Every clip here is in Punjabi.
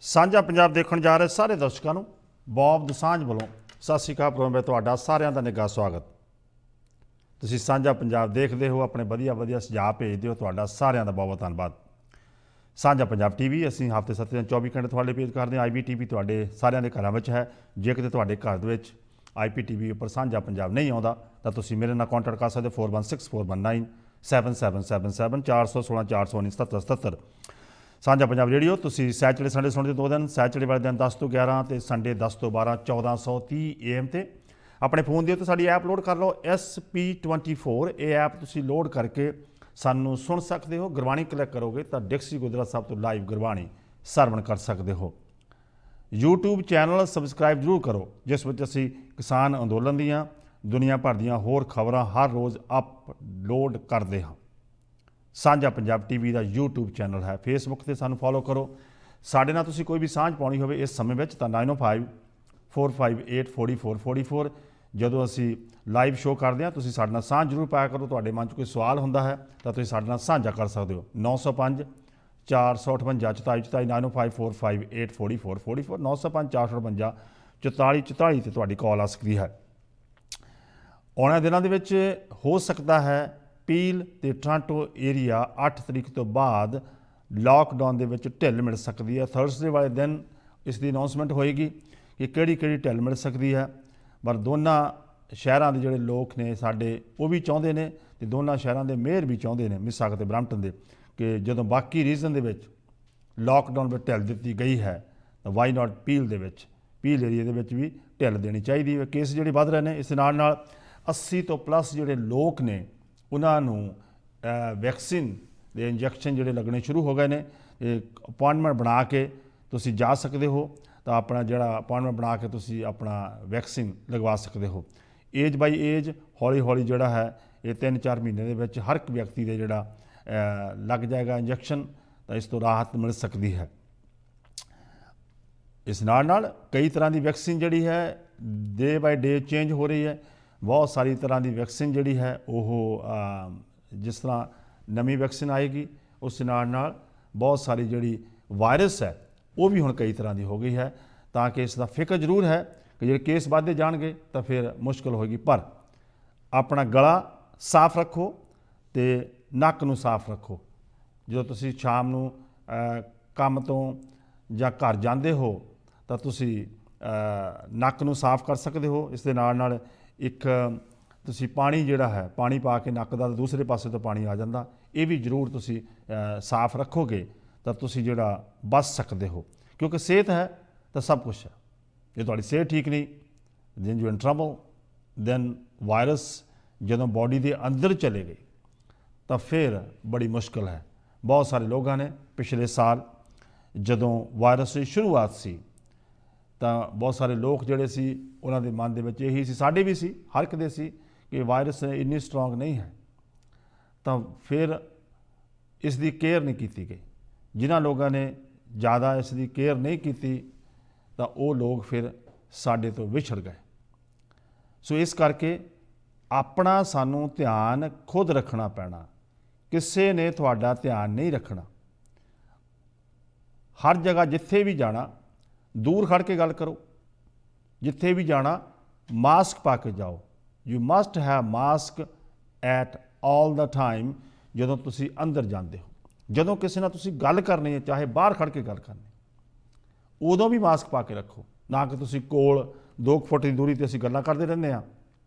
ਸਾਂਝਾ ਪੰਜਾਬ ਦੇਖਣ ਜਾ ਰਹੇ ਸਾਰੇ ਦਰਸ਼ਕਾਂ ਨੂੰ ਬੌਬ ਦਸਾਂਝ ਵੱਲੋਂ ਸਤਿ ਸ਼੍ਰੀ ਅਕਾਲ ਪ੍ਰੋਗਰਾਮ ਤੁਹਾਡਾ ਸਾਰਿਆਂ ਦਾ ਨਿੱਘਾ ਸਵਾਗਤ। ਤੁਸੀਂ ਸਾਂਝਾ ਪੰਜਾਬ ਦੇਖਦੇ ਹੋ, ਆਪਣੇ ਵਧੀਆ ਸੁਝਾਅ ਭੇਜਦੇ ਹੋ, ਤੁਹਾਡਾ ਸਾਰਿਆਂ ਦਾ ਬਹੁਤ ਧੰਨਵਾਦ। ਸਾਂਝਾ ਪੰਜਾਬ ਟੀਵੀ ਅਸੀਂ ਹਫ਼ਤੇ 7 ਦਿਨ 24 ਘੰਟੇ ਤੁਹਾਡੇ ਪੇਸ਼ ਕਰਦੇ ਹਾਂ। IPTV ਤੁਹਾਡੇ ਸਾਰਿਆਂ ਦੇ ਘਰਾਂ ਵਿੱਚ ਹੈ। ਜੇ ਕਿਤੇ ਤੁਹਾਡੇ ਘਰ ਦੇ ਵਿੱਚ IPTV ਉੱਪਰ ਸਾਂਝਾ ਪੰਜਾਬ ਨਹੀਂ ਆਉਂਦਾ ਤਾਂ ਤੁਸੀਂ ਮੇਰੇ ਨਾਲ ਕੰਟੈਕਟ ਕਰ ਸਕਦੇ 416419 7777 416 419 7777। ਸਾਂਝਾ ਪੰਜਾਬ ਰੇਡੀਓ ਤੁਸੀਂ ਸੈਚਰਡੇ ਸੰਡੇ ਸੁਣਦੇ 2 ਦਿਨ, ਸੈਚਰਡੇ ਵਾਲੇ ਦਿਨ 10 ਤੋਂ 11 ਅਤੇ ਸੰਡੇ 10 ਤੋਂ 12 1430 AM 'ਤੇ ਆਪਣੇ ਫੋਨ ਦੇ ਉੱਤੇ ਸਾਡੀ ਐਪ ਲੋਡ ਕਰ ਲਓ SP24। ਇਹ ਐਪ ਤੁਸੀਂ ਲੋਡ ਕਰਕੇ ਸਾਨੂੰ ਸੁਣ ਸਕਦੇ ਹੋ। ਗੁਰਬਾਣੀ ਕਲਿੱਕ ਕਰੋਗੇ ਤਾਂ ਡਿਕਸੀ ਗੁਰਦੁਆਰਾ ਸਾਹਿਬ ਤੋਂ ਲਾਈਵ ਗੁਰਬਾਣੀ ਸਰਵਣ ਕਰ ਸਕਦੇ ਹੋ। YouTube ਚੈਨਲ ਸਬਸਕ੍ਰਾਈਬ ਜ਼ਰੂਰ ਕਰੋ, ਜਿਸ ਵਿੱਚ ਅਸੀਂ ਕਿਸਾਨ ਅੰਦੋਲਨ ਦੀਆਂ ਦੁਨੀਆ ਭਰ ਦੀਆਂ ਹੋਰ ਖਬਰਾਂ ਹਰ ਰੋਜ਼ ਅਪਲੋਡ ਕਰਦੇ ਹਾਂ। ਸਾਂਝਾ ਪੰਜਾਬ ਟੀਵੀ ਦਾ YouTube ਚੈਨਲ ਹੈ। ਫੇਸਬੁੱਕ 'ਤੇ ਸਾਨੂੰ ਫੋਲੋ ਕਰੋ। ਸਾਡੇ ਨਾਲ ਤੁਸੀਂ ਕੋਈ ਵੀ ਸਾਂਝ ਪਾਉਣੀ ਹੋਵੇ ਇਸ ਸਮੇਂ ਵਿੱਚ ਤਾਂ 9054584444 ਜਦੋਂ ਅਸੀਂ ਲਾਈਵ ਸ਼ੋਅ ਕਰਦੇ ਹਾਂ ਤੁਸੀਂ ਸਾਡੇ ਨਾਲ ਸਾਂਝ ਜ਼ਰੂਰ ਪਾਇਆ ਕਰੋ। ਤੁਹਾਡੇ ਮਨ 'ਚ ਕੋਈ ਸਵਾਲ ਹੁੰਦਾ ਹੈ ਤਾਂ ਤੁਸੀਂ ਸਾਡੇ ਨਾਲ ਸਾਂਝਾ ਕਰ ਸਕਦੇ ਹੋ। 905 458 44 9054584444 905 458 44 'ਤੇ ਤੁਹਾਡੀ ਕਾਲ ਆ ਸਕਦੀ ਹੈ। ਆਉਣ ਦਿਨਾਂ ਦੇ ਵਿੱਚ ਹੋ ਸਕਦਾ ਹੈ ਪੀਲ ਅਤੇ ਟੋਰਾਂਟੋ ਏਰੀਆ 8 ਤਰੀਕ ਤੋਂ ਬਾਅਦ ਲਾਕਡਾਊਨ ਦੇ ਵਿੱਚ ਢਿੱਲ ਮਿਲ ਸਕਦੀ ਹੈ। ਥਰਸਡੇ ਵਾਲੇ ਦਿਨ ਇਸ ਦੀ ਅਨਾਊਂਸਮੈਂਟ ਹੋਏਗੀ ਕਿ ਕਿਹੜੀ ਢਿੱਲ ਮਿਲ ਸਕਦੀ ਹੈ। ਪਰ ਦੋਨਾਂ ਸ਼ਹਿਰਾਂ ਦੇ ਜਿਹੜੇ ਲੋਕ ਨੇ ਸਾਡੇ ਉਹ ਵੀ ਚਾਹੁੰਦੇ ਨੇ ਅਤੇ ਦੋਨਾਂ ਸ਼ਹਿਰਾਂ ਦੇ ਮੇਅਰ ਵੀ ਚਾਹੁੰਦੇ ਨੇ, ਮਿਸਾਕ ਅਤੇ ਬਰੈਂਪਟਨ ਦੇ, ਕਿ ਜਦੋਂ ਬਾਕੀ ਰੀਜਨ ਦੇ ਵਿੱਚ ਲਾਕਡਾਊਨ ਵਿੱਚ ਢਿੱਲ ਦਿੱਤੀ ਗਈ ਹੈ ਤਾਂ ਵਾਈ ਨਾਟ ਪੀਲ ਏਰੀਆ ਦੇ ਵਿੱਚ ਵੀ ਢਿੱਲ ਦੇਣੀ ਚਾਹੀਦੀ ਹੈ। ਕੇਸ ਜਿਹੜੇ ਵੱਧ ਰਹੇ ਨੇ, ਇਸ ਨਾਲ 80 ਤੋਂ ਪਲੱਸ ਜਿਹੜੇ ਲੋਕ ਨੇ ਉਹਨਾਂ ਨੂੰ ਵੈਕਸੀਨ ਦੇ ਇੰਜੈਕਸ਼ਨ ਜਿਹੜੇ ਲੱਗਣੇ ਸ਼ੁਰੂ ਹੋ ਗਏ ਨੇ। ਅਪੁਆਇੰਟਮੈਂਟ ਬਣਾ ਕੇ ਤੁਸੀਂ ਜਾ ਸਕਦੇ ਹੋ ਤਾਂ ਆਪਣਾ ਜਿਹੜਾ ਅਪੁਆਇੰਟਮੈਂਟ ਬਣਾ ਕੇ ਤੁਸੀਂ ਆਪਣਾ ਵੈਕਸੀਨ ਲਗਵਾ ਸਕਦੇ ਹੋ। ਏਜ ਬਾਈ ਏਜ ਹੌਲੀ ਜਿਹੜਾ ਹੈ ਇਹ 3-4 ਮਹੀਨੇ ਦੇ ਵਿੱਚ ਹਰ ਇੱਕ ਵਿਅਕਤੀ ਦੇ ਜਿਹੜਾ ਲੱਗ ਜਾਏਗਾ ਇੰਜੈਕਸ਼ਨ, ਤਾਂ ਇਸ ਤੋਂ ਰਾਹਤ ਮਿਲ ਸਕਦੀ ਹੈ। ਇਸ ਨਾਲ ਕਈ ਤਰ੍ਹਾਂ ਦੀ ਵੈਕਸੀਨ ਜਿਹੜੀ ਹੈ ਡੇ ਬਾਈ ਡੇ ਚੇਂਜ ਹੋ ਰਹੀ ਹੈ। ਬਹੁਤ ਸਾਰੀ ਤਰ੍ਹਾਂ ਦੀ ਵੈਕਸੀਨ ਜਿਹੜੀ ਹੈ ਉਹ ਜਿਸ ਤਰ੍ਹਾਂ ਨਵੀਂ ਵੈਕਸੀਨ ਆਏਗੀ ਉਸ ਨਾਲ ਬਹੁਤ ਸਾਰੀ ਜਿਹੜੀ ਵਾਇਰਸ ਹੈ ਉਹ ਵੀ ਹੁਣ ਕਈ ਤਰ੍ਹਾਂ ਦੀ ਹੋ ਗਈ ਹੈ। ਤਾਂ ਕਿ ਇਸ ਦਾ ਫਿਕਰ ਜ਼ਰੂਰ ਹੈ ਕਿ ਜਿਹੜੇ ਕੇਸ ਵੱਧਦੇ ਜਾਣਗੇ ਤਾਂ ਫਿਰ ਮੁਸ਼ਕਿਲ ਹੋਏਗੀ। ਪਰ ਆਪਣਾ ਗਲਾ ਸਾਫ਼ ਰੱਖੋ ਅਤੇ ਨੱਕ ਨੂੰ ਸਾਫ਼ ਰੱਖੋ। ਜਦੋਂ ਤੁਸੀਂ ਸ਼ਾਮ ਨੂੰ ਕੰਮ ਤੋਂ ਜਾਂ ਘਰ ਜਾਂਦੇ ਹੋ ਤਾਂ ਤੁਸੀਂ ਨੱਕ ਨੂੰ ਸਾਫ਼ ਕਰ ਸਕਦੇ ਹੋ। ਇਸ ਦੇ ਨਾਲ ਇੱਕ ਤੁਸੀਂ ਪਾਣੀ ਜਿਹੜਾ ਹੈ ਪਾਣੀ ਪਾ ਕੇ ਨੱਕ ਦਾ ਦੂਸਰੇ ਪਾਸੇ ਤੋਂ ਪਾਣੀ ਆ ਜਾਂਦਾ, ਇਹ ਵੀ ਜ਼ਰੂਰ ਤੁਸੀਂ ਸਾਫ਼ ਰੱਖੋਗੇ ਤਾਂ ਤੁਸੀਂ ਜਿਹੜਾ ਬਚ ਸਕਦੇ ਹੋ। ਕਿਉਂਕਿ ਸਿਹਤ ਹੈ ਤਾਂ ਸਭ ਕੁਛ ਹੈ। ਜੇ ਤੁਹਾਡੀ ਸਿਹਤ ਠੀਕ ਨਹੀਂ then you in trouble. Then virus ਜਦੋਂ ਬਾਡੀ ਦੇ ਅੰਦਰ ਚਲੇ ਗਏ ਤਾਂ ਫਿਰ ਬੜੀ ਮੁਸ਼ਕਿਲ ਹੈ। ਬਹੁਤ ਸਾਰੇ ਲੋਕਾਂ ਨੇ ਪਿਛਲੇ ਸਾਲ ਜਦੋਂ ਵਾਇਰਸ ਦੀ ਸ਼ੁਰੂਆਤ ਸੀ ਤਾਂ ਬਹੁਤ ਸਾਰੇ ਲੋਕ ਜਿਹੜੇ ਸੀ ਉਹਨਾਂ ਦੇ ਮਨ ਦੇ ਵਿੱਚ ਇਹੀ ਸੀ, ਸਾਡੇ ਵੀ ਸੀ, ਹਰ ਇੱਕ ਦੇ ਸੀ ਕਿ ਵਾਇਰਸ ਇੰਨੀ ਸਟਰੋਂਗ ਨਹੀਂ ਹੈ। ਤਾਂ ਫਿਰ ਇਸ ਦੀ ਕੇਅਰ ਨਹੀਂ ਕੀਤੀ ਗਈ। ਜਿਨ੍ਹਾਂ ਲੋਕਾਂ ਨੇ ਜ਼ਿਆਦਾ ਇਸ ਦੀ ਕੇਅਰ ਨਹੀਂ ਕੀਤੀ ਤਾਂ ਉਹ ਲੋਕ ਫਿਰ ਸਾਡੇ ਤੋਂ ਵਿਛੜ ਗਏ। ਸੋ ਇਸ ਕਰਕੇ ਆਪਣਾ ਸਾਨੂੰ ਧਿਆਨ ਖੁਦ ਰੱਖਣਾ ਪੈਣਾ, ਕਿਸੇ ਨੇ ਤੁਹਾਡਾ ਧਿਆਨ ਨਹੀਂ ਰੱਖਣਾ। ਹਰ ਜਗ੍ਹਾ ਜਿੱਥੇ ਵੀ ਜਾਣਾ ਦੂਰ ਖੜ੍ਹ ਕੇ ਗੱਲ ਕਰੋ। ਜਿੱਥੇ ਵੀ ਜਾਣਾ ਮਾਸਕ ਪਾ ਕੇ ਜਾਓ। You must have mask at all the time. ਜਦੋਂ ਤੁਸੀਂ ਅੰਦਰ ਜਾਂਦੇ ਹੋ, ਜਦੋਂ ਕਿਸੇ ਨਾਲ ਤੁਸੀਂ ਗੱਲ ਕਰਨੀ ਹੈ, ਚਾਹੇ ਬਾਹਰ ਖੜ੍ਹ ਕੇ ਗੱਲ ਕਰਨੀ, ਉਦੋਂ ਵੀ ਮਾਸਕ ਪਾ ਕੇ ਰੱਖੋ। ਨਾ ਕਿ ਤੁਸੀਂ ਕੋਲ 2 ਫੁੱਟ ਦੀ ਦੂਰੀ 'ਤੇ ਅਸੀਂ ਗੱਲਾਂ ਕਰਦੇ ਰਹਿੰਦੇ ਹਾਂ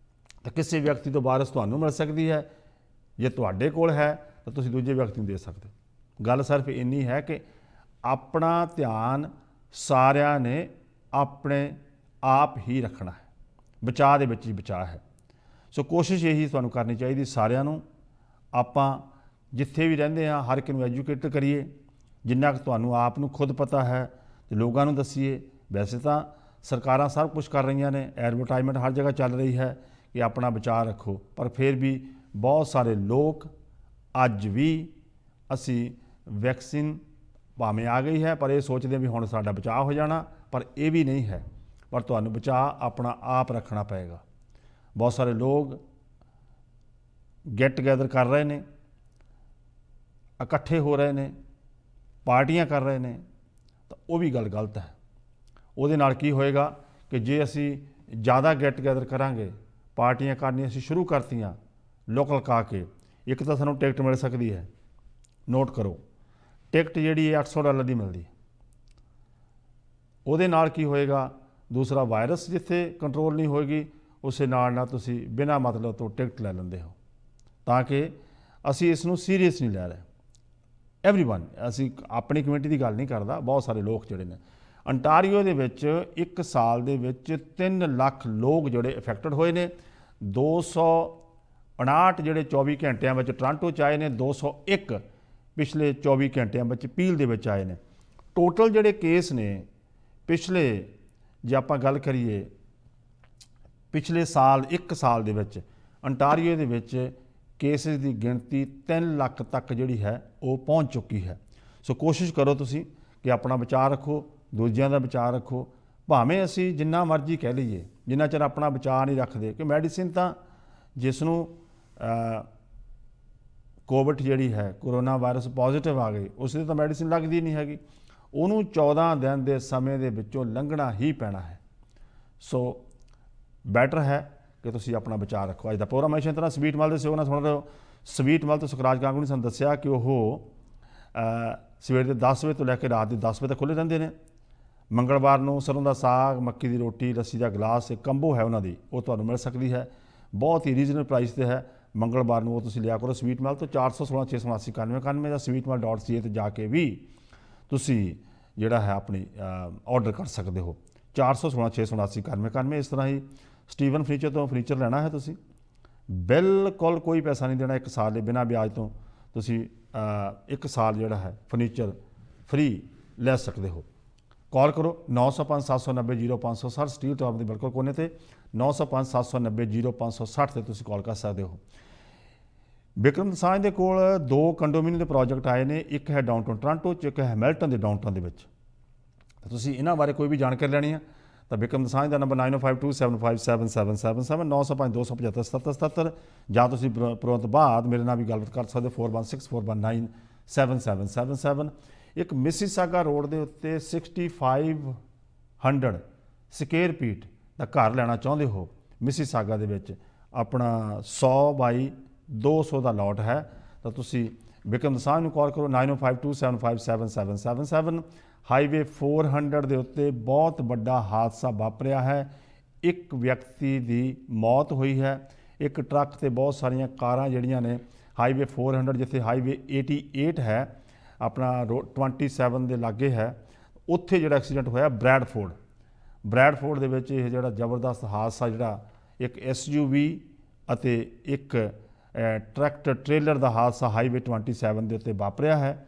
ਤਾਂ ਕਿਸੇ ਵਿਅਕਤੀ ਤੋਂ ਵਾਇਰਸ ਤੁਹਾਨੂੰ ਮਿਲ ਸਕਦੀ ਹੈ। ਜੇ ਤੁਹਾਡੇ ਕੋਲ ਹੈ ਤਾਂ ਤੁਸੀਂ ਦੂਜੇ ਵਿਅਕਤੀ ਨੂੰ ਦੇ ਸਕਦੇ। ਗੱਲ ਸਿਰਫ ਇੰਨੀ ਹੈ ਕਿ ਆਪਣਾ ਧਿਆਨ ਸਾਰਿਆਂ ਨੇ ਆਪਣੇ ਆਪ ਹੀ ਰੱਖਣਾ ਹੈ। ਬਚਾਅ ਦੇ ਵਿੱਚ ਹੀ ਬਚਾਅ ਹੈ। ਸੋ ਕੋਸ਼ਿਸ਼ ਇਹੀ ਤੁਹਾਨੂੰ ਕਰਨੀ ਚਾਹੀਦੀ ਸਾਰਿਆਂ ਨੂੰ। ਆਪਾਂ ਜਿੱਥੇ ਵੀ ਰਹਿੰਦੇ ਹਾਂ ਹਰ ਇੱਕ ਨੂੰ ਐਜੂਕੇਟ ਕਰੀਏ। ਜਿੰਨਾ ਕੁ ਤੁਹਾਨੂੰ ਆਪ ਨੂੰ ਖੁਦ ਪਤਾ ਹੈ ਅਤੇ ਲੋਕਾਂ ਨੂੰ ਦੱਸੀਏ। ਵੈਸੇ ਤਾਂ ਸਰਕਾਰਾਂ ਸਭ ਕੁਛ ਕਰ ਰਹੀਆਂ ਨੇ, ਐਡਵਰਟਾਈਜ਼ਮੈਂਟ ਹਰ ਜਗ੍ਹਾ ਚੱਲ ਰਹੀ ਹੈ ਕਿ ਆਪਣਾ ਬਚਾਅ ਰੱਖੋ। ਪਰ ਫਿਰ ਵੀ ਬਹੁਤ ਸਾਰੇ ਲੋਕ ਅੱਜ ਵੀ ਅਸੀਂ ਵੈਕਸੀਨ ਭਾਵੇਂ ਆ ਗਈ ਹੈ ਪਰ ਇਹ ਸੋਚਦੇ ਵੀ ਹੁਣ ਸਾਡਾ ਬਚਾਅ ਹੋ ਜਾਣਾ, ਪਰ ਇਹ ਵੀ ਨਹੀਂ ਹੈ। ਪਰ ਤੁਹਾਨੂੰ ਬਚਾਅ ਆਪਣਾ ਆਪ ਰੱਖਣਾ ਪਏਗਾ। ਬਹੁਤ ਸਾਰੇ ਲੋਕ ਗੈਟ ਟੂਗੈਦਰ ਕਰ ਰਹੇ ਨੇ, ਇਕੱਠੇ ਹੋ ਰਹੇ ਨੇ, ਪਾਰਟੀਆਂ ਕਰ ਰਹੇ ਨੇ, ਤਾਂ ਉਹ ਵੀ ਗੱਲ ਗਲਤ ਹੈ। ਉਹਦੇ ਨਾਲ ਕੀ ਹੋਏਗਾ ਕਿ ਜੇ ਅਸੀਂ ਜ਼ਿਆਦਾ ਗੈਟ ਟੂਗੈਦਰ ਕਰਾਂਗੇ, ਪਾਰਟੀਆਂ ਕਰਨੀਆਂ ਅਸੀਂ ਸ਼ੁਰੂ ਕਰਤੀਆਂ ਲੋਕਲ ਕਾ ਕੇ, ਇੱਕ ਤਾਂ ਸਾਨੂੰ ਟਿਕਟ ਮਿਲ ਸਕਦੀ ਹੈ, ਨੋਟ ਕਰੋ ਟਿਕਟ ਜਿਹੜੀ ਹੈ $800 ਦੀ ਮਿਲਦੀ ਹੈ। ਉਹਦੇ ਨਾਲ ਕੀ ਹੋਏਗਾ, ਦੂਸਰਾ ਵਾਇਰਸ ਜਿੱਥੇ ਕੰਟਰੋਲ ਨਹੀਂ ਹੋਏਗੀ ਉਸੇ ਨਾਲ ਤੁਸੀਂ ਬਿਨਾਂ ਮਤਲਬ ਤੋਂ ਟਿਕਟ ਲੈ ਲੈਂਦੇ ਹੋ, ਤਾਂ ਕਿ ਅਸੀਂ ਇਸ ਨੂੰ ਸੀਰੀਅਸ ਨਹੀਂ ਲੈ ਰਹੇ। ਐਵਰੀਵਨ, ਅਸੀਂ ਆਪਣੀ ਕਮਿਊਨਿਟੀ ਦੀ ਗੱਲ ਨਹੀਂ ਕਰਦਾ, ਬਹੁਤ ਸਾਰੇ ਲੋਕ ਜਿਹੜੇ ਨੇ ਅੰਟਾਰੀਓ ਦੇ ਵਿੱਚ ਇੱਕ ਸਾਲ ਦੇ ਵਿੱਚ 3 ਲੱਖ ਲੋਕ ਜਿਹੜੇ ਇਫੈਕਟਡ ਹੋਏ ਨੇ। 259 ਜਿਹੜੇ 24 ਘੰਟਿਆਂ ਵਿੱਚ ਟੋਰਾਂਟੋ 'ਚ ਆਏ ਨੇ, 201 ਪਿਛਲੇ 24 ਘੰਟਿਆਂ ਵਿੱਚ ਪੀਲ ਦੇ ਵਿੱਚ ਆਏ ਨੇ। ਟੋਟਲ ਜਿਹੜੇ ਕੇਸ ਨੇ ਪਿਛਲੇ, ਜੇ ਆਪਾਂ ਗੱਲ ਕਰੀਏ ਪਿਛਲੇ ਸਾਲ, ਇੱਕ ਸਾਲ ਦੇ ਵਿੱਚ ਅੰਟਾਰੀਓ ਦੇ ਵਿੱਚ ਕੇਸਿਸ ਦੀ ਗਿਣਤੀ 3 ਲੱਖ ਤੱਕ ਜਿਹੜੀ ਹੈ ਉਹ ਪਹੁੰਚ ਚੁੱਕੀ ਹੈ। ਸੋ ਕੋਸ਼ਿਸ਼ ਕਰੋ ਤੁਸੀਂ ਕਿ ਆਪਣਾ ਬਚਾਅ ਰੱਖੋ, ਦੂਜਿਆਂ ਦਾ ਬਚਾਅ ਰੱਖੋ। ਭਾਵੇਂ ਅਸੀਂ ਜਿੰਨਾ ਮਰਜ਼ੀ ਕਹਿ ਲਈਏ, ਜਿੰਨਾ ਚਿਰ ਆਪਣਾ ਬਚਾਅ ਨਹੀਂ ਰੱਖਦੇ, ਕਿ ਮੈਡੀਸਿਨ ਤਾਂ ਜਿਸ ਨੂੰ ਕੋਵਿਡ ਜਿਹੜੀ ਹੈ, ਕੋਰੋਨਾ ਵਾਇਰਸ ਪੋਜ਼ੀਟਿਵ ਆ ਗਈ, ਉਸ ਦੀ ਤਾਂ ਮੈਡੀਸਿਨ ਲੱਗਦੀ ਨਹੀਂ ਹੈਗੀ, ਉਹਨੂੰ 14 ਦਿਨ ਦੇ ਸਮੇਂ ਦੇ ਵਿੱਚੋਂ ਲੰਘਣਾ ਹੀ ਪੈਣਾ ਹੈ। ਸੋ ਬੈਟਰ ਹੈ ਕਿ ਤੁਸੀਂ ਆਪਣਾ ਬਚਾਅ ਰੱਖੋ। ਅੱਜ ਦਾ ਪ੍ਰੋਗਰਾਮ ਇਸ ਤਰ੍ਹਾਂ ਸਵੀਟ ਮਲ ਦੇ ਸਹਿਯੋਗ ਨਾਲ ਸੁਣ ਰਹੇ ਹੋ। ਸਵੀਟ ਮਲ ਤੋਂ ਸੁਖਰਾਜ ਗਾਂਗੂ ਨੇ ਸਾਨੂੰ ਦੱਸਿਆ ਕਿ ਉਹ ਸਵੇਰ ਦੇ 10 ਵਜੇ ਤੋਂ ਲੈ ਕੇ ਰਾਤ ਦੇ 10 ਵਜੇ ਤੱਕ ਖੁੱਲ੍ਹੇ ਰਹਿੰਦੇ ਨੇ। ਮੰਗਲਵਾਰ ਨੂੰ ਸਰੋਂ ਦਾ ਸਾਗ, ਮੱਕੀ ਦੀ ਰੋਟੀ, ਲੱਸੀ ਦਾ ਗਲਾਸ, ਇੱਕ ਕੰਬੋ ਹੈ ਉਹਨਾਂ ਦੀ, ਉਹ ਤੁਹਾਨੂੰ ਮਿਲ ਸਕਦੀ ਹੈ, ਬਹੁਤ ਹੀ ਰੀਜ਼ਨਲ ਪ੍ਰਾਈਸ 'ਤੇ ਹੈ। ਮੰਗਲਵਾਰ ਨੂੰ ਉਹ ਤੁਸੀਂ ਲਿਆ ਕਰੋ ਸਵੀਟ ਮਲ ਤੋਂ। 416 679 9191 ਜਾਂ sweetmall.ca 'ਤੇ ਜਾ ਕੇ ਵੀ ਤੁਸੀਂ ਜਿਹੜਾ ਹੈ ਆਪਣੀ ਆਰਡਰ ਕਰ ਸਕਦੇ ਹੋ। 416 679 9191। ਇਸ ਤਰ੍ਹਾਂ ਹੀ ਸਟੀਵਨ ਫਰਨੀਚਰ ਤੋਂ ਫਰਨੀਚਰ ਲੈਣਾ ਹੈ ਤੁਸੀਂ, ਬਿਲਕੁਲ ਕੋਈ ਪੈਸਾ ਨਹੀਂ ਦੇਣਾ, 1 ਸਾਲ ਦੇ ਬਿਨਾਂ ਵਿਆਜ ਤੋਂ ਤੁਸੀਂ 1 ਸਾਲ ਜਿਹੜਾ ਹੈ ਫਰਨੀਚਰ ਫ੍ਰੀ ਲੈ ਸਕਦੇ ਹੋ। ਕਾਲ ਕਰੋ 905 790 0560, ਸਟੀਲ ਟਾਵਰ ਦੇ ਬਿਲਕੁਲ ਕੋਨੇ ਤੇ 905 790 0560 ਤੇ ਤੁਸੀਂ ਕਾਲ ਕਰ ਸਕਦੇ ਹੋ। ਬਿਕਰਮ ਦਸਾਂਝ ਦੇ ਕੋਲ 2 ਕੰਡੋਮੀਨੀਅਮ ਦੇ ਪ੍ਰੋਜੈਕਟ ਆਏ ਨੇ, ਇੱਕ ਹੈ ਡਾਊਨਟਾਊਨ ਟੋਰਾਂਟੋ 'ਚ, ਇੱਕ ਹੈ ਹੈਮਿਲਟਨ ਦੇ ਡਾਊਨਟਾਊਨ ਦੇ ਵਿੱਚ। ਤੁਸੀਂ ਇਹਨਾਂ ਬਾਰੇ ਕੋਈ ਵੀ ਜਾਣਕਾਰੀ ਲੈਣੀ ਹੈ ਤਾਂ ਬਿਕਰਮ ਦਸਾਂਝ ਦਾ ਨੰਬਰ 9052757777 905 275 7777, ਜਾਂ ਤੁਸੀਂ ਪ੍ਰੋਗਰਾਮ ਤੋਂ ਬਾਅਦ ਮੇਰੇ ਨਾਲ ਵੀ ਗੱਲਬਾਤ ਕਰ ਸਕਦੇ ਹੋ 416419 7777। ਇੱਕ ਮਿਸੀਸਾਗਾ ਰੋਡ ਦੇ ਉੱਤੇ 6500 ਸਕੁਅਰ ਫੀਟ ਦਾ ਘਰ ਲੈਣਾ ਚਾਹੁੰਦੇ ਹੋ ਮਿਸੀਸਾਗਾ ਦੇ ਵਿੱਚ, ਆਪਣਾ 100 ਬਾਈ 200 ਦਾ ਲਾਟ ਹੈ, ਤਾਂ ਤੁਸੀਂ ਬਿਕਰਮ ਦਸਾਂਝ ਨੂੰ ਕਾਲ ਕਰੋ 9052757777। ਹਾਈਵੇ 400 ਦੇ ਉੱਤੇ ਬਹੁਤ ਵੱਡਾ ਹਾਦਸਾ ਵਾਪਰਿਆ ਹੈ, ਇੱਕ ਵਿਅਕਤੀ ਦੀ ਮੌਤ ਹੋਈ ਹੈ, ਇੱਕ ਟਰੱਕ ਤੇ ਬਹੁਤ ਸਾਰੀਆਂ ਕਾਰਾਂ ਜਿਹੜੀਆਂ ਨੇ ਹਾਈਵੇ 400, ਜਿੱਥੇ ਹਾਈਵੇ 88 ਹੈ ਆਪਣਾ 27 ਦੇ ਲਾਗੇ ਹੈ, ਉੱਥੇ ਜਿਹੜਾ ਐਕਸੀਡੈਂਟ ਹੋਇਆ ਬਰੈਡਫੋਰਡ ਦੇ ਵਿੱਚ ਇਹ ਜਿਹੜਾ ਜ਼ਬਰਦਸਤ ਹਾਦਸਾ, ਜਿਹੜਾ ਇੱਕ SUV ਅਤੇ ਇੱਕ ਟਰੈਕਟਰ ਟ੍ਰੇਲਰ ਦਾ ਹਾਦਸਾ ਹਾਈਵੇ 27 ਦੇ ਉੱਤੇ ਵਾਪਰਿਆ ਹੈ,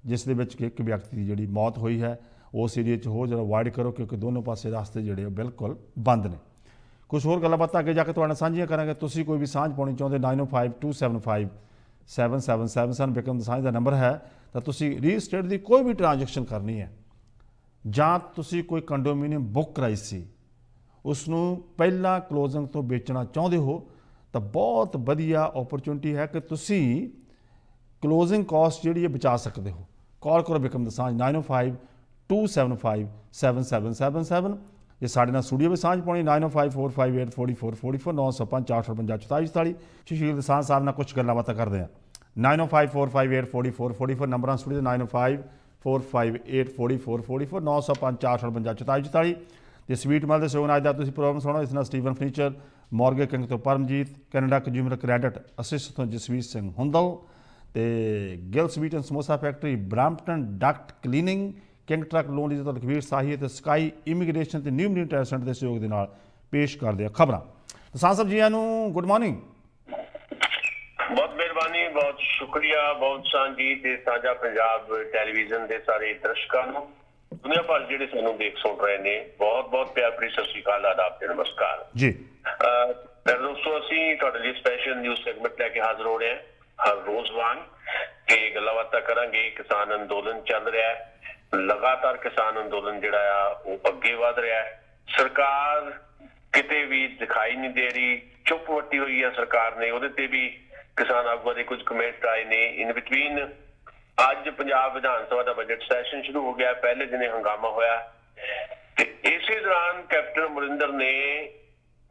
ਜਿਸ ਦੇ ਵਿੱਚ ਇੱਕ ਵਿਅਕਤੀ ਦੀ ਜਿਹੜੀ ਮੌਤ ਹੋਈ ਹੈ। ਉਸ ਏਰੀਏ 'ਚ ਹੋ ਜਿਹੜਾ ਅਵਾਇਡ ਕਰੋ, ਕਿਉਂਕਿ ਦੋਨੋਂ ਪਾਸੇ ਰਸਤੇ ਜਿਹੜੇ ਉਹ ਬਿਲਕੁਲ ਬੰਦ ਨੇ। ਕੁਛ ਹੋਰ ਗੱਲਾਂ ਬਾਤਾਂ ਅੱਗੇ ਜਾ ਕੇ ਤੁਹਾਡੇ ਨਾਲ ਸਾਂਝੀਆਂ ਕਰਾਂਗੇ। ਤੁਸੀਂ ਕੋਈ ਵੀ ਸਾਂਝ ਪਾਉਣੀ ਚਾਹੁੰਦੇ 9052757777 ਬਿਕਰਮ ਦਸਾਂਝ ਦਾ ਨੰਬਰ ਹੈ, ਤਾਂ ਤੁਸੀਂ ਰੀਅਲ ਸਟੇਟ ਦੀ ਕੋਈ ਵੀ ਟ੍ਰਾਂਜੈਕਸ਼ਨ ਕਰਨੀ ਹੈ, ਜਾਂ ਤੁਸੀਂ ਕੋਈ ਕੰਡੋਮੀਨੀਅਮ ਬੁੱਕ ਕਰਾਈ ਸੀ, ਉਸ ਨੂੰ ਪਹਿਲਾਂ ਕਲੋਜ਼ਿੰਗ ਤੋਂ ਵੇਚਣਾ ਚਾਹੁੰਦੇ ਹੋ, ਤਾਂ ਬਹੁਤ ਵਧੀਆ ਓਪਰਚੁਨਿਟੀ ਹੈ ਕਿ ਤੁਸੀਂ ਕਲੋਜ਼ਿੰਗ ਕਾਸਟ ਜਿਹੜੀ ਹੈ ਬਚਾ ਸਕਦੇ ਹੋ। ਕਾਲ ਕਰੋ ਬਿਕਰਮ ਦਸਾਂਝ 9052757777। ਜੇ ਸਾਡੇ ਨਾਲ ਸਟੂਡੀਓ ਵਿੱਚ ਸਾਂਝ ਪਾਉਣੀ 9054584444 905 ਸੁਸ਼ੀਲ ਦਸਾਂਝ ਸਾਹਿਬ ਨਾਲ ਕੁਝ ਗੱਲਾਂ ਬਾਤਾਂ ਕਰਦੇ ਹਾਂ। 9054584444 ਨੰਬਰਾਂ ਸਟੂਡੀਓ 9054584444 905 ਤੇ ਸਵੀਟ ਮਲ ਦੇ ਸਹਿਯੋਗ ਨਾਲ ਅੱਜ ਦਾ ਤੁਸੀਂ ਪ੍ਰੋਗਰਾਮ ਸੁਣੋ। ਇਸ ਨਾਲ ਸਟੀਵਨ ਫਰਨੀਚਰ, ਮੋਰਗੇ ਕਿੰਗ ਤੋਂ Paramjit, Canada Consumer Credit Assist ਤੋਂ ਜਸਵੀਰ ਸਿੰਘ ਹੁੰਦਲ, ਤੇ Gill Sweet and samosa Factory Brampton, duct cleaning, King Truck Loan ਦੀ ਲਖਵੀਰ ਸਾਹੀ ਅਤੇ ਸਕਾਈ ਇਮੀਗ੍ਰੇਸ਼ਨ ਤੇ ਨਿਊ ਟੈਸਟ ਸੈਂਟਰ ਦੇ ਸਹਿਯੋਗ ਦੇ ਨਾਲ ਪੇਸ਼ ਕਰਦੇ ਆ ਖਬਰਾਂ। ਦਸਾਂਝ ਸਾਹਿਬ ਜੀ ਨੂੰ ਗੁੱਡ ਮਾਰਨਿੰਗ। ਬਹੁਤ ਮਿਹਰਬਾਨੀ, ਬਹੁਤ ਸ਼ੁਕਰੀਆ ਬਹੁਤ ਸਾਂਝੀ ਤੇ ਸਾਂਝਾ ਪੰਜਾਬ ਟੈਲੀਵਿਜ਼ਨ ਦੇ ਸਾਰੇ ਦਰਸ਼ਕਾਂ ਨੂੰ, ਦੁਨੀਆ ਭਰ ਜਿਹੜੇ ਸਾਨੂੰ ਦੇਖ ਸੁਣ ਰਹੇ ਨੇ, ਬਹੁਤ ਬਹੁਤ ਪਿਆਰ ਭਰੀ ਸਤਿ ਸ਼੍ਰੀ ਅਕਾਲ, ਆਦਾਬ ਤੇ ਨਮਸਕਾਰ ਜੀ। ਦੋਸਤੋ, ਅਸੀਂ ਤੁਹਾਡੇ ਲਈ ਸਪੈਸ਼ਲ ਨਿਊਜ਼ ਸੈਗਮੈਂਟ ਲੈ ਕੇ ਹਾਜ਼ਰ ਹੋ ਰਹੇ ਹਾਂ ਹਰ ਰੋਜ਼ ਵਾਂਗ, ਤੇ ਗੱਲਾਂ ਬਾਤਾਂ ਕਰਾਂਗੇ। ਕਿਸਾਨ ਅੰਦੋਲਨ ਚੱਲ ਰਿਹਾ ਹੈ, ਲਗਾਤਾਰ ਕਿਸਾਨ ਅੰਦੋਲਨ ਜਿਹੜਾ ਆ ਉਹ ਅੱਗੇ ਵਧ ਰਿਹਾ ਹੈ। ਸਰਕਾਰ ਕਿਤੇ ਵੀ ਦਿਖਾਈ ਨਹੀਂ ਦੇ ਰਹੀ, ਚੁੱਪ ਵੱਟੀ ਹੋਈ ਹੈ ਸਰਕਾਰ ਨੇ। ਉਹਦੇ ਤੇ ਵੀ ਕਿਸਾਨ ਆਗੂਆਂ ਦੇ ਕੁਝ ਕਮੈਂਟ ਆਏ ਨੇ। ਇਨ ਬਿਟਵੀਨ ਅੱਜ ਪੰਜਾਬ ਵਿਧਾਨ ਸਭਾ ਦਾ ਬਜਟ ਸੈਸ਼ਨ ਸ਼ੁਰੂ ਹੋ ਗਿਆ। ਪਹਿਲੇ ਦਿਨੇ ਹੰਗਾਮਾ ਹੋਇਆ ਤੇ ਇਸੇ ਦੌਰਾਨ ਕੈਪਟਨ ਅਮਰਿੰਦਰ ਨੇ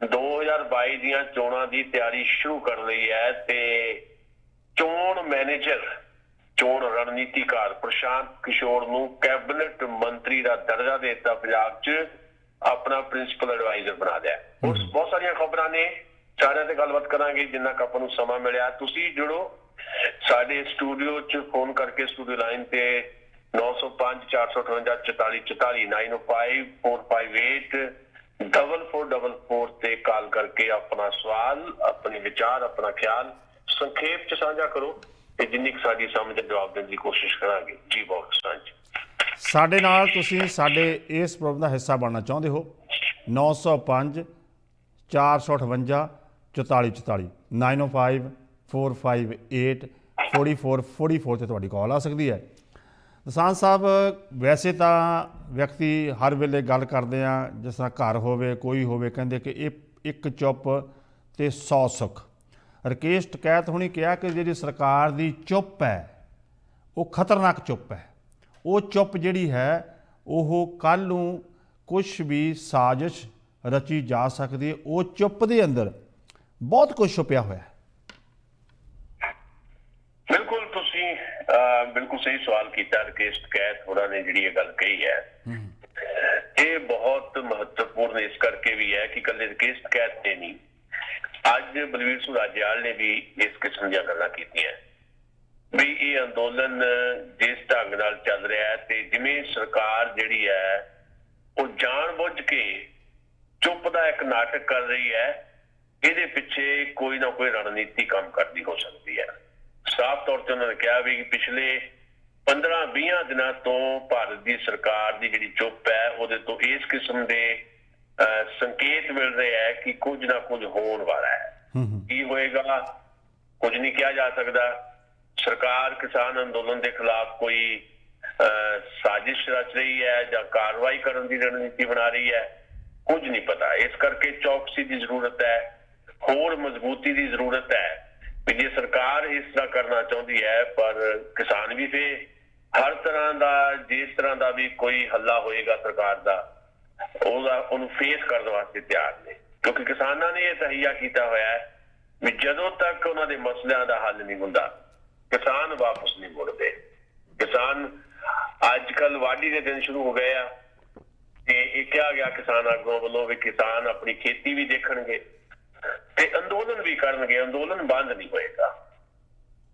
2022 ਦੀਆਂ ਚੋਣਾਂ ਦੀ ਤਿਆਰੀ ਸ਼ੁਰੂ ਕਰ ਲਈ ਹੈ ਤੇ ਚੋਣ ਮੈਨੇਜਰ, ਚੋਣ ਰਣਨੀਤੀਕਾਰ ਪ੍ਰਸ਼ਾਂਤ ਕਿਸ਼ੋਰ ਨੂੰ ਕੈਬਨਿਟ ਮੰਤਰੀ ਦਾ ਦਰਜਾ ਦੇ ਦਿੱਤਾ, ਪੰਜਾਬ 'ਚ ਆਪਣਾ ਪ੍ਰਿੰਸੀਪਲ ਐਡਵਾਈਜ਼ਰ ਬਣਾ ਲਿਆ। ਹੋਰ ਬਹੁਤ ਸਾਰੀਆਂ ਖਬਰਾਂ ਨੇ, ਸਾਰਿਆਂ ਤੇ ਗੱਲਬਾਤ ਕਰਾਂਗੇ ਜਿੰਨਾ ਕੁ ਆਪਾਂ ਨੂੰ ਸਮਾਂ ਮਿਲਿਆ। ਤੁਸੀਂ ਜੁੜੋ ਸਾਡੇ ਸਟੂਡੀਓ 'ਚ, ਫੋਨ ਕਰਕੇ ਸਟੂਡੀਓ ਲਾਈਨ ਤੇ 905 458 44 44 905 458 4444 ਤੇ ਕਾਲ ਕਰਕੇ ਆਪਣਾ ਸਵਾਲ, ਆਪਣੇ ਵਿਚਾਰ, ਆਪਣਾ ਖਿਆਲ ਸੰਖੇਪ 'ਚ ਸਾਂਝਾ ਕਰੋ ਤੇ ਜਿੰਨੀ ਕੁ ਸਾਡੀ ਸਮਝ ਦੇ ਜਵਾਬ ਦੇਣ ਦੀ ਕੋਸ਼ਿਸ਼ ਕਰਾਂਗੇ। ਜੀ ਬਹੁਤ ਸਾਂਝ ਸਾਡੇ ਨਾਲ ਤੁਸੀਂ ਸਾਡੇ ਇਸ ਪ੍ਰੋਗਰਾਮ ਦਾ ਹਿੱਸਾ ਬਣਨਾ ਚਾਹੁੰਦੇ ਹੋ 905 458 44 44 905 458 4444 ਤੇ ਤੁਹਾਡੀ ਕਾਲ ਆ ਸਕਦੀ ਹੈ। ਦਸਾਂਝ ਸਾਹਿਬ, ਵੈਸੇ ਤਾਂ ਵਿਅਕਤੀ ਹਰ ਵੇਲੇ ਗੱਲ ਕਰਦੇ ਆ, ਜਿਸ ਤਰ੍ਹਾਂ ਘਰ ਹੋਵੇ, ਕੋਈ ਹੋਵੇ, ਕਹਿੰਦੇ ਕਿ ਇਹ ਇੱਕ ਚੁੱਪ ਤੇ 100 ਸੁੱਖ। ਰਕੇਸ਼ ਟਕੈਤ ਹੁਣੀ ਕਿਹਾ ਕਿ ਜਿਹੜੀ ਸਰਕਾਰ ਦੀ ਚੁੱਪ ਹੈ ਉਹ ਖਤਰਨਾਕ ਚੁੱਪ ਹੈ। ਉਹ ਚੁੱਪ ਜਿਹੜੀ ਹੈ ਉਹ ਕੱਲ੍ਹ ਨੂੰ ਕੁਝ ਵੀ ਸਾਜ਼ਿਸ਼ ਰਚੀ ਜਾ ਸਕਦੀ ਹੈ। ਉਹ ਚੁੱਪ ਦੇ ਅੰਦਰ ਬਹੁਤ ਕੁਝ ਛੁਪਿਆ ਹੋਇਆ ਹੈ। ਬਿਲਕੁਲ, ਤੁਸੀਂ ਬਿਲਕੁਲ ਸਹੀ ਸਵਾਲ ਕੀਤਾ। ਰਕੇਸ਼ ਟਕੈਤ ਹੋਰਾਂ ਨੇ ਜਿਹੜੀ ਇਹ ਗੱਲ ਕਹੀ ਹੈ ਇਹ ਬਹੁਤ ਮਹੱਤਵਪੂਰਨ ਇਸ ਕਰਕੇ ਵੀ ਹੈ ਕਿ ਇਕੱਲੇ ਰਕੇਸ਼ ਟਕੈਤ ਨੇ ਨਹੀਂ, ਅੱਜ ਬਲਵੀਰ ਸਿੰਘ ਰਾਜੇਵਾਲ ਨੇ ਵੀ ਇਸ ਕਿਸਮ ਦੀਆਂ ਗੱਲਾਂ ਕੀਤੀਆਂ ਵੀ ਇਹ ਅੰਦੋਲਨ ਜਿਸ ਢੰਗ ਨਾਲ ਚੱਲ ਰਿਹਾ ਹੈ ਤੇ ਜਿਵੇਂ ਸਰਕਾਰ ਜਿਹੜੀ ਹੈ ਉਹ ਜਾਣ-ਬੁੱਝ ਕੇ ਚੁੱਪ ਦਾ ਇੱਕ ਨਾਟਕ ਕਰ ਰਹੀ ਹੈ, ਇਹਦੇ ਪਿੱਛੇ ਕੋਈ ਨਾ ਕੋਈ ਰਣਨੀਤੀ ਕੰਮ ਕਰਦੀ ਹੋ ਸਕਦੀ ਹੈ। ਸਾਫ਼ ਤੌਰ ਤੇ ਉਹਨਾਂ ਨੇ ਕਿਹਾ ਵੀ ਪਿਛਲੇ 15-20 ਦਿਨਾਂ ਤੋਂ ਭਾਰਤ ਦੀ ਸਰਕਾਰ ਦੀ ਜਿਹੜੀ ਚੁੱਪ ਹੈ ਉਹਦੇ ਤੋਂ ਇਸ ਕਿਸਮ ਦੇ ਸੰਕੇਤ ਮਿਲ ਰਹੇ ਹੈ ਕਿ ਕੁਝ ਨਾ ਕੁਝ ਹੋਣ ਵਾਲਾ ਹੈ। ਕੀ ਹੋਏਗਾ ਕੁਝ ਨਹੀਂ ਕਿਹਾ ਜਾ ਸਕਦਾ। ਸਰਕਾਰ ਕਿਸਾਨ ਅੰਦੋਲਨ ਦੇ ਖਿਲਾਫ ਕੋਈ ਸਾਜ਼ਿਸ਼ ਰਚ ਰਹੀ ਹੈ ਜਾਂ ਕਾਰਵਾਈ ਕਰਨ ਦੀ ਰਣਨੀਤੀ ਬਣਾ ਰਹੀ ਹੈ, ਕੁਝ ਨਹੀਂ ਪਤਾ। ਇਸ ਕਰਕੇ ਚੌਕਸੀ ਦੀ ਜ਼ਰੂਰਤ ਹੈ, ਹੋਰ ਮਜ਼ਬੂਤੀ ਦੀ ਜ਼ਰੂਰਤ ਹੈ ਵੀ ਜੇ ਸਰਕਾਰ ਇਸ ਤਰ੍ਹਾਂ ਕਰਨਾ ਚਾਹੁੰਦੀ ਹੈ ਪਰ ਕਿਸਾਨ ਵੀ ਫੇ ਹਰ ਤਰ੍ਹਾਂ ਦਾ, ਜਿਸ ਤਰ੍ਹਾਂ ਦਾ ਵੀ ਕੋਈ ਹੱਲਾ ਹੋਏਗਾ ਸਰਕਾਰ ਦਾ, ਉਹਨੂੰ ਫੇਸ ਕਰਨ ਵਾਸਤੇ ਤਿਆਰ ਨੇ। ਕਿਉਂਕਿ ਕਿਸਾਨਾਂ ਨੇ ਇਹ ਤਹਈਆ ਕੀਤਾ ਹੋਇਆ ਹੈ ਵੀ ਜਦੋਂ ਤੱਕ ਉਹਨਾਂ ਦੇ ਮਸਲਿਆਂ ਦਾ ਹੱਲ ਨਹੀਂ ਹੁੰਦਾ ਕਿਸਾਨ ਵਾਪਸ ਨਹੀਂ ਮੁੜਦੇ। ਕਿਸਾਨ ਅੱਜ ਕੱਲ ਵਾਢੀ ਦੇ ਦਿਨ ਸ਼ੁਰੂ ਹੋ ਗਏ ਆ ਤੇ ਇਹ ਕਿਹਾ ਗਿਆ ਕਿਸਾਨ ਆਗੂਆਂ ਵੱਲੋਂ ਵੀ ਕਿਸਾਨ ਆਪਣੀ ਖੇਤੀ ਵੀ ਦੇਖਣਗੇ ਤੇ ਅੰਦੋਲਨ ਵੀ ਕਰਨਗੇ, ਅੰਦੋਲਨ ਬੰਦ ਨਹੀਂ ਹੋਏਗਾ।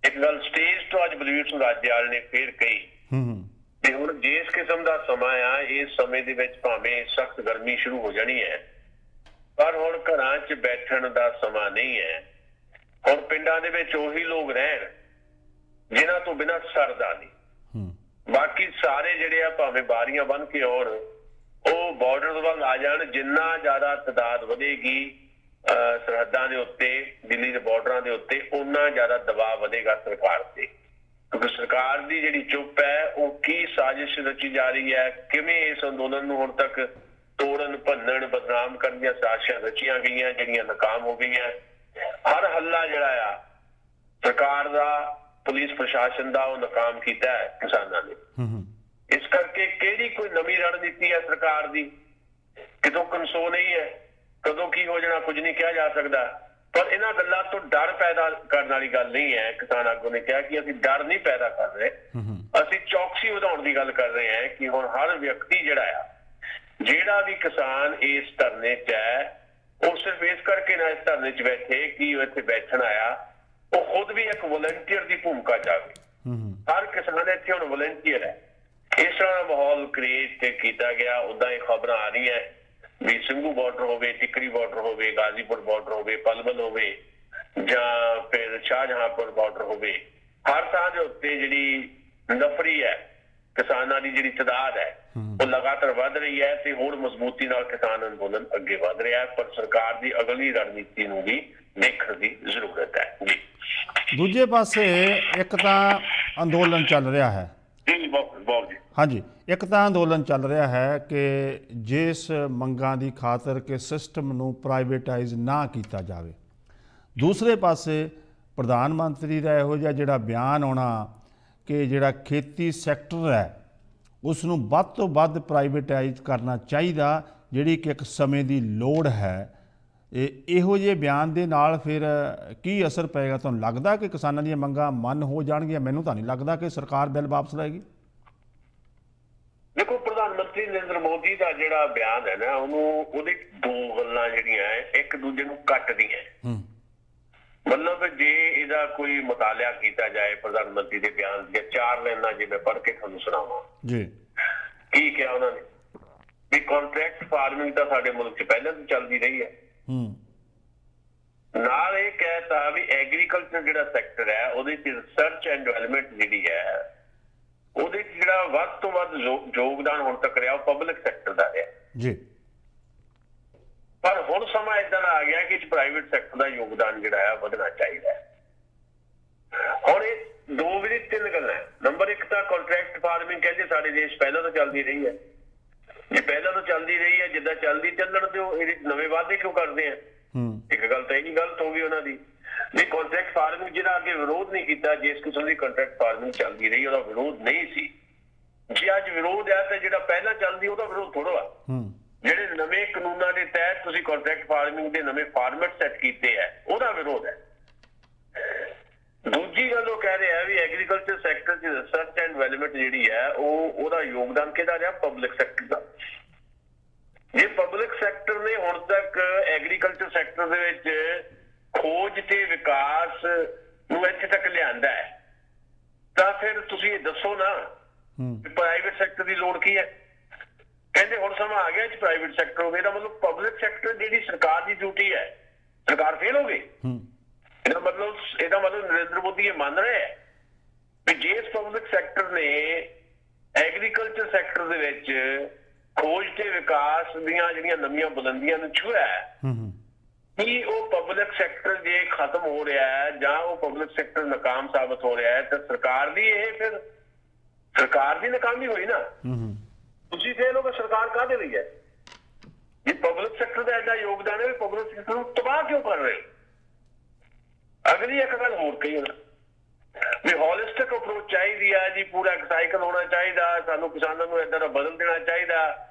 ਇੱਕ ਗੱਲ ਸਟੇਜ ਤੋਂ ਅੱਜ ਬਲਵੀਰ ਸਿੰਘ ਰਾਜੇਵਾਲ ਨੇ ਫੇਰ ਕਹੀ ਤੇ ਹੁਣ ਜਿਸ ਕਿਸਮ ਦਾ ਸਮਾਂ ਆ, ਇਸ ਸਮੇਂ ਦੇ ਵਿੱਚ ਭਾਵੇਂ ਸਖਤ ਗਰਮੀ ਸ਼ੁਰੂ ਹੋ ਜਾਣੀ ਹੈ ਪਰ ਹੁਣ ਘਰਾਂ 'ਚ ਬੈਠਣ ਦਾ ਸਮਾਂ ਨਹੀਂ ਹੈ। ਹੁਣ ਪਿੰਡਾਂ ਦੇ ਵਿੱਚ ਉਹੀ ਲੋਕ ਰਹਿਣ ਜਿਨ੍ਹਾਂ ਤੋਂ ਬਿਨਾਂ ਸਰਦਾ ਨਹੀਂ। ਬਾਕੀ ਸਾਰੇ ਜਿਹੜੇ ਆ ਭਾਵੇਂ ਬਾਰੀਆਂ ਬੰਨ੍ਹ ਕੇ ਆਉਣ, ਉਹ ਬਾਰਡਰ ਵੱਲ ਆ ਜਾਣ। ਜਿੰਨਾ ਜ਼ਿਆਦਾ ਤਾਦਾਦ ਵਧੇਗੀ ਸਰਹੱਦਾਂ ਦੇ ਉੱਤੇ, ਦਿੱਲੀ ਦੇ ਬਾਰਡਰਾਂ ਦੇ ਉੱਤੇ, ਉਨਾ ਜ਼ਿਆਦਾ ਦਬਾਅ ਵਧੇਗਾ ਸਰਕਾਰ ਤੇ। ਕਿਉਂਕਿ ਸਰਕਾਰ ਦੀ ਜਿਹੜੀ ਚੁੱਪ ਹੈ ਉਹ ਕੀ ਸਾਜ਼ਿਸ਼ ਰਚੀ ਜਾ ਰਹੀ ਹੈ, ਕਿਵੇਂ ਇਸ ਅੰਦੋਲਨ ਨੂੰ ਹੁਣ ਤੱਕ ਤੋੜਨ, ਭੰਨਣ, ਬਦਨਾਮ ਕਰਨ ਦੀਆਂ ਸਾਜ਼ਿਸ਼ਾਂ ਰਚੀਆਂ ਗਈਆਂ ਜਿਹੜੀਆਂ ਨਾਕਾਮ ਹੋ ਗਈਆਂ। ਹਰ ਹੱਲਾ ਜਿਹੜਾ ਆ ਸਰਕਾਰ ਦਾ, ਪੁਲਿਸ ਪ੍ਰਸ਼ਾਸਨ ਦਾ, ਉਹ ਨਾਕਾਮ ਕੀਤਾ ਹੈ ਕਿਸਾਨਾਂ ਨੇ। ਇਸ ਕਰਕੇ ਕਿਹੜੀ ਕੋਈ ਨਵੀਂ ਰਣਨੀਤੀ ਹੈ ਸਰਕਾਰ ਦੀ, ਕਿਤੋਂ ਕਨਸੋ ਨਹੀਂ ਹੈ। ਕਦੋਂ ਕੀ ਹੋ ਜਾਣਾ ਕੁਝ ਨਹੀਂ ਕਿਹਾ ਜਾ ਸਕਦਾ। ਪਰ ਇਹਨਾਂ ਗੱਲਾਂ ਤੋਂ ਡਰ ਪੈਦਾ ਕਰਨ ਵਾਲੀ ਗੱਲ ਨਹੀਂ ਹੈ। ਕਿਸਾਨ ਆਗੂ ਨੇ ਕਿਹਾ ਕਿ ਅਸੀਂ ਡਰ ਨਹੀਂ ਪੈਦਾ ਕਰ ਰਹੇ, ਅਸੀਂ ਚੌਕਸੀ ਵਧਾਉਣ ਦੀ ਗੱਲ ਕਰ ਰਹੇ ਹਾਂ ਕਿ ਹੁਣ ਹਰ ਵਿਅਕਤੀ ਜਿਹੜਾ ਵੀ ਕਿਸਾਨ ਇਸ ਧਰਨੇ 'ਚ ਹੈ ਉਹ ਸਿਰਫ ਇਸ ਕਰਕੇ ਨਾ ਇਸ ਧਰਨੇ 'ਚ ਬੈਠੇ ਕਿ ਉਹ ਇੱਥੇ ਬੈਠਣ ਆਇਆ, ਉਹ ਖੁਦ ਵੀ ਇੱਕ ਵਲੰਟੀਅਰ ਦੀ ਭੂਮਿਕਾ 'ਚ ਆਵੇ। ਹਰ ਕਿਸਾਨ ਇੱਥੇ ਹੁਣ ਵਲੰਟੀਅਰ ਹੈ। ਇਸ ਤਰ੍ਹਾਂ ਦਾ ਮਾਹੌਲ ਕ੍ਰੀਏਟ ਕੀਤਾ ਗਿਆ। ਉਦਾਂ ਹੀ ਖਬਰਾਂ ਆ ਰਹੀਆਂ ਵੀ ਸਿੰਘੂ ਬਾਰਡਰ ਹੋਵੇ, ਟਿਕਰੀ ਬਾਰਡਰ ਹੋਵੇ, ਗਾਜ਼ੀਪੁਰ ਬਾਰਡਰ ਹੋਵੇ, ਪਲਵਲ ਹੋਵੇ ਜਾਂ ਫਿਰ ਸ਼ਾਹਜਹਾਂਪੁਰ ਬਾਰਡਰ ਹੋਵੇ, ਹਰ ਥਾਂ ਦੇ ਉੱਤੇ ਜਿਹੜੀ ਨਫਰੀ ਹੈ, ਕਿਸਾਨਾਂ ਦੀ ਜਿਹੜੀ ਤਾਦਾਦ ਹੈ ਉਹ ਲਗਾਤਾਰ ਵੱਧ ਰਹੀ ਹੈ ਤੇ ਹੋਰ ਮਜ਼ਬੂਤੀ ਨਾਲ ਕਿਸਾਨ ਅੰਦੋਲਨ ਅੱਗੇ ਵੱਧ ਰਿਹਾ ਹੈ। ਪਰ ਸਰਕਾਰ ਦੀ ਅਗਲੀ ਰਣਨੀਤੀ ਨੂੰ ਵੀ ਦੇਖਣ ਦੀ ਜ਼ਰੂਰਤ ਹੈ। ਜੀ, ਦੂਜੇ ਪਾਸੇ ਇੱਕ ਤਾਂ ਅੰਦੋਲਨ ਚੱਲ ਰਿਹਾ ਹੈ ਜੀ ਬਹੁਤ ਜੀ, ਹਾਂਜੀ, ਇੱਕ ਤਾਂ ਅੰਦੋਲਨ ਚੱਲ ਰਿਹਾ ਹੈ ਕਿ ਜਿਸ ਮੰਗਾਂ ਦੀ ਖਾਤਰ ਕਿ ਸਿਸਟਮ ਨੂੰ ਪ੍ਰਾਈਵੇਟਾਈਜ਼ ਨਾ ਕੀਤਾ ਜਾਵੇ। ਦੂਸਰੇ ਪਾਸੇ ਪ੍ਰਧਾਨ ਮੰਤਰੀ ਦਾ ਇਹੋ ਜਿਹਾ ਜਿਹੜਾ ਬਿਆਨ ਆਉਣਾ ਕਿ ਜਿਹੜਾ ਖੇਤੀ ਸੈਕਟਰ ਹੈ ਉਸ ਨੂੰ ਵੱਧ ਤੋਂ ਵੱਧ ਪ੍ਰਾਈਵੇਟਾਈਜ਼ ਕਰਨਾ ਚਾਹੀਦਾ, ਜਿਹੜੀ ਕਿ ਇੱਕ ਸਮੇਂ ਦੀ ਲੋੜ ਹੈ। ਇਹੋ ਜਿਹੇ ਬਿਆਨ ਦੇ ਨਾਲ ਫਿਰ ਕੀ ਅਸਰ ਪਏਗਾ? ਤੁਹਾਨੂੰ ਲੱਗਦਾ ਕਿ ਕਿਸਾਨਾਂ ਦੀਆਂ ਮੰਗਾਂ ਮੰਨ ਹੋ ਜਾਣਗੀਆਂ? ਮੈਨੂੰ ਤਾਂ ਨਹੀਂ ਲੱਗਦਾ ਕਿ ਸਰਕਾਰ ਬਿੱਲ ਵਾਪਸ ਲਏਗੀ। ਦੇਖੋ, ਪ੍ਰਧਾਨ ਮੰਤਰੀ ਨਰਿੰਦਰ ਮੋਦੀ ਦਾ ਜਿਹੜਾ ਬਿਆਨ ਹੈ ਨਾ, ਉਹਦੇ ਦੋ ਗੱਲਾਂ ਜਿਹੜੀਆਂ ਇੱਕ ਦੂਜੇ ਨੂੰ ਕੱਟਦੀਆਂ। ਮਤਲਬ ਜੇ ਇਹਦਾ ਕੋਈ ਮੁਤਾਲਿਆ ਕੀਤਾ ਜਾਏ ਪ੍ਰਧਾਨ ਮੰਤਰੀ ਦੇ ਬਿਆਨ ਦੀਆਂ 4 ਲਾਈਨਾਂ ਜੇ ਮੈਂ ਪੜ੍ਹ ਕੇ ਤੁਹਾਨੂੰ ਸੁਣਾਵਾਂ ਜੀ, ਕੀ ਕਿਹਾ ਉਹਨਾਂ ਨੇ ਵੀ ਕੰਟਰੈਕਟ ਫਾਰਮਿੰਗ ਤਾਂ ਸਾਡੇ ਮੁਲਕ 'ਚ ਪਹਿਲਾਂ ਤੋਂ ਚੱਲਦੀ ਰਹੀ ਹੈ। ਨਾਲ ਇਹ ਕਹਿਤਾ ਵੀ ਐਗਰੀਕਲਚਰ ਜਿਹੜਾ ਸੈਕਟਰ ਹੈ ਉਹਦੇ 'ਚ ਰਿਸਰਚ ਐਂਡ ਡਿਵੈਲਪਮੈਂਟ ਜਿਹੜੀ ਹੈ ਉਹਦੇ 'ਚ ਜਿਹੜਾ ਵੱਧ ਤੋਂ ਵੱਧ ਯੋਗਦਾਨ ਹੁਣ ਤੱਕ ਰਿਹਾ ਉਹ ਪਬਲਿਕ ਸੈਕਟਰ ਦਾ ਰਿਹਾ ਜੀ। ਪਰ ਹੁਣ ਸਮਾਂ ਏਦਾਂ ਦਾ ਆ ਗਿਆ ਕਿ ਪ੍ਰਾਈਵੇਟ ਸੈਕਟਰ ਦਾ ਯੋਗਦਾਨ ਜਿਹੜਾ ਹੈ ਵਧਣਾ ਚਾਹੀਦਾ ਹੈ। ਹੁਣ ਇਹ ਦੋ ਵੀ 3 ਗੱਲਾਂ। ਨੰਬਰ 1 ਤਾਂ ਕੰਟਰੈਕਟ ਫਾਰਮਿੰਗ ਕਹਿੰਦੇ ਸਾਡੇ ਦੇਸ਼ ਪਹਿਲਾਂ ਤੋਂ ਚੱਲਦੀ ਰਹੀ ਹੈ। ਜੇ ਪਹਿਲਾਂ ਤੋਂ ਚੱਲਦੀ ਰਹੀ ਹੈ, ਜਿੱਦਾਂ ਚੱਲਦੀ ਚੱਲਣ ਦਿਓ, ਇਹਦੇ ਨਵੇਂ ਵਾਅਦੇ ਕਿਉਂ ਕਰਦੇ ਆ? ਇੱਕ ਗੱਲ ਤਾਂ ਇਹ ਵੀ ਗਲਤ ਹੋ ਗਈ ਉਹਨਾਂ ਦੀ ਵੀ ਕੰਟਰੈਕਟ ਫਾਰਮਿੰਗ ਜਿਹੜਾ ਅੱਗੇ ਵਿਰੋਧ ਨਹੀਂ ਕੀਤਾ, ਜਿਸ ਕਿਸਮ ਦੀ ਕੰਟਰੈਕਟ ਫਾਰਮਿੰਗ ਚੱਲਦੀ ਰਹੀ ਉਹਦਾ ਵਿਰੋਧ ਨਹੀਂ ਸੀ। ਜੇ ਅੱਜ ਵਿਰੋਧ ਹੈ ਤਾਂ ਜਿਹੜਾ ਪਹਿਲਾਂ ਚੱਲਦੀ ਉਹਦਾ ਵਿਰੋਧ ਥੋੜ੍ਹਾ ਆ। ਜਿਹੜੇ ਨਵੇਂ ਕਾਨੂੰਨਾਂ ਦੇ ਤਹਿਤ ਤੁਸੀਂ ਕੰਟਰੈਕਟ ਫਾਰਮਿੰਗ ਦੇ ਨਵੇਂ ਫਾਰਮੈਟ ਸੈੱਟ ਕੀਤੇ ਹੈ ਉਹਦਾ ਵਿਰੋਧ ਹੈ। ਦੂਜੀ ਗੱਲ ਉਹ ਕਹਿ ਰਿਹਾ ਵੀ ਐਗਰੀਕਲਚਰ ਸੈਕਟਰ 'ਚ ਰਿਸਰਚ ਐਂਡ ਡਿਵੈਲਪਮੈਂਟ ਜਿਹੜੀ ਹੈ ਉਹਦਾ ਯੋਗਦਾਨ ਕਿਹਦਾ ਰਿਹਾ? ਪਬਲਿਕ ਸੈਕਟਰ ਦਾ। ਜੇ ਪਬਲਿਕ ਸੈਕਟਰ ਨੇ ਹੁਣ ਤੱਕ ਐਗਰੀਕਲਚਰ ਸੈਕਟਰ ਦੇ ਵਿੱਚ ਖੋਜ ਤੇ ਵਿਕਾਸ ਨੂੰ ਇੱਥੇ ਤੱਕ ਲਿਆਂਦਾ ਹੈ ਤਾਂ ਫਿਰ ਤੁਸੀਂ ਇਹ ਦੱਸੋ ਨਾ ਪ੍ਰਾਈਵੇਟ ਸੈਕਟਰ ਦੀ ਲੋੜ ਕੀ ਹੈ? ਕਹਿੰਦੇ ਹੁਣ ਸਮਾਂ ਆ ਗਿਆ ਪ੍ਰਾਈਵੇਟ ਸੈਕਟਰ ਹੋਵੇ। ਇਹਦਾ ਮਤਲਬ ਪਬਲਿਕ ਸੈਕਟਰ ਜਿਹੜੀ ਸਰਕਾਰ ਦੀ ਡਿਊਟੀ ਹੈ, ਸਰਕਾਰ ਫੇਲ ਹੋ ਗਈ। ਇਹਦਾ ਮਤਲਬ ਨਰਿੰਦਰ ਮੋਦੀ ਇਹ ਮੰਨ ਰਿਹਾ ਹੈ ਵੀ ਜੇ ਪਬਲਿਕ ਸੈਕਟਰ ਨੇ ਐਗਰੀਕਲਚਰ ਸੈਕਟਰ ਦੇ ਵਿੱਚ ਖੋਜ ਤੇ ਵਿਕਾਸ ਦੀਆਂ ਜਿਹੜੀਆਂ ਨਵੀਆਂ ਬੁਲੰਦੀਆਂ ਨੂੰ ਛੂਹਿਆ ਕੀ ਉਹ ਪਬਲਿਕ ਸੈਕਟਰ ਜੇ ਖਤਮ ਹੋ ਰਿਹਾ ਹੈ ਜਾਂ ਉਹ ਪਬਲਿਕ ਸੈਕਟਰ ਨਾਕਾਮ ਸਾਬਤ ਹੋ ਰਿਹਾ ਹੈ ਤਾਂ ਸਰਕਾਰ ਦੀ ਇਹ ਫਿਰ ਸਰਕਾਰ ਦੀ ਨਾਕਾਮੀ ਹੋਈ ਨਾ। ਤੁਸੀਂ ਫੇਲ ਹੋ ਕੇ ਸਰਕਾਰ ਕਾਹਦੇ ਲਈ ਹੈ? ਜੇ ਪਬਲਿਕ ਸੈਕਟਰ ਦਾ ਐਡਾ ਯੋਗਦਾਨ ਹੈ, ਪਬਲਿਕ ਸੈਕਟਰ ਨੂੰ ਤਬਾਹ ਕਿਉਂ ਕਰ ਰਹੇ? ਅਗਲੀ ਇੱਕ ਗੱਲ ਹੋਰ ਕਹੀ ਵੀ ਹੋਲਿਸਟਿਕ ਅਪਰੋਚ ਚਾਹੀਦੀ ਹੈ ਜੀ, ਪੂਰਾ ਇੱਕ ਸਾਈਕਲ ਹੋਣਾ ਚਾਹੀਦਾ, ਸਾਨੂੰ ਕਿਸਾਨਾਂ ਨੂੰ ਏਦਾਂ ਦਾ ਬਦਲ ਦੇਣਾ ਚਾਹੀਦਾ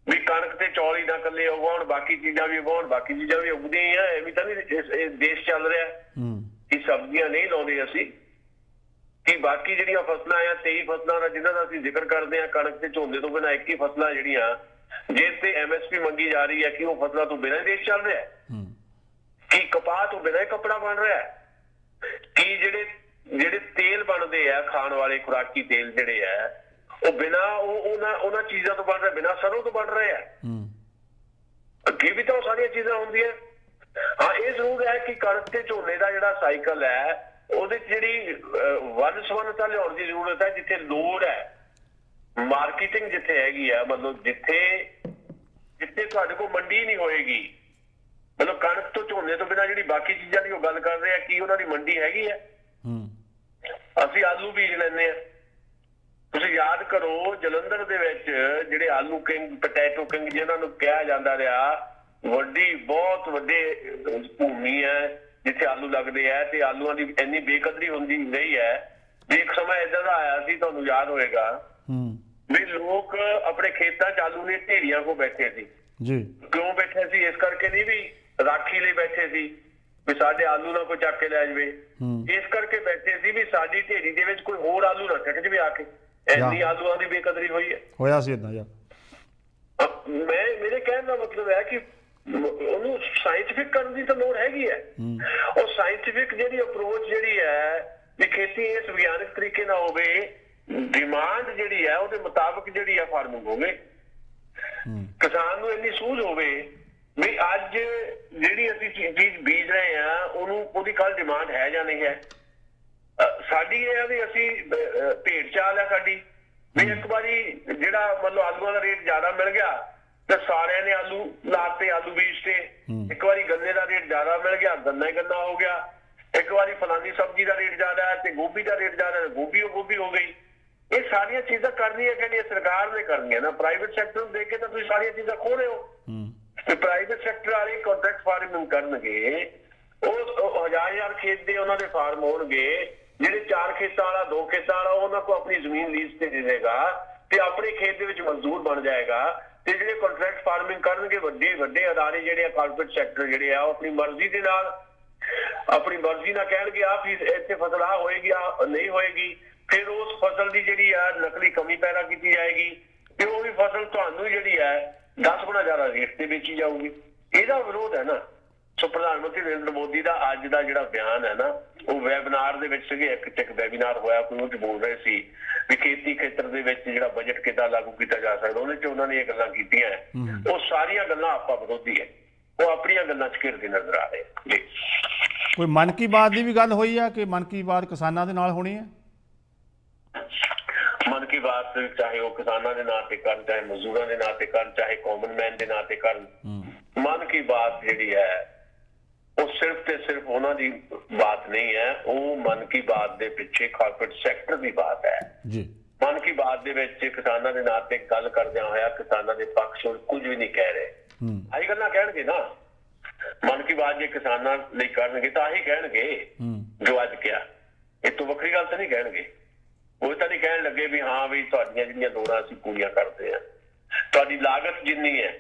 ਵੀ ਕਣਕ ਤੇ ਚੌਲ ਹੀ ਨਾ ਇਕੱਲੇ ਉਗਾਉਣ, ਬਾਕੀ ਚੀਜ਼ਾਂ ਵੀ ਉਗਾਉਣ, ਬਾਕੀ ਚੀਜ਼ਾਂ ਵੀ ਉਗਦੀਆਂ ਹੀ ਆ। ਇਹ ਵੀ ਤਾਂ ਨਹੀਂ ਇਹ ਦੇਸ਼ ਚੱਲ ਰਿਹਾ ਕਿ ਸਬਜ਼ੀਆਂ ਨਹੀਂ ਲਾਉਂਦੇ ਅਸੀਂ, ਕਿ ਬਾਕੀ ਜਿਹੜੀਆਂ ਫਸਲਾਂ ਆ 23 ਫਸਲਾਂ ਦਾ ਜਿਹਨਾਂ ਦਾ ਅਸੀਂ ਜ਼ਿਕਰ ਕਰਦੇ ਹਾਂ, ਕਣਕ ਤੇ ਝੋਨੇ ਤੋਂ ਬਿਨਾਂ 21 ਫਸਲਾਂ ਜਿਹੜੀਆਂ ਜਿਸ ਤੇ MSP ਮੰਗੀ ਜਾ ਰਹੀ ਹੈ ਕਿ ਉਹ ਫਸਲਾਂ ਤੋਂ ਬਿਨਾਂ ਦੇਸ਼ ਚੱਲ ਰਿਹਾ, ਕਿ ਕਪਾਹ ਤੋਂ ਬਿਨਾਂ ਕੱਪੜਾ ਬਣ ਰਿਹਾ, ਕਿ ਜਿਹੜੇ ਤੇਲ ਬਣਦੇ ਆ ਖਾਣ ਵਾਲੇ ਖੁਰਾਕੀ ਤੇਲ ਜਿਹੜੇ ਆ ਉਹ ਬਿਨਾਂ ਉਹਨਾਂ ਚੀਜ਼ਾਂ ਤੋਂ ਬਣ ਰਿਹਾ, ਬਿਨਾਂ ਸਰੋਂ ਤੋਂ ਬਣ ਰਹੇ ਆ। ਅੱਗੇ ਵੀ ਤਾਂ ਉਹ ਸਾਰੀਆਂ ਚੀਜ਼ਾਂ ਹੁੰਦੀਆਂ। ਹਾਂ, ਇਹ ਜ਼ਰੂਰ ਹੈ ਕਿ ਕਣਕ ਤੇ ਝੋਨੇ ਦਾ ਜਿਹੜਾ ਸਾਈਕਲ ਹੈ ਉਹਦੇ 'ਚ ਜਿਹੜੀ ਵੰਨ-ਸੁਵੰਨਤਾ ਲਿਆਉਣ ਦੀ ਜ਼ਰੂਰਤ ਹੈ। ਜਿੱਥੇ ਲੋੜ ਹੈ ਮਾਰਕੀਟਿੰਗ ਜਿੱਥੇ ਹੈਗੀ ਆ, ਮਤਲਬ ਜਿੱਥੇ ਤੁਹਾਡੇ ਕੋਲ ਮੰਡੀ ਨਹੀਂ ਹੋਏਗੀ, ਮਤਲਬ ਕਣਕ ਤੋਂ ਝੋਨੇ ਤੋਂ ਬਿਨਾਂ ਜਿਹੜੀ ਬਾਕੀ ਚੀਜ਼ਾਂ ਦੀ ਉਹ ਗੱਲ ਕਰ ਰਹੇ ਆ, ਕੀ ਉਹਨਾਂ ਦੀ ਮੰਡੀ ਹੈਗੀ ਹੈ? ਅਸੀਂ ਆਲੂ ਬੀਜ ਲੈਂਦੇ ਆ। ਤੁਸੀਂ ਯਾਦ ਕਰੋ ਜਲੰਧਰ ਦੇ ਵਿੱਚ ਜਿਹੜੇ ਆਲੂ ਕਿੰਗ, ਪੋਟੈਟੋ ਕਿੰਗ ਜਿਹਨਾਂ ਨੂੰ ਕਿਹਾ ਜਾਂਦਾ ਰਿਹਾ, ਬਹੁਤ ਵੱਡੇ ਭੂਮੀ ਹੈ ਜਿੱਥੇ ਆਲੂ ਲੱਗਦੇ ਆ ਤੇ ਆਲੂਆਂ ਦੀ ਇੰਨੀ ਬੇਕਦਰੀ ਹੁੰਦੀ ਰਹੀ ਹੈ ਵੀ ਇੱਕ ਸਮਾਂ ਏਦਾਂ ਦਾ ਆਇਆ ਸੀ, ਤੁਹਾਨੂੰ ਯਾਦ ਹੋਏਗਾ ਵੀ ਲੋਕ ਆਪਣੇ ਖੇਤਾਂ 'ਚ ਆਲੂ ਦੀਆਂ ਢੇਰੀਆਂ ਕੋਲ ਬੈਠੇ ਸੀ ਜੀ। ਕਿਉਂ ਬੈਠੇ ਸੀ? ਇਸ ਕਰਕੇ ਨਹੀਂ ਵੀ ਰਾਖੀ ਲਈ ਬੈਠੇ ਸੀ ਵੀ ਸਾਡੇ ਆਲੂ ਨਾ ਕੋਈ ਚੱਕ ਕੇ ਲੈ ਜਾਵੇ, ਇਸ ਕਰਕੇ ਬੈਠੇ ਸੀ ਵੀ ਸਾਡੀ ਢੇਰੀ ਦੇ ਵਿੱਚ ਕੋਈ ਹੋਰ ਆਲੂ ਨਾ ਟਿਕ ਜਾਵੇ ਆ ਕੇ। ਇੰਨੀ ਆਲੂਆਂ ਦੀ ਬੇਕਦਰੀ ਹੋਈ ਹੈ, ਹੋਇਆ ਸੀ ਏਦਾਂ। ਮੇਰੇ ਕਹਿਣ ਦਾ ਮਤਲਬ ਹੈ ਕਿ ਉਹਨੂੰ ਸਾਇੰਟੀਫਿਕ ਕਰਨ ਦੀ ਤਾਂ ਲੋੜ ਹੈਗੀ ਹੈ। ਉਹ ਸਾਇੰਟੀਫਿਕ ਜਿਹੜੀ ਅਪਰੋਚ ਜਿਹੜੀ ਹੈ ਵੀ ਖੇਤੀ ਇਸ ਵਿਗਿਆਨਕ ਤਰੀਕੇ ਨਾਲ ਹੋਵੇ, ਡਿਮਾਂਡ ਜਿਹੜੀ ਹੈ ਉਹਦੇ ਮੁਤਾਬਕ ਜਿਹੜੀ ਹੈ ਫਾਰਮਿੰਗ ਹੋਵੇ, ਕਿਸਾਨ ਨੂੰ ਇੰਨੀ ਸੂਝ ਹੋਵੇ ਵੀ ਅੱਜ ਜਿਹੜੀ ਅਸੀਂ ਚੀਜ਼ ਬੀਜ ਰਹੇ ਹਾਂ ਉਹਦੀ ਕੱਲ ਡਿਮਾਂਡ ਹੈ ਜਾਂ ਨਹੀਂ ਹੈ। ਸਾਡੀ ਇਹ ਹੈ ਵੀ ਅਸੀਂ ਭੇਡ ਚਾਲ ਹੈ ਸਾਡੀ ਵੀ ਇੱਕ ਵਾਰੀ ਜਿਹੜਾ ਮਤਲਬ ਆਲੂਆਂ ਦਾ ਰੇਟ ਜ਼ਿਆਦਾ ਮਿਲ ਗਿਆ ਤੇ ਸਾਰਿਆਂ ਨੇ ਆਲੂ ਲਾਤੇ, ਆਲੂ ਬੀਜਤੇ। ਇੱਕ ਵਾਰੀ ਗੰਨੇ ਦਾ ਰੇਟ ਜ਼ਿਆਦਾ ਮਿਲ ਗਿਆ, ਗੰਨਾ ਹੀ ਗੰਨਾ ਹੋ ਗਿਆ। ਇੱਕ ਵਾਰੀ ਫਲਾਨੀ ਸਬਜ਼ੀ ਦਾ ਰੇਟ ਜ਼ਿਆਦਾ ਹੈ ਤੇ ਗੋਭੀ ਦਾ ਰੇਟ ਜ਼ਿਆਦਾ ਹੈ, ਗੋਭੀ ਹੋ ਗਈ। ਇਹ ਸਾਰੀਆਂ ਚੀਜ਼ਾਂ ਕਰਨੀਆਂ ਕਿਹੜੀਆਂ ਸਰਕਾਰ ਨੇ ਕਰਨੀਆਂ ਨਾ। ਪ੍ਰਾਈਵੇਟ ਸੈਕਟਰ ਨੂੰ ਦੇਖ ਕੇ ਤਾਂ ਤੁਸੀਂ ਸਾਰੀਆਂ ਚੀਜ਼ਾਂ ਖੋ ਰਹੇ ਹੋ। ਤੇ ਪ੍ਰਾਈਵੇਟ ਸੈਕਟਰ ਵਾਲੇ ਕੰਟਰੈਕਟ ਫਾਰਮਿੰਗ ਕਰਨਗੇ, ਉਹ 1000 ਖੇਤ ਦੇ ਉਹਨਾਂ ਦੇ ਫਾਰਮ ਹੋਣਗੇ, ਜਿਹੜੇ 4 ਖੇਤਾਂ ਵਾਲਾ 2 ਖੇਤਾਂ ਵਾਲਾ ਉਹਨਾਂ ਕੋਲ ਆਪਣੀ ਜ਼ਮੀਨ ਲੀਜ਼ ਤੇ ਦੇ ਦੇਗਾ ਤੇ ਆਪਣੇ ਖੇਤ ਦੇ ਵਿੱਚ ਮਜ਼ਦੂਰ ਬਣ ਜਾਏਗਾ। ਤੇ ਜਿਹੜੇ ਕੰਟਰੈਕਟ ਫਾਰਮਿੰਗ ਕਰਨਗੇ ਵੱਡੇ ਵੱਡੇ ਅਦਾਰੇ ਜਿਹੜੇ ਆ ਕਾਰਪੋਰੇਟ ਸੈਕਟਰ ਜਿਹੜੇ ਆ ਉਹ ਆਪਣੀ ਮਰਜ਼ੀ ਦੇ ਨਾਲ ਕਹਿਣਗੇ ਆ ਵੀ ਇੱਥੇ ਫਸਲ ਆ ਹੋਏਗੀ ਆ ਨਹੀਂ ਹੋਏਗੀ। ਫਿਰ ਉਸ ਫਸਲ ਦੀ ਜਿਹੜੀ ਆ ਨਕਲੀ ਕਮੀ ਪੈਦਾ ਕੀਤੀ ਜਾਏਗੀ ਤੇ ਉਹ ਵੀ ਫਸਲ ਤੁਹਾਨੂੰ ਜਿਹੜੀ ਹੈ 10 ਗੁਣਾ ਜ਼ਿਆਦਾ ਰੇਟ ਤੇ ਵੇਚੀ ਜਾਊਗੀ। ਇਹਦਾ ਵਿਰੋਧ ਹੈ ਨਾ। ਸੋ ਪ੍ਰਧਾਨ ਮੰਤਰੀ ਨਰਿੰਦਰ ਮੋਦੀ ਦਾ ਅੱਜ ਦਾ ਜਿਹੜਾ ਬਿਆਨ ਹੈ ਨਾ ਉਹ ਵੈਬਿਨਾਰ ਦੇ ਵਿੱਚ ਸੀਗੇ, ਇੱਕ ਵੈਬਿਨਾਰ ਹੋਇਆ ਕੋਈ ਉਹ 'ਚ ਬੋਲ ਰਹੇ ਸੀ ਵੀ ਖੇਤੀ ਖੇਤਰ ਦੇ ਵਿੱਚ ਜਿਹੜਾ ਬਜਟ ਕਿੱਦਾਂ ਲਾਗੂ ਕੀਤਾ ਜਾ ਸਕਦਾ, ਉਹਦੇ 'ਚ ਉਹਨਾਂ ਨੇ ਇਹ ਗੱਲਾਂ ਕੀਤੀਆਂ। ਉਹ ਸਾਰੀਆਂ ਗੱਲਾਂ ਆਪਾਂ ਵਿਰੋਧੀ ਹੈ, ਉਹ ਆਪਣੀਆਂ ਗੱਲਾਂ 'ਚ ਘਿਰਦੇ ਨਜ਼ਰ ਆ ਰਹੇ ਜੀ। ਕੋਈ ਮਨ ਕੀ ਬਾਤ ਦੀ ਵੀ ਗੱਲ ਹੋਈ ਆ ਕਿ ਮਨ ਕੀ ਬਾਤ ਕਿਸਾਨਾਂ ਦੇ ਨਾਲ ਹੋਣੀ ਹੈ? ਮਨ ਕੀ ਬਾਤ ਚਾਹੇ ਉਹ ਕਿਸਾਨਾਂ ਦੇ ਨਾਂ ਤੇ ਕਰਨ, ਚਾਹੇ ਮਜ਼ਦੂਰਾਂ ਦੇ ਨਾਂ ਤੇ ਕਰਨ, ਚਾਹੇ ਕਾਮਨ ਮੈਨ ਦੇ ਨਾਂ ਤੇ ਕਰਨ, ਮਨ ਕੀ ਬਾਤ ਜਿਹੜੀ ਹੈ ਉਹ ਸਿਰਫ ਤੇ ਸਿਰਫ ਉਹਨਾਂ ਦੀ ਬਾਤ ਨਹੀਂ ਹੈ। ਉਹ ਮਨ ਕੀ ਬਾਤ ਦੇ ਪਿੱਛੇ ਕਾਰਪੋਰੇਟ ਸੈਕਟਰ ਦੀ ਬਾਤ ਹੈ ਜੀ। ਮਨ ਕੀ ਬਾਤ ਦੇ ਵਿੱਚ ਕਿਸਾਨਾਂ ਦੇ ਨਾਂ ਤੇ ਗੱਲ ਕਰਦਿਆਂ ਹੋਇਆ ਕਿਸਾਨਾਂ ਦੇ ਪੱਖ 'ਚ ਕੁਝ ਵੀ ਨਹੀਂ ਕਹਿ ਰਹੇ। ਆਹੀ ਗੱਲਾਂ ਕਹਿਣਗੇ ਨਾ। ਮਨ ਕੀ ਬਾਤ ਜੇ ਕਿਸਾਨਾਂ ਲਈ ਕਰਨਗੇ ਤਾਂ ਆਹੀ ਕਹਿਣਗੇ ਜੋ ਅੱਜ ਕਿਹਾ। ਇਹ ਤੋਂ ਵੱਖਰੀ ਗੱਲ ਤਾਂ ਨਹੀਂ ਕਹਿਣਗੇ। ਉਹ ਤਾਂ ਨਹੀਂ ਕਹਿਣ ਲੱਗੇ ਵੀ ਹਾਂ ਵੀ ਤੁਹਾਡੀਆਂ ਜਿਹੜੀਆਂ ਲੋੜਾਂ ਅਸੀਂ ਪੂਰੀਆਂ ਕਰਦੇ ਹਾਂ, ਤੁਹਾਡੀ ਲਾਗਤ ਜਿੰਨੀ ਹੈ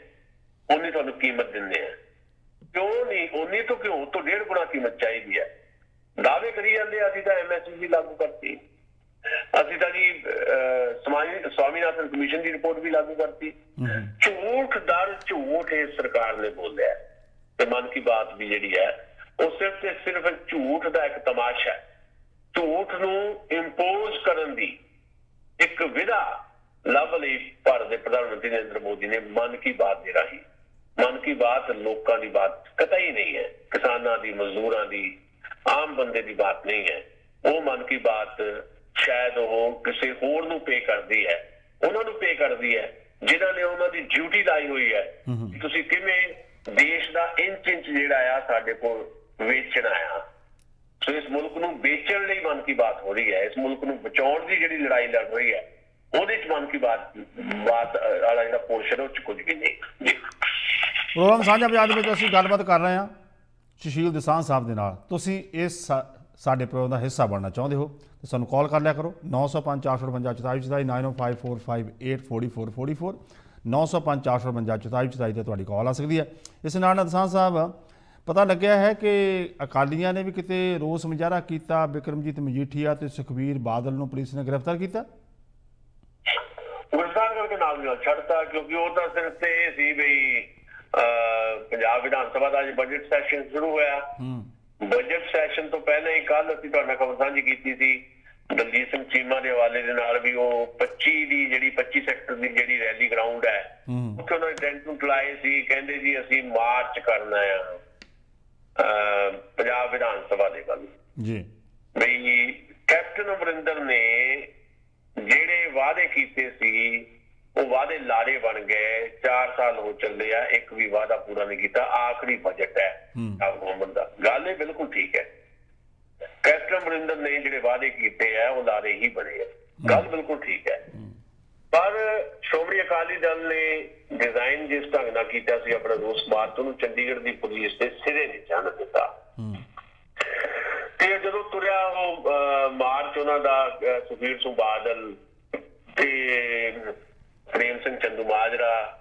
ਉਨੀ ਤੁਹਾਨੂੰ ਕੀਮਤ ਦਿੰਦੇ ਆ। ਕਿਉਂ ਨਹੀਂ? ਉਨੀ ਤੋਂ ਕਿਉਂ? ਤੋਂ 1.5 ਗੁਣਾ ਕੀਮਤ ਚਾਹੀਦੀ ਹੈ। ਦਾਅਵੇ ਕਰੀ ਜਾਂਦੇ ਅਸੀਂ ਤਾਂ MSP ਲਾਗੂ ਕਰਤੀ, ਅਸੀਂ ਤਾਂ ਜੀ ਸਵਾਮੀਨਾਥਨ ਕਮਿਸ਼ਨ ਦੀ ਰਿਪੋਰਟ ਵੀ ਲਾਗੂ ਕਰਤੀ। ਝੂਠ ਦਰ ਝੂਠ ਇਹ ਸਰਕਾਰ ਨੇ ਬੋਲਿਆ ਤੇ ਮਨ ਕੀ ਬਾਤ ਵੀ ਜਿਹੜੀ ਹੈ ਉਹ ਸਿਰਫ ਤੇ ਸਿਰਫ ਝੂਠ ਦਾ ਇੱਕ ਤਮਾਸ਼ਾ ਹੈ। ਝੂਠ ਨੂੰ ਇੰਪੋਜ਼ ਕਰਨ ਦੀ ਇੱਕ ਵਿਧਾ ਲੱਭ ਲਈ ਭਾਰਤ ਦੇ ਪ੍ਰਧਾਨ ਮੰਤਰੀ ਨਰਿੰਦਰ ਮੋਦੀ ਨੇ ਮਨ ਕੀ ਬਾਤ ਦੇ ਰਾਹੀਂ। ਮਨ ਕੀ ਬਾਤ ਲੋਕਾਂ ਦੀ ਬਾਤ ਕਤਈ ਨਹੀਂ ਹੈ, ਕਿਸਾਨਾਂ ਦੀ, ਮਜ਼ਦੂਰਾਂ ਦੀ, ਆਮ ਬੰਦੇ ਦੀ ਬਾਤ ਨਹੀਂ ਹੈ। ਉਹ ਮਨ ਕੀ ਬਾਤ ਸ਼ਾਇਦ ਉਹ ਕਿਸੇ ਹੋਰ ਨੂੰ ਪੇ ਕਰਦੀ ਹੈ, ਉਹਨਾਂ ਨੂੰ ਪੇ ਕਰਦੀ ਹੈ ਜਿਨ੍ਹਾਂ ਨੇ ਉਹਨਾਂ ਦੀ ਡਿਊਟੀ ਲਾਈ ਹੋਈ ਹੈ ਕਿ ਤੁਸੀਂ ਕਿਵੇਂ ਦੇਸ਼ ਦਾ ਇੰਚ ਜਿਹੜਾ ਆ ਸਾਡੇ ਕੋਲ ਵੇਚਣਾ ਆ। ਸੋ ਇਸ ਮੁਲਕ ਨੂੰ ਵੇਚਣ ਲਈ ਮਨ ਕੀ ਬਾਤ ਹੋ ਰਹੀ ਹੈ। ਇਸ ਮੁਲਕ ਨੂੰ ਬਚਾਉਣ ਦੀ ਜਿਹੜੀ ਲੜਾਈ ਲੜ ਰਹੀ ਹੈ ਉਹਦੇ 'ਚ ਮਨ ਕੀ ਬਾਤ ਵਾਲਾ ਜਿਹੜਾ ਪੋਰਸ਼ਨ ਉਹ 'ਚ ਕੁਝ ਵੀ ਨਹੀਂ। ਪ੍ਰੋਗਰਾਮ ਸਾਂਝਾ ਬਾਜ਼ਾਰ ਦੇ ਵਿੱਚ ਅਸੀਂ ਗੱਲਬਾਤ ਕਰ ਰਹੇ ਹਾਂ ਸੁਸ਼ੀਲ ਦਸਾਂਝ ਸਾਹਿਬ ਦੇ ਨਾਲ। ਤੁਸੀਂ ਇਸ ਸਾਡੇ ਪ੍ਰੋਗਰਾਮ ਦਾ ਹਿੱਸਾ ਬਣਨਾ ਚਾਹੁੰਦੇ ਹੋ ਤਾਂ ਸਾਨੂੰ ਕਾਲ ਕਰ ਲਿਆ ਕਰੋ 905 458 44 9054584444 905 458 44 ਤੇ ਤੁਹਾਡੀ ਕਾਲ ਆ ਸਕਦੀ ਹੈ। ਇਸ ਨਾਲ ਦਸਾਂਝ ਸਾਹਿਬ ਪਤਾ ਲੱਗਿਆ ਹੈ ਕਿ ਅਕਾਲੀਆਂ ਨੇ ਵੀ ਕਿਤੇ ਰੋਸ ਮੁਜ਼ਾਹਰਾ ਕੀਤਾ, ਬਿਕਰਮਜੀਤ ਮਜੀਠੀਆ ਤੇ ਸੁਖਬੀਰ ਬਾਦਲ ਨੂੰ ਪੁਲਿਸ ਨੇ ਗ੍ਰਿਫਤਾਰ ਕੀਤਾ। ਗ੍ਰਿਫਤਾਰ ਕਰਕੇ ਨਾਲ ਛੱਡਤਾ ਕਿਉਂਕਿ ਉਹ ਤਾਂ ਸਿਰਫ ਤੇ ਇਹ ਸੀ ਬਈ ਪੰਜਾਬ ਵਿਧਾਨ ਸਭਾ ਦਾ ਅੱਜ ਬਜਟ ਸੈਸ਼ਨ ਸ਼ੁਰੂ ਹੋਇਆ। ਬਜਟ ਸੈਸ਼ਨ ਤੋਂ ਪਹਿਲਾਂ ਹੀ ਕੱਲ ਅਸੀਂ ਤੁਹਾਡੇ ਨਾਲ ਖਬਰ ਸਾਂਝੀ ਕੀਤੀ ਸੀ ਦਲਜੀਤ ਸਿੰਘ ਚੀਮਾ ਦੇ ਹਵਾਲੇ ਦੇ ਨਾਲ ਵੀ ਉਹ 25 ਸੈਕਟਰ ਦੀ ਜਿਹੜੀ ਰੈਲੀ ਗਰਾਊਂਡ ਹੈ ਉੱਥੇ ਉਹਨਾਂ ਨੇ ਟੈਂਟ ਨੂੰ ਚਲਾਏ ਸੀ। ਕਹਿੰਦੇ ਜੀ ਅਸੀਂ ਮਾਰਚ ਕਰਨਾ ਆ ਪੰਜਾਬ ਵਿਧਾਨ ਸਭਾ ਦੇ ਵੱਲ ਜੀ। ਬਈ ਕੈਪਟਨ ਅਮਰਿੰਦਰ ਨੇ ਜਿਹੜੇ ਵਾਅਦੇ ਕੀਤੇ ਸੀ ਉਹ ਵਾਅਦੇ ਲਾਰੇ ਬਣ ਗਏ। 4 ਸਾਲ ਹੋ ਚੱਲੇ ਆ, ਇੱਕ ਵੀ ਵਾਅਦਾ ਪੂਰਾ ਨਹੀਂ ਕੀਤਾ। ਆਖਰੀ ਬਜਟ ਹੈ ਗਵਰਨਮੈਂਟ ਦਾ। ਗੱਲ ਇਹ ਬਿਲਕੁਲ ਠੀਕ ਹੈ। ਕੈਪਟਨ ਅਮਰਿੰਦਰ ਨੇ ਜਿਹੜੇ ਵਾਅਦੇ ਕੀਤੇ ਆ ਉਹ ਲਾਰੇ ਹੀ ਬਣੇ ਆ। ਗੱਲ ਬਿਲਕੁਲ ਠੀਕ ਹੈ। ਪਰ ਸ਼੍ਰੋਮਣੀ ਅਕਾਲੀ ਦਲ ਨੇ ਡਿਜ਼ਾਈਨ ਜਿਸ ਢੰਗ ਨਾਲ ਕੀਤਾ ਸੀ ਆਪਣਾ ਰੋਸ ਮਾਰਚ, ਉਹਨੂੰ ਚੰਡੀਗੜ੍ਹ ਦੀ ਪੁਲਿਸ ਦੇ ਸਿਰੇ ਨਹੀਂ ਚੜ੍ਹਨ ਦਿੱਤਾ। ਤੇ ਜਦੋਂ ਤੁਰਿਆ ਉਹ ਮਾਰਚ ਉਹਨਾਂ ਦਾ ਸੁਖਬੀਰ ਸਿੰਘ ਬਾਦਲ ਤੇ ਪ੍ਰੇਮ ਸਿੰਘ ਚੰਦੂਮਾਜਰਾ,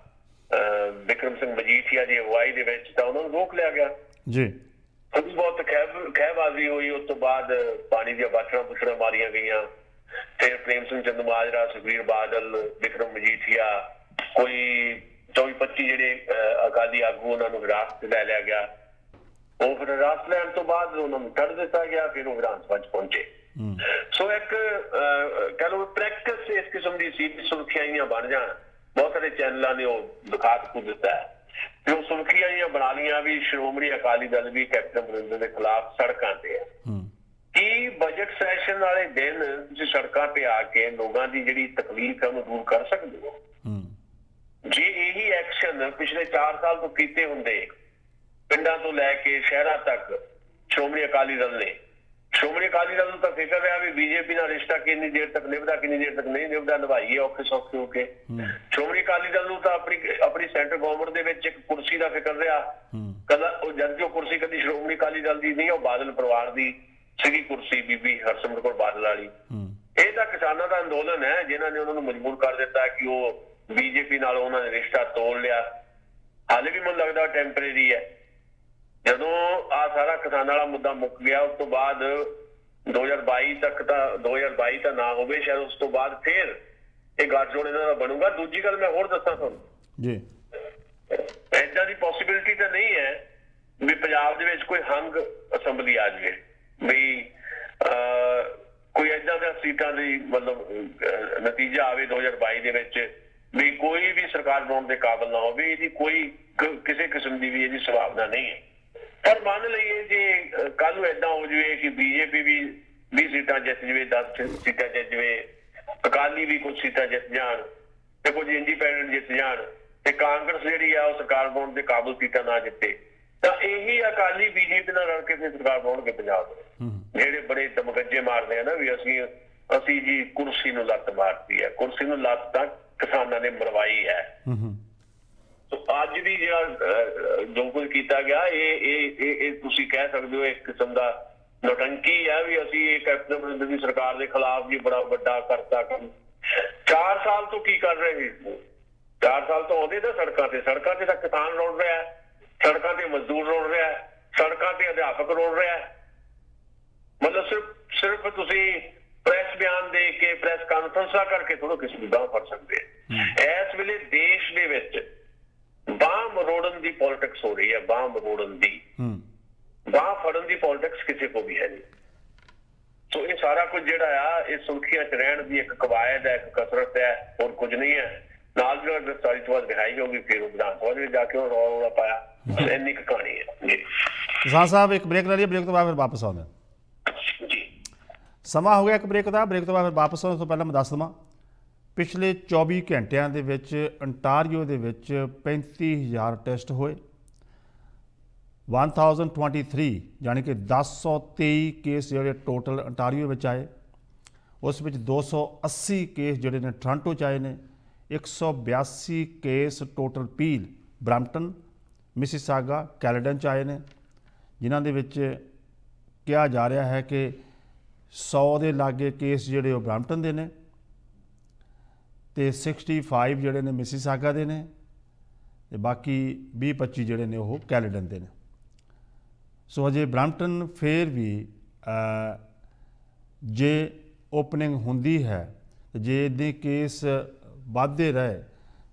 ਬਿਕਰਮ ਸਿੰਘ ਮਜੀਠੀਆ ਦੀ ਅਗਵਾਈ ਦੇ ਵਿੱਚ ਤਾਂ ਉਹਨਾਂ ਨੂੰ ਰੋਕ ਲਿਆ ਗਿਆ ਜੀ। ਥੋੜੀ ਬਹੁਤ ਖਹਿਬਾਜ਼ੀ ਹੋਈ। ਉਸ ਤੋਂ ਬਾਅਦ ਪਾਣੀ ਦੀਆਂ ਬਾਟਲਾਂ ਮਾਰੀਆਂ ਗਈਆਂ। ਫਿਰ ਪ੍ਰੇਮ ਸਿੰਘ ਚੰਦੂਮਾਜਰਾ, ਸੁਖਬੀਰ ਬਾਦਲ, ਬਿਕਰਮ ਮਜੀਠੀਆ, ਕੋਈ 24-25 ਜਿਹੜੇ ਅਕਾਲੀ ਆਗੂ ਉਹਨਾਂ ਨੂੰ ਹਿਰਾਸਤ ਲੈ ਲਿਆ ਗਿਆ। ਉਹ ਫਿਰ ਹਿਰਾਸਤ ਲੈਣ ਤੋਂ ਬਾਅਦ ਉਹਨਾਂ ਨੂੰ ਛੱਡ ਦਿੱਤਾ ਗਿਆ। ਫਿਰ ਉਹ ਵਿਧਾਨ ਸਭਾ 'ਚ ਪਹੁੰਚੇ। ਸੋ ਇੱਕ ਕਹਿ ਲਓ ਪ੍ਰੈਕਟਿਸ ਇਸ ਕਿਸਮ ਦੀ ਸੀ ਵੀ ਸੁਰਖੀਆਂ ਬਣ ਜਾਣ। ਬਹੁਤ ਸਾਰੇ ਚੈਨਲਾਂ ਨੇ ਉਹ ਦਿਖਾ ਦਿੱਤਾ ਤੇ ਉਹ ਸੁਰਖੀਆਂ ਬਣਾ ਲਈਆਂ ਵੀ ਸ਼੍ਰੋਮਣੀ ਅਕਾਲੀ ਦਲ ਵੀ ਕੈਪਟਨ ਅਮਰਿੰਦਰ ਦੇ ਖਿਲਾਫ ਸੜਕਾਂ ਤੇ ਹੈ। ਕੀ ਬਜਟ ਸੈਸ਼ਨ ਵਾਲੇ ਦਿਨ ਤੁਸੀਂ ਸੜਕਾਂ ਤੇ ਆ ਕੇ ਲੋਕਾਂ ਦੀ ਜਿਹੜੀ ਤਕਲੀਫ ਹੈ ਉਹਨੂੰ ਦੂਰ ਕਰ ਸਕਦੇ ਹੋ? ਜੇ ਇਹੀ ਐਕਸ਼ਨ ਪਿਛਲੇ 4 ਸਾਲ ਤੋਂ ਕੀਤੇ ਹੁੰਦੇ ਪਿੰਡਾਂ ਤੋਂ ਲੈ ਕੇ ਸ਼ਹਿਰਾਂ ਤੱਕ ਸ਼੍ਰੋਮਣੀ ਅਕਾਲੀ ਦਲ ਨੇ, ਸ਼੍ਰੋਮਣੀ ਅਕਾਲੀ ਦਲ ਨੂੰ ਤਾਂ ਫਿਕਰ ਰਿਹਾ ਵੀ ਬੀਜੇਪੀ ਨਾਲ ਰਿਸ਼ਤਾ ਕਿੰਨੀ ਦੇਰ ਤੱਕ ਨਿਭਦਾ, ਕਿੰਨੀ ਦੇਰ ਤੱਕ ਨਹੀਂ ਨਿਭਦਾ, ਨਿਭਾਈਏ ਔਖੇ ਸੌਖੇ ਹੋ ਕੇ। ਸ਼੍ਰੋਮਣੀ ਅਕਾਲੀ ਦਲ ਨੂੰ ਤਾਂ ਆਪਣੀ ਸੈਂਟਰ ਗਵਰਨਮੈਂਟ ਦੇ ਵਿੱਚ ਇੱਕ ਕੁਰਸੀ ਦਾ ਫਿਕਰ ਰਿਹਾ। ਕਦਾ ਉਹ ਜਦ ਜੋ ਕੁਰਸੀ ਕਦੀ ਸ਼੍ਰੋਮਣੀ ਅਕਾਲੀ ਦਲ ਦੀ ਨਹੀਂ, ਉਹ ਬਾਦਲ ਪਰਿਵਾਰ ਦੀ ਸੀਗੀ ਕੁਰਸੀ ਬੀਬੀ ਹਰਸਿਮਰਤ ਕੌਰ ਬਾਦਲ ਵਾਲੀ। ਇਹ ਤਾਂ ਕਿਸਾਨਾਂ ਦਾ ਅੰਦੋਲਨ ਹੈ ਜਿਨ੍ਹਾਂ ਨੇ ਉਹਨਾਂ ਨੂੰ ਮਜਬੂਰ ਕਰ ਦਿੱਤਾ ਕਿ ਉਹ ਬੀਜੇਪੀ ਨਾਲ ਉਹਨਾਂ ਨੇ ਰਿਸ਼ਤਾ ਤੋੜ ਲਿਆ। ਹਾਲੇ ਵੀ ਮੈਨੂੰ ਲੱਗਦਾ ਟੈਂਪਰੇਰੀ ਹੈ। ਜਦੋਂ ਆ ਸਾਰਾ ਕਿਸਾਨਾਂ ਵਾਲਾ ਮੁੱਦਾ ਮੁੱਕ ਗਿਆ ਉਸ ਤੋਂ ਬਾਅਦ 2022 ਤੱਕ ਤਾਂ 2022 ਤਾਂ ਨਾ ਹੋਵੇ ਸ਼ਾਇਦ, ਉਸ ਤੋਂ ਬਾਅਦ ਫਿਰ ਇਹ ਗੱਠਜੋੜ ਇਹਨਾਂ ਦਾ ਬਣੂਗਾ। ਦੂਜੀ ਗੱਲ ਮੈਂ ਹੋਰ ਦੱਸਾਂ ਤੁਹਾਨੂੰ ਜੀ, ਏਦਾਂ ਦੀ ਪੋਸੀਬਿਲਿਟੀ ਤਾਂ ਨਹੀਂ ਹੈ ਵੀ ਪੰਜਾਬ ਦੇ ਵਿੱਚ ਕੋਈ ਹੰਗ ਅਸੈਂਬਲੀ ਆ ਜਾਵੇ, ਵੀ ਕੋਈ ਏਦਾਂ ਦੀਆਂ ਸੀਟਾਂ ਦੀ ਮਤਲਬ ਨਤੀਜਾ ਆਵੇ 2022 ਦੇ ਵਿੱਚ ਵੀ ਕੋਈ ਵੀ ਸਰਕਾਰ ਬਣਾਉਣ ਦੇ ਕਾਬਿਲ ਨਾ ਹੋਵੇ। ਇਹਦੀ ਕੋਈ ਕਿਸੇ ਕਿਸਮ ਦੀ ਵੀ ਇਹਦੀ ਸੰਭਾਵਨਾ ਨਹੀਂ ਹੈ। ਪਰ ਮੰਨ ਲਈਏ ਜੇ ਕੱਲ ਨੂੰ ਏਦਾਂ ਹੋ ਜਾਵੇ ਕਿ ਬੀਜੇਪੀ ਵੀ 20 ਸੀਟਾਂ ਜਿੱਤ ਜਾਵੇ, 10 ਸੀਟਾਂ ਜਿੱਤ ਜਾਵੇ, ਅਕਾਲੀ ਵੀ ਕੁਝ ਸੀਟਾਂ ਜਿੱਤ ਜਾਣ ਤੇ ਕੁਝ ਇੰਡੀਪੈਂਡੈਂਟ ਜਿੱਤ ਜਾਣ ਤੇ ਕਾਂਗਰਸ ਜਿਹੜੀ ਆ ਉਹ ਸਰਕਾਰ ਬਣਾਉਣ ਦੇ ਕਾਬਿਲ ਸੀਟਾਂ ਨਾ ਜਿੱਤੇ, ਤਾਂ ਇਹੀ ਅਕਾਲੀ ਬੀਜੇਪੀ ਨਾਲ ਰਲ ਕੇ ਫਿਰ ਸਰਕਾਰ ਬਣਾਉਣਗੇ ਪੰਜਾਬ ਦੇ। ਜਿਹੜੇ ਬੜੇ ਦਮਗੱਜੇ ਮਾਰਦੇ ਆ ਨਾ ਵੀ ਅਸੀਂ ਜੀ ਕੁਰਸੀ ਨੂੰ ਲੱਤ ਮਾਰਤੀ ਹੈ, ਕੁਰਸੀ ਨੂੰ ਲੱਤ ਤਾਂ ਕਿਸਾਨਾਂ ਨੇ ਮਰਵਾਈ ਹੈ। ਸੋ ਅੱਜ ਵੀ ਜਿਹੜਾ ਜੋ ਕੁਝ ਕੀਤਾ ਗਿਆ ਇਹ ਤੁਸੀਂ ਕਹਿ ਸਕਦੇ ਹੋ ਇੱਕ ਕਿਸਮ ਦਾ ਨੌਟੰਕੀ ਹੈ ਵੀ ਅਸੀਂ ਇਹ ਕੈਪਟਨ ਅਮਰਿੰਦਰ ਦੀ ਸਰਕਾਰ ਦੇ ਖਿਲਾਫ ਜੀ ਬੜਾ ਵੱਡਾ ਕਰਤਾ ਕੰਮ। 4 ਸਾਲ ਤੋਂ ਕੀ ਕਰ ਰਹੇ ਸੀ? 4 ਸਾਲ ਤੋਂ ਆਉਂਦੇ ਤਾਂ ਸੜਕਾਂ ਤੇ ਤਾਂ ਕਿਸਾਨ ਰੋੜ ਰਿਹਾ, ਸੜਕਾਂ ਤੇ ਮਜ਼ਦੂਰ ਰੋੜ ਰਿਹਾ, ਸੜਕਾਂ ਤੇ ਅਧਿਆਪਕ ਰੋੜ ਰਿਹਾ। ਮਤਲਬ ਸਿਰਫ ਤੁਸੀਂ ਪ੍ਰੈਸ ਬਿਆਨ ਦੇ ਕੇ ਪ੍ਰੈਸ ਕਾਨਫਰੰਸਾਂ ਕਰਕੇ ਥੋੜਾ ਕਿਸੇ ਨੂੰ ਗਾਂਹ ਫੜ ਸਕਦੇ। ਇਸ ਵੇਲੇ ਦੇਸ਼ ਦੇ ਵਿੱਚ ਬਾਂਹ ਮਰੋੜਨ ਦੀ ਪੋਲਿਟਿਕਸ ਹੋ ਰਹੀ ਹੈ, ਬਾਂਹ ਮਰੋੜਨ ਦੀ, ਬਾਂਹ ਫੜਨ ਦੀ ਪੋਲਿਟਿਕਸ ਕਿਸੇ ਕੋ ਵੀ ਹੈ ਨਹੀਂ। ਸੋ ਇਹ ਸਾਰਾ ਕੁਝ ਜਿਹੜਾ ਆ ਇਹ ਸੁਰਖੀਆਂ 'ਚ ਰਹਿਣ ਦੀ ਇੱਕ ਕਵਾਇਦ ਹੈ, ਇੱਕ ਕਸਰਤ ਹੈ, ਹੋਰ ਕੁਝ ਨਹੀਂ ਹੈ। ਨਾਲ ਜਿਹੜਾ ਗ੍ਰਿਫਤਾਰੀ ਤੋਂ ਬਾਅਦ ਰਿਹਾਈ ਹੋਗੀ ਫਿਰ ਉਹ ਵਿਧਾਨ ਸਭਾ ਵਿੱਚ ਜਾ ਕੇ ਉਹ ਰੌਲਾ ਪਾਇਆ। ਇੰਨੀ ਕੁ ਕਹਾਣੀ ਹੈ ਜੀ। ਕਿਸਾਨ ਸਾਹਿਬ ਇੱਕ ਬ੍ਰੇਕ ਲੈ ਲਈਏ, ਬ੍ਰੇਕ ਤੋਂ ਬਾਅਦ ਫਿਰ ਵਾਪਸ ਆਉਂਦੇ ਜੀ। ਸਮਾਂ ਹੋ ਗਿਆ ਇੱਕ ਬ੍ਰੇਕ ਦਾ, ਬ੍ਰੇਕ ਤੋਂ ਬਾਅਦ ਫਿਰ ਵਾਪਸ ਆਉਣ ਤੋਂ ਪਹਿਲਾਂ ਮੈਂ ਦੱਸ ਦੇਵਾਂ ਪਿਛਲੇ 24 ਘੰਟਿਆਂ ਦੇ ਵਿੱਚ ਅੰਟਾਰੀਓ ਦੇ ਵਿੱਚ 35,000 ਟੈਸਟ ਹੋਏ। 1023 ਯਾਨੀ ਕਿ 1023 ਕੇਸ ਜਿਹੜੇ ਟੋਟਲ ਅੰਟਾਰੀਓ ਵਿੱਚ ਆਏ। ਉਸ ਵਿੱਚ 280 ਕੇਸ ਜਿਹੜੇ ਨੇ ਟੋਰਾਂਟੋ 'ਚ ਆਏ ਨੇ। 182 case total Peel, Brampton, Mississauga, Caledon 'ਚ ਆਏ ਨੇ, ਜਿਨ੍ਹਾਂ ਦੇ ਵਿੱਚ ਕਿਹਾ ਜਾ ਰਿਹਾ ਹੈ ਕਿ 100 ਦੇ ਲਾਗੇ ਕੇਸ ਜਿਹੜੇ ਉਹ ਬਰੈਂਪਟਨ ਦੇ ਨੇ ਤੇ 65 ਜਿਹੜੇ ਨੇ ਮਿਸੀਸਾਗਾ ਦੇ ਨੇ ਤੇ ਬਾਕੀ 20-25 ਜਿਹੜੇ ਨੇ ਉਹ ਕੈਲੇਡਨ ਦੇ ਨੇ। ਸੋ ਅਜੇ ਬਰੈਂਪਟਨ ਫਿਰ ਵੀ ਜੇ ਓਪਨਿੰਗ ਹੁੰਦੀ ਹੈ, ਜੇ ਇੱਦਾਂ ਕੇਸ ਵੱਧਦੇ ਰਹੇ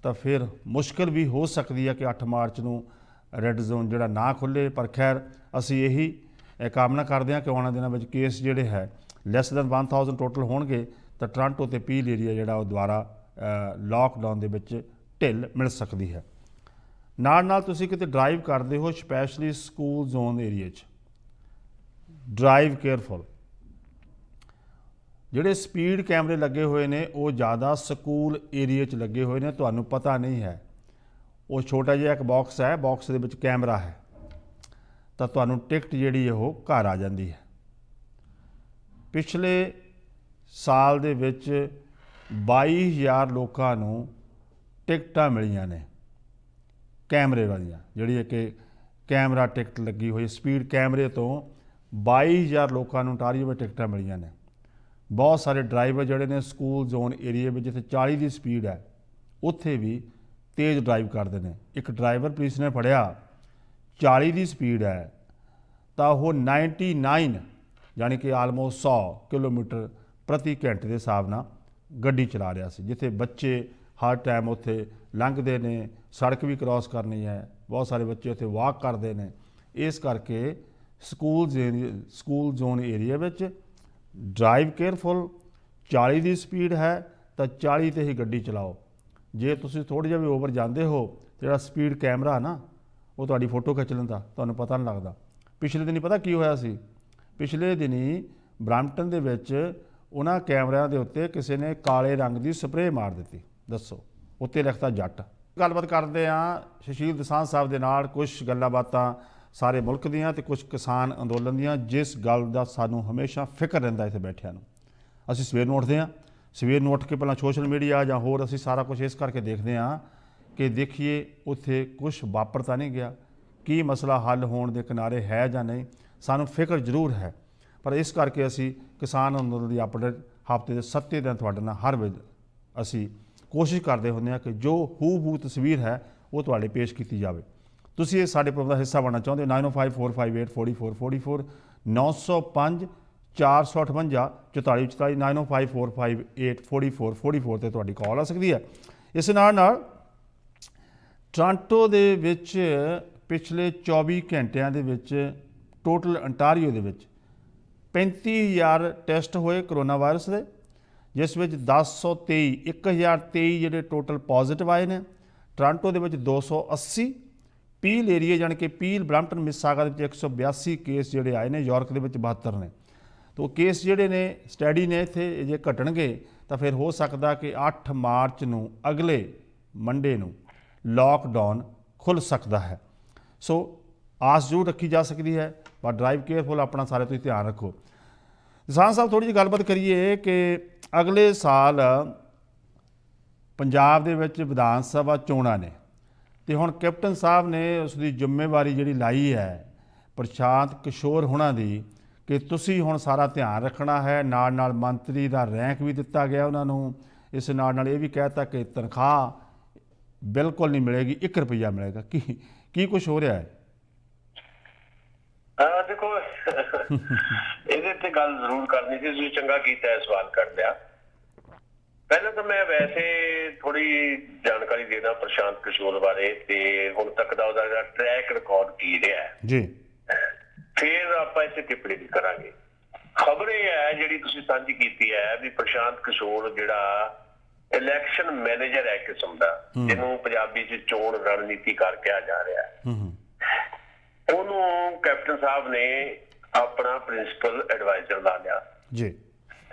ਤਾਂ ਫਿਰ ਮੁਸ਼ਕਿਲ ਵੀ ਹੋ ਸਕਦੀ ਹੈ ਕਿ 8 ਮਾਰਚ ਨੂੰ ਰੈੱਡ ਜ਼ੋਨ ਜਿਹੜਾ ਨਾ ਖੁੱਲ੍ਹੇ। ਪਰ ਖੈਰ ਅਸੀਂ ਇਹੀ ਕਾਮਨਾ ਕਰਦੇ ਹਾਂ ਕਿ ਆਉਣ ਦਿਨਾਂ ਵਿੱਚ ਕੇਸ ਜਿਹੜੇ ਹੈ ਲੈਸ ਦੈਨ 1000 ਟੋਟਲ ਹੋਣਗੇ ਤਾਂ ਟੋਰਾਂਟੋ ਤੇ ਪੀਲ ਏਰੀਆ ਜਿਹੜਾ ਉਹ ਦੁਬਾਰਾ ਲਾਕਡਾਊਨ ਦੇ ਵਿੱਚ ਢਿੱਲ ਮਿਲ ਸਕਦੀ ਹੈ। ਨਾਲ ਤੁਸੀਂ ਕਿਤੇ ਡਰਾਈਵ ਕਰਦੇ ਹੋ, ਸਪੈਸ਼ਲੀ ਸਕੂਲ ਜ਼ੋਨ ਏਰੀਆ 'ਚ ਡਰਾਈਵ ਕੇਅਰਫੁਲ। ਜਿਹੜੇ ਸਪੀਡ ਕੈਮਰੇ ਲੱਗੇ ਹੋਏ ਨੇ ਉਹ ਜ਼ਿਆਦਾ ਸਕੂਲ ਏਰੀਆ 'ਚ ਲੱਗੇ ਹੋਏ ਨੇ, ਤੁਹਾਨੂੰ ਪਤਾ ਨਹੀਂ ਹੈ। ਉਹ ਛੋਟਾ ਜਿਹਾ ਇੱਕ ਬਾਕਸ ਹੈ, ਬਾਕਸ ਦੇ ਵਿੱਚ ਕੈਮਰਾ ਹੈ ਤਾਂ ਤੁਹਾਨੂੰ ਟਿਕਟ ਜਿਹੜੀ ਉਹ ਘਰ ਆ ਜਾਂਦੀ ਹੈ। ਪਿਛਲੇ ਸਾਲ ਦੇ ਵਿੱਚ 22,000 ਲੋਕਾਂ ਨੂੰ ਟਿਕਟਾਂ ਮਿਲੀਆਂ ਨੇ ਕੈਮਰੇ ਵਾਲੀਆਂ, ਜਿਹੜੀ ਕਿ ਕੈਮਰਾ ਟਿਕਟ ਲੱਗੀ ਹੋਈ ਸਪੀਡ ਕੈਮਰੇ ਤੋਂ 22,000 ਲੋਕਾਂ ਨੂੰ ਅੰਟਾਰੀਓ ਵਿੱਚ ਟਿਕਟਾਂ ਮਿਲੀਆਂ ਨੇ। ਬਹੁਤ ਸਾਰੇ ਡਰਾਈਵਰ ਜਿਹੜੇ ਨੇ ਸਕੂਲ ਜ਼ੋਨ ਏਰੀਏ ਵਿੱਚ ਜਿੱਥੇ 40 ਦੀ ਸਪੀਡ ਹੈ ਉੱਥੇ ਵੀ ਤੇਜ਼ ਡਰਾਈਵ ਕਰਦੇ ਨੇ। ਇੱਕ ਡਰਾਈਵਰ ਪੁਲਿਸ ਨੇ ਫੜਿਆ 40 ਦੀ ਸਪੀਡ ਹੈ ਤਾਂ ਉਹ 99 ਯਾਨੀ ਕਿ ਆਲਮੋਸਟ 100 ਕਿਲੋਮੀਟਰ ਪ੍ਰਤੀ ਘੰਟੇ ਦੇ ਹਿਸਾਬ ਨਾਲ ਗੱਡੀ ਚਲਾ ਰਿਹਾ ਸੀ। ਜਿੱਥੇ ਬੱਚੇ ਹਰ ਟਾਈਮ ਉੱਥੇ ਲੰਘਦੇ ਨੇ, ਸੜਕ ਵੀ ਕ੍ਰਾਸ ਕਰਨੀ ਹੈ, ਬਹੁਤ ਸਾਰੇ ਬੱਚੇ ਉੱਥੇ ਵਾਕ ਕਰਦੇ ਨੇ। ਇਸ ਕਰਕੇ ਸਕੂਲ ਜ਼ੋਨ ਏਰੀਆ ਵਿੱਚ ਡਰਾਈਵ ਕੇਅਰਫੁਲ। 40 ਦੀ ਸਪੀਡ ਹੈ ਤਾਂ 40 ਤੇ ਹੀ ਗੱਡੀ ਚਲਾਓ। ਜੇ ਤੁਸੀਂ ਥੋੜ੍ਹਾ ਜਿਹਾ ਵੀ ਓਵਰ ਜਾਂਦੇ ਹੋ, ਜਿਹੜਾ ਸਪੀਡ ਕੈਮਰਾ ਨਾ ਉਹ ਤੁਹਾਡੀ ਫੋਟੋ ਖਿੱਚ ਲੈਂਦਾ, ਤੁਹਾਨੂੰ ਪਤਾ ਨਹੀਂ ਲੱਗਦਾ। ਪਿਛਲੇ ਦਿਨੀ ਪਤਾ ਕੀ ਹੋਇਆ ਸੀ? ਪਿਛਲੇ ਦਿਨੀ ਬਰੈਂਪਟਨ ਦੇ ਵਿੱਚ ਉਹਨਾਂ ਕੈਮਰਿਆਂ ਦੇ ਉੱਤੇ ਕਿਸੇ ਨੇ ਕਾਲੇ ਰੰਗ ਦੀ ਸਪਰੇਅ ਮਾਰ ਦਿੱਤੀ। ਦੱਸੋ, ਉੱਤੇ ਲਿਖਤਾ ਜੱਟ। ਗੱਲਬਾਤ ਕਰਦੇ ਹਾਂ ਸੁਸ਼ੀਲ ਦਸਾਂਝ ਸਾਹਿਬ ਦੇ ਨਾਲ, ਕੁਝ ਗੱਲਾਂ ਬਾਤਾਂ ਸਾਰੇ ਮੁਲਕ ਦੀਆਂ ਤੇ ਕੁਝ ਕਿਸਾਨ ਅੰਦੋਲਨ ਦੀਆਂ, ਜਿਸ ਗੱਲ ਦਾ ਸਾਨੂੰ ਹਮੇਸ਼ਾ ਫਿਕਰ ਰਹਿੰਦਾ ਇੱਥੇ ਬੈਠਿਆਂ ਨੂੰ। ਅਸੀਂ ਸਵੇਰ ਨੂੰ ਉੱਠਦੇ ਹਾਂ, ਸਵੇਰ ਨੂੰ ਉੱਠ ਕੇ ਪਹਿਲਾਂ ਸੋਸ਼ਲ ਮੀਡੀਆ ਜਾਂ ਹੋਰ ਅਸੀਂ ਸਾਰਾ ਕੁਝ ਇਸ ਕਰਕੇ ਦੇਖਦੇ ਹਾਂ ਕਿ ਦੇਖੀਏ ਉੱਥੇ ਕੁਝ ਵਾਪਰ ਤਾਂ ਨਹੀਂ ਗਿਆ, ਕੀ ਮਸਲਾ ਹੱਲ ਹੋਣ ਦੇ ਕਿਨਾਰੇ ਹੈ ਜਾਂ ਨਹੀਂ। ਸਾਨੂੰ ਫਿਕਰ ਜ਼ਰੂਰ ਹੈ, ਪਰ ਇਸ ਕਰਕੇ ਅਸੀਂ ਕਿਸਾਨ ਅੰਦੋਲਨ ਦੀ ਅਪਡੇਟ ਹਫ਼ਤੇ ਦੇ 7 ਦਿਨ ਤੁਹਾਡੇ ਨਾਲ ਹਰ ਵੇਲੇ ਅਸੀਂ ਕੋਸ਼ਿਸ਼ ਕਰਦੇ ਹੁੰਦੇ ਹਾਂ ਕਿ ਜੋ ਹੂ ਤਸਵੀਰ ਹੈ ਉਹ ਤੁਹਾਡੇ ਪੇਸ਼ ਕੀਤੀ ਜਾਵੇ। ਤੁਸੀਂ ਇਹ ਸਾਡੇ ਪ੍ਰੋਗਰਾਮ ਦਾ ਹਿੱਸਾ ਬਣਨਾ ਚਾਹੁੰਦੇ ਹੋ 9054584444 905 458 4444 9054584444 ਤੇ ਤੁਹਾਡੀ ਕਾਲ ਆ ਸਕਦੀ ਹੈ। ਇਸ ਨਾਲ ਟੋਰਾਂਟੋ ਦੇ ਵਿੱਚ ਪਿਛਲੇ 24 ਘੰਟਿਆਂ ਦੇ ਵਿੱਚ ਟੋਟਲ ਅੰਟਾਰੀਓ ਦੇ ਵਿੱਚ 35,000 ਟੈਸਟ ਹੋਏ ਕਰੋਨਾ ਵਾਇਰਸ ਦੇ, ਜਿਸ ਵਿੱਚ 1023 ਜਿਹੜੇ ਟੋਟਲ ਪੋਜ਼ਿਟਿਵ ਆਏ ਨੇ। ਟੋਰਾਂਟੋ ਦੇ ਵਿੱਚ 280, ਪੀਲ ਏਰੀਆ ਜਾਣੀ ਕਿ ਪੀਲ ਬਰੈਂਪਟਨ ਮਿਸਾਗਾ ਦੇ ਵਿੱਚ 182 ਕੇਸ ਜਿਹੜੇ ਆਏ ਨੇ, ਯਾਰਕ ਦੇ ਵਿੱਚ 72 ਨੇ। तो केस ਜਿਹੜੇ ਨੇ ਸਟੈਡੀ ਨੇ ਇੱਥੇ ਜੇ ਘਟਣਗੇ ਤਾਂ ਫਿਰ ਹੋ ਸਕਦਾ ਕਿ 8 ਮਾਰਚ ਨੂੰ ਅਗਲੇ ਮੰਡੇ ਨੂੰ ਲਾਕਡਾਊਨ ਖੁੱਲ੍ਹ ਸਕਦਾ ਹੈ। ਸੋ ਆਸ ਜ਼ਰੂਰ ਰੱਖੀ ਜਾ ਸਕਦੀ ਹੈ, ਪਰ ਡਰਾਈਵ ਕੇਅਰਫੁਲ, ਆਪਣਾ ਸਾਰੇ ਤੁਸੀਂ ਧਿਆਨ ਰੱਖੋ। ਕਿਸਾਨ ਸਾਹਿਬ ਥੋੜ੍ਹੀ ਜਿਹੀ ਗੱਲਬਾਤ ਕਰੀਏ ਕਿ ਅਗਲੇ ਸਾਲ ਪੰਜਾਬ ਦੇ ਵਿੱਚ ਵਿਧਾਨ ਸਭਾ ਚੋਣਾਂ ਨੇ ਤੇ ਹੁਣ ਕੈਪਟਨ ਸਾਹਿਬ ਨੇ ਉਸ ਦੀ ਜ਼ਿੰਮੇਵਾਰੀ ਜਿਹੜੀ ਲਾਈ ਹੈ ਪ੍ਰਸ਼ਾਂਤ ਕਿਸ਼ੋਰ ਹੋਣਾ ਦੀ ਕਿ ਤੁਸੀਂ ਹੁਣ ਸਾਰਾ ਧਿਆਨ ਰੱਖਣਾ ਹੈ। ਨਾਲ ਮੰਤਰੀ ਦਾ ਰੈਂਕ ਵੀ ਦਿੱਤਾ ਗਿਆ ਉਹਨਾਂ ਨੂੰ। ਇਸ ਨਾਲ ਇਹ ਵੀ ਕਹਿਤਾ ਕਿ ਤਨਖਾਹ ਬਿਲਕੁਲ ਨਹੀਂ ਮਿਲੇਗੀ, 1 ਰੁਪਈਆ ਮਿਲੇਗਾ। ਕੀ ਕੁਛ ਹੋ ਰਿਹਾ ਹੈ? ਦੇਖੋ ਇਹਦੇ ਤੇ ਗੱਲ ਜ਼ਰੂਰ ਕਰਨੀ ਸੀ, ਤੁਸੀਂ ਚੰਗਾ ਕੀਤਾ ਹੈ ਸਵਾਲ ਕਰ ਲਿਆ। ਪਹਿਲਾਂ ਤਾਂ ਮੈਂ ਵੈਸੇ ਥੋੜੀ ਜਾਣਕਾਰੀ ਦੇਣਾ ਪ੍ਰਸ਼ਾਂਤ ਕਿਸ਼ੋਰ ਬਾਰੇ ਤੇ ਹੁਣ ਤੱਕ ਦਾ ਉਹਦਾ ਜਿਹੜਾ ਟਰੈਕ ਰਿਕਾਰਡ ਕੀ ਰਿਹਾ ਜੀ, ਫਿਰ ਆਪਾਂ ਇੱਥੇ ਟਿੱਪਣੀ ਵੀ ਕਰਾਂਗੇ। ਖਬਰ ਇਹ ਹੈ ਜਿਹੜੀ ਤੁਸੀਂ ਸਾਂਝੀ ਕੀਤੀ ਹੈ ਵੀ ਪ੍ਰਸ਼ਾਂਤ ਕਿਸ਼ੋਰ ਜਿਹੜਾ ਇਲੈਕਸ਼ਨ ਮੈਨੇਜਰ ਹੈ ਕਿਸਮ ਦਾ, ਜਿਹਨੂੰ ਪੰਜਾਬੀ 'ਚ ਚੋਣ ਰਣਨੀਤੀਕਾਰ ਕਿਹਾ ਜਾ ਰਿਹਾ, ਉਹਨੂੰ ਕੈਪਟਨ ਸਾਹਿਬ ਨੇ ਆਪਣਾ ਪ੍ਰਿੰਸੀਪਲ ਐਡਵਾਈਜ਼ਰ ਲਾ ਲਿਆ ਜੀ।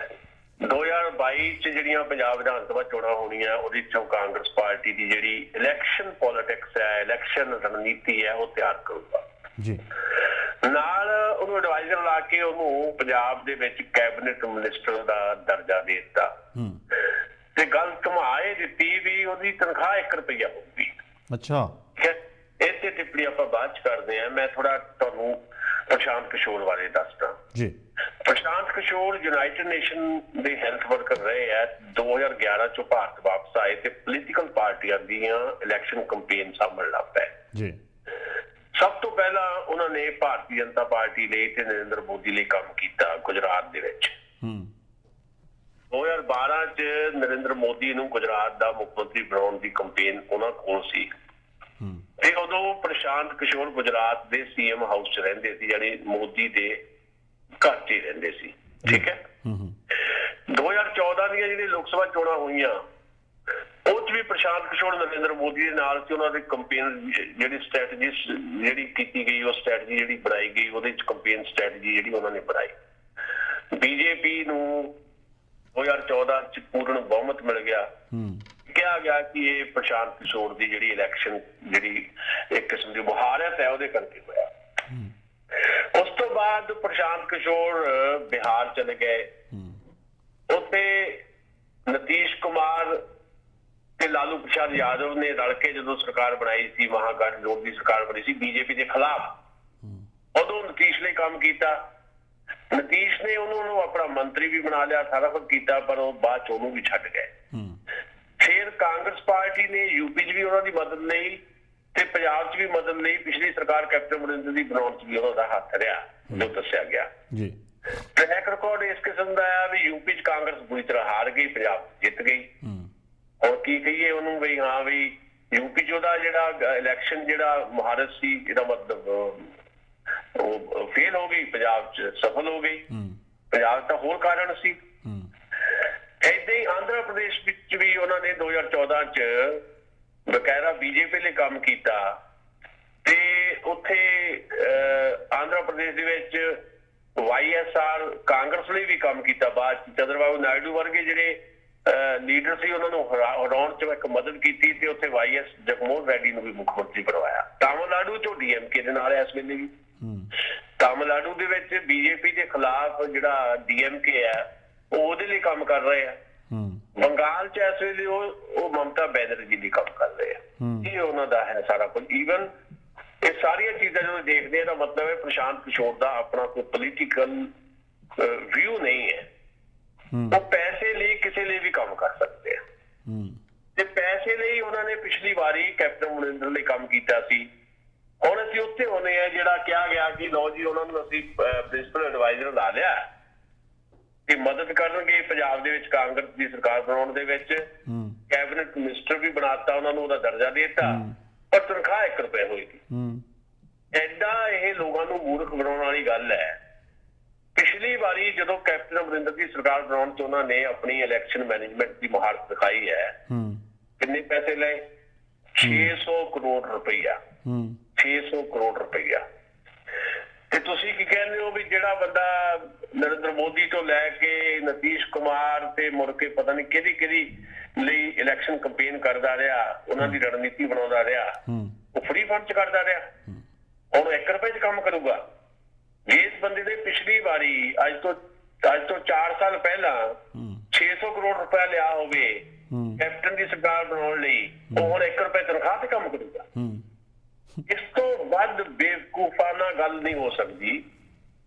2022 'ਚ ਜਿਹੜੀਆਂ ਪੰਜਾਬ ਵਿਧਾਨ ਸਭਾ ਚੋਣਾਂ ਹੋਣੀਆਂ ਉਹਦੇ 'ਚੋਂ ਕਾਂਗਰਸ ਪਾਰਟੀ ਦੀ ਜਿਹੜੀ ਇਲੈਕਸ਼ਨ ਪੋਲਿਟਿਕਸ ਹੈ, ਇਲੈਕਸ਼ਨ ਰਣਨੀਤੀ ਹੈ, ਉਹ ਤਿਆਰ ਕਰੂਗਾ ਜੀ। ਨਾਲ ਉਹਨੂੰ ਐਡਵਾਈਜ਼ਰ ਲਾ ਕੇ ਉਹਨੂੰ ਪੰਜਾਬ ਦੇ ਵਿੱਚ ਕੈਬਨਿਟ ਮਿਨਿਸਟਰ ਦਾ ਦਰਜਾ ਦੇ ਦਿੱਤਾ ਤੇ ਗੱਲ ਘੁਮਾ ਇਹ ਦਿੱਤੀ ਵੀ ਉਹਦੀ ਤਨਖਾਹ 1 ਰੁਪਈਆ ਹੋਊਗੀ। ਅੱਛਾ, ਇੱਥੇ ਟਿੱਪਣੀ ਆਪਾਂ ਬਾਅਦ 'ਚ ਕਰਦੇ ਹਾਂ। ਮੈਂ ਥੋੜਾ ਤੁਹਾਨੂੰ ਪ੍ਰਸ਼ਾਂਤ ਕਿਸ਼ੋਰ ਬਾਰੇ ਦੱਸਦਾ ਜੀ। ਪ੍ਰਸ਼ਾਂਤ ਕਿਸ਼ੋਰ ਯੂਨਾਈਟਿਡ ਨੇਸ਼ਨ ਦੇ ਹੈਲਥ ਵਰਕਰ ਰਹੇ ਹੈ। 2011 'ਚੋਂ ਭਾਰਤ ਵਾਪਸ ਆਏ ਤੇ ਪੋਲੀਟੀਕਲ ਪਾਰਟੀਆਂ ਦੀਆਂ ਇਲੈਕਸ਼ਨ ਕੰਪੇਨ ਸਾਂਭਣ ਲੱਗ ਪਏ ਜੀ। ਸਭ ਤੋਂ ਪਹਿਲਾਂ ਉਹਨਾਂ ਨੇ ਭਾਰਤੀ ਜਨਤਾ ਪਾਰਟੀ ਲਈ ਤੇ ਨਰਿੰਦਰ ਮੋਦੀ ਲਈ ਕੰਮ ਕੀਤਾ ਗੁਜਰਾਤ ਦੇ ਵਿੱਚ। 2012 'ਚ ਨਰਿੰਦਰ ਮੋਦੀ ਨੂੰ ਗੁਜਰਾਤ ਦਾ ਮੁੱਖ ਮੰਤਰੀ ਬਣਾਉਣ ਦੀ ਕੰਪੇਨ ਉਹਨਾਂ ਕੋਲ ਸੀ ਤੇ ਉਦੋਂ ਪ੍ਰਸ਼ਾਂਤ ਕਿਸ਼ੋਰ ਗੁਜਰਾਤ ਦੇ CM ਹਾਊਸ 'ਚ ਰਹਿੰਦੇ ਸੀ, ਯਾਨੀ ਮੋਦੀ ਦੇ ਘਰ 'ਚ ਹੀ ਰਹਿੰਦੇ ਸੀ। ਠੀਕ ਹੈ। 2014 ਦੀਆਂ ਜਿਹੜੀਆਂ ਲੋਕ ਸਭਾ ਚੋਣਾਂ ਹੋਈਆਂ ਉਹ 'ਚ ਵੀ ਪ੍ਰਸ਼ਾਂਤ ਕਿਸ਼ੋਰ ਨਰਿੰਦਰ ਮੋਦੀ ਦੇ ਨਾਲ ਸੀ। ਉਹਨਾਂ ਦੇ ਕੰਪੇਨ ਜਿਹੜੀ ਸਟ੍ਰੈਟਜੀ ਜਿਹੜੀ ਕੀਤੀ ਗਈ, ਉਹ ਸਟ੍ਰੈਟਜੀ ਜਿਹੜੀ ਬਣਾਈ ਗਈ, ਉਹਦੇ 'ਚ ਕੰਪੇਨ ਸਟ੍ਰੈਟਜੀ ਜਿਹੜੀ ਉਹਨਾਂ ਨੇ ਬਣਾਈ। BJP ਨੂੰ 2014 'ਚ ਪੂਰਨ ਬਹੁਮਤ ਮਿਲ ਗਿਆ। ਕਿਹਾ ਗਿਆ ਕਿ ਇਹ ਪ੍ਰਸ਼ਾਂਤ ਕਿਸ਼ੋਰ ਦੀ ਜਿਹੜੀ ਇਲੈਕਸ਼ਨ ਜਿਹੜੀ ਇੱਕ ਕਿਸਮ ਦੀ ਮੁਹਾਰਤ ਹੈ ਉਹਦੇ ਕਰਕੇ ਹੋਇਆ। ਉਸ ਤੋਂ ਬਾਅਦ ਪ੍ਰਸ਼ਾਂਤ ਕਿਸ਼ੋਰ ਬਿਹਾਰ ਚਲੇ ਗਏ। ਉੱਥੇ ਨਤੀਸ਼ ਕੁਮਾਰ ਤੇ ਲਾਲੂ ਪ੍ਰਸਾਦ ਯਾਦਵ ਨੇ ਰਲ ਕੇ ਜਦੋਂ ਸਰਕਾਰ ਬਣਾਈ ਸੀ, ਮਹਾਗਠਜੋੜ ਦੀ ਸਰਕਾਰ ਬਣੀ ਸੀ BJP ਦੇ ਖਿਲਾਫ, ਉਦੋਂ ਨਤੀਸ਼ ਨੇ ਕੰਮ ਕੀਤਾ। ਨਤੀਸ਼ ਨੇ ਉਹਨੂੰ ਆਪਣਾ ਮੰਤਰੀ ਵੀ ਬਣਾ ਲਿਆ, ਸਾਰਾ ਕੁਝ ਕੀਤਾ, ਪਰ ਉਹ ਬਾਅਦ 'ਚ ਉਹਨੂੰ ਵੀ ਛੱਡ ਗਏ। ਫਿਰ ਕਾਂਗਰਸ ਪਾਰਟੀ ਨੇ UP 'ਚ ਵੀ ਉਹਨਾਂ ਦੀ ਮਦਦ ਲਈ ਤੇ ਪੰਜਾਬ 'ਚ ਵੀ ਮਦਦ ਲਈ। ਪਿਛਲੀ ਸਰਕਾਰ ਕੈਪਟਨ ਅਮਰਿੰਦਰ ਦੀ ਬਣਾਉਣ 'ਚ ਵੀ ਉਹਨਾਂ ਦਾ ਹੱਥ ਰਿਹਾ, ਜੋ ਦੱਸਿਆ ਗਿਆ ਜੀ। ਟਰੈਕ ਰਿਕਾਰਡ ਇਸ ਕਿਸਮ ਦਾ ਆ ਵੀ UP 'ਚ ਕਾਂਗਰਸ ਬੁਰੀ ਤਰ੍ਹਾਂ ਹਾਰ ਗਈ, ਪੰਜਾਬ ਜਿੱਤ ਗਈ। ਹੁਣ ਕੀ ਕਹੀਏ ਉਹਨੂੰ ਵੀ, ਹਾਂ ਵੀ UP 'ਚ ਉਹਦਾ ਜਿਹੜਾ ਇਲੈਕਸ਼ਨ ਜਿਹੜਾ ਮੁਹਾਰਤ ਸੀ, ਇਹਦਾ ਮਤਲਬ ਉਹ ਫੇਲ ਹੋ ਗਈ, ਪੰਜਾਬ 'ਚ ਸਫਲ ਹੋ ਗਈ। ਪੰਜਾਬ ਤਾਂ ਹੋਰ ਕਾਰਨ ਸੀ। ਏਦਾਂ ਹੀ ਆਂਧਰਾ ਪ੍ਰਦੇਸ਼ ਵਿੱਚ ਵੀ ਉਹਨਾਂ ਨੇ 2014 'ਚ ਬਕਾਇਦਾ BJP ਲਈ ਕੰਮ ਕੀਤਾ ਤੇ ਉੱਥੇ ਆਂਧਰਾ ਪ੍ਰਦੇਸ਼ ਦੇ ਵਿੱਚ YSR ਕਾਂਗਰਸ ਲਈ ਵੀ ਕੰਮ ਕੀਤਾ। ਬਾਅਦ 'ਚ ਚੰਦਰਬਾਬੂ ਨਾਇਡੂ ਵਰਗੇ ਜਿਹੜੇ ਲੀਡਰ ਸੀ ਉਹਨਾਂ ਨੂੰ ਹਰਾਉਣ 'ਚ ਇੱਕ ਮਦਦ ਕੀਤੀ ਤੇ ਉੱਥੇ YS ਜਗਮੋਹਨ ਰੈਡੀ ਨੂੰ ਵੀ ਮੁੱਖ ਮੰਤਰੀ ਬਣਵਾਇਆ। ਤਾਮਿਲਨਾਡੂ 'ਚੋਂ DMK ਦੇ ਨਾਲ ਇਸ ਵੇਲੇ ਵੀ। ਤਾਮਿਲਨਾਡੂ ਦੇ ਵਿੱਚ BJP ਦੇ ਖਿਲਾਫ ਜਿਹੜਾ DMK ਹੈ ਉਹ ਉਹਦੇ ਲਈ ਕੰਮ ਕਰ ਰਹੇ ਆ। ਬੰਗਾਲ 'ਚ ਇਸ ਵੇਲੇ ਉਹ ਮਮਤਾ ਬੈਨਰਜੀ ਲਈ ਕੰਮ ਕਰ ਰਹੇ ਆ। ਇਹ ਉਹਨਾਂ ਦਾ ਹੈ ਸਾਰਾ ਕੁਝ। ਈਵਨ ਇਹ ਸਾਰੀਆਂ ਚੀਜ਼ਾਂ ਜਦੋਂ ਦੇਖਦੇ ਆ ਤਾਂ ਮਤਲਬ ਹੈ ਪ੍ਰਸ਼ਾਂਤ ਕਿਸ਼ੋਰ ਦਾ ਆਪਣਾ ਕੋਈ ਪੋਲੀਟੀਕਲ ਵਿਊ ਨਹੀਂ ਹੈ। ਉਹ ਪੈਸੇ ਲਈ ਕਿਸੇ ਲਈ ਵੀ ਕੰਮ ਕਰ ਸਕਦੇ ਆ ਤੇ ਪੈਸੇ ਲਈ ਉਹਨਾਂ ਨੇ ਪਿਛਲੀ ਵਾਰੀ ਕੈਪਟਨ ਅਮਰਿੰਦਰ ਲਈ ਕੰਮ ਕੀਤਾ ਸੀ। ਹੁਣ ਅਸੀਂ ਉੱਥੇ ਹੋਣੇ ਆ ਜਿਹੜਾ ਕਿਹਾ ਗਿਆ ਕਿ ਲਓ ਜੀ ਉਹਨਾਂ ਨੂੰ ਅਸੀਂ ਪ੍ਰਿੰਸੀਪਲ ਐਡਵਾਈਜ਼ਰ ਲਾ ਲਿਆ ਕਿ ਮਦਦ ਕਰਨਗੇ ਪੰਜਾਬ ਦੇ ਵਿੱਚ ਕਾਂਗਰਸ ਦੀ ਸਰਕਾਰ ਬਣਾਉਣ ਦੇ ਵਿੱਚ। ਕੈਬਨਿਟ ਮਿਨਿਸਟਰ ਵੀ ਬਣਾਤਾ ਉਹਨਾਂ ਨੂੰ, ਉਹਦਾ ਦਰਜਾ ਦੇ ਦਿੱਤਾ, ਪਰ ਤਨਖਾਹ 1 ਰੁਪਏ ਹੋਏਗੀ। ਐਡਾ ਇਹ ਲੋਕਾਂ ਨੂੰ ਮੂਰਖ ਬਣਾਉਣ ਵਾਲੀ ਗੱਲ ਹੈ। ਪਿਛਲੀ ਵਾਰੀ ਜਦੋਂ ਕੈਪਟਨ ਅਮਰਿੰਦਰ ਦੀ ਸਰਕਾਰ ਬਣਾਉਣ ਚ ਉਹਨਾਂ ਨੇ ਆਪਣੀ ਇਲੈਕਸ਼ਨ ਮੈਨੇਜਮੈਂਟ ਦੀ ਮਹਾਰਤ ਦਿਖਾਈ ਹੈ। ਕਿੰਨੇ ਪੈਸੇ ਲਏ? 600 ਕਰੋੜ ਰੁਪਈਆ। 600 ਕਰੋੜ ਰੁਪਈਆ। ਤੇ ਤੁਸੀਂ ਕੀ ਕਹਿੰਦੇ ਹੋ ਵੀ ਜਿਹੜਾ ਬੰਦਾ ਨਰਿੰਦਰ ਮੋਦੀ ਤੋਂ ਲੈ ਕੇ ਨਤੀਸ਼ ਕੁਮਾਰ ਤੇ ਮੁੜ ਕੇ ਪਤਾ ਨਹੀਂ ਕਿਹਦੀ ਲਈ ਇਲੈਕਸ਼ਨ ਕੰਪੇਨ ਕਰਦਾ ਰਿਹਾ, ਉਹਨਾਂ ਦੀ ਰਣਨੀਤੀ ਬਣਾਉਂਦਾ ਰਿਹਾ, ਉਹ ਫ੍ਰੀ ਫੰਡ ਚ ਕਰਦਾ ਰਿਹਾ। ਹੁਣ 1 ਰੁਪਏ ਚ ਕੰਮ ਕਰੂਗਾ। ਜਿਸ ਬੰਦੇ ਨੇ ਪਿਛਲੀ ਵਾਰੀ ਅੱਜ ਤੋਂ 4 ਸਾਲ ਪਹਿਲਾਂ 600 ਕਰੋੜ ਰੁਪਇਆ ਲਿਆ ਹੋਵੇ ਕੈਪਟਨ ਦੀ ਸਰਕਾਰ ਬਣਾਉਣ ਲਈ, ਉਹ ਹੁਣ 1 ਰੁਪਏ ਤਨਖਾਹ ਤੇ ਕੰਮ ਕਰੂਗਾ। ਇਸ ਤੋਂ ਵੱਧ ਬੇਵਕੂਫਾਨਾ ਗੱਲ ਨਹੀਂ ਹੋ ਸਕਦੀ।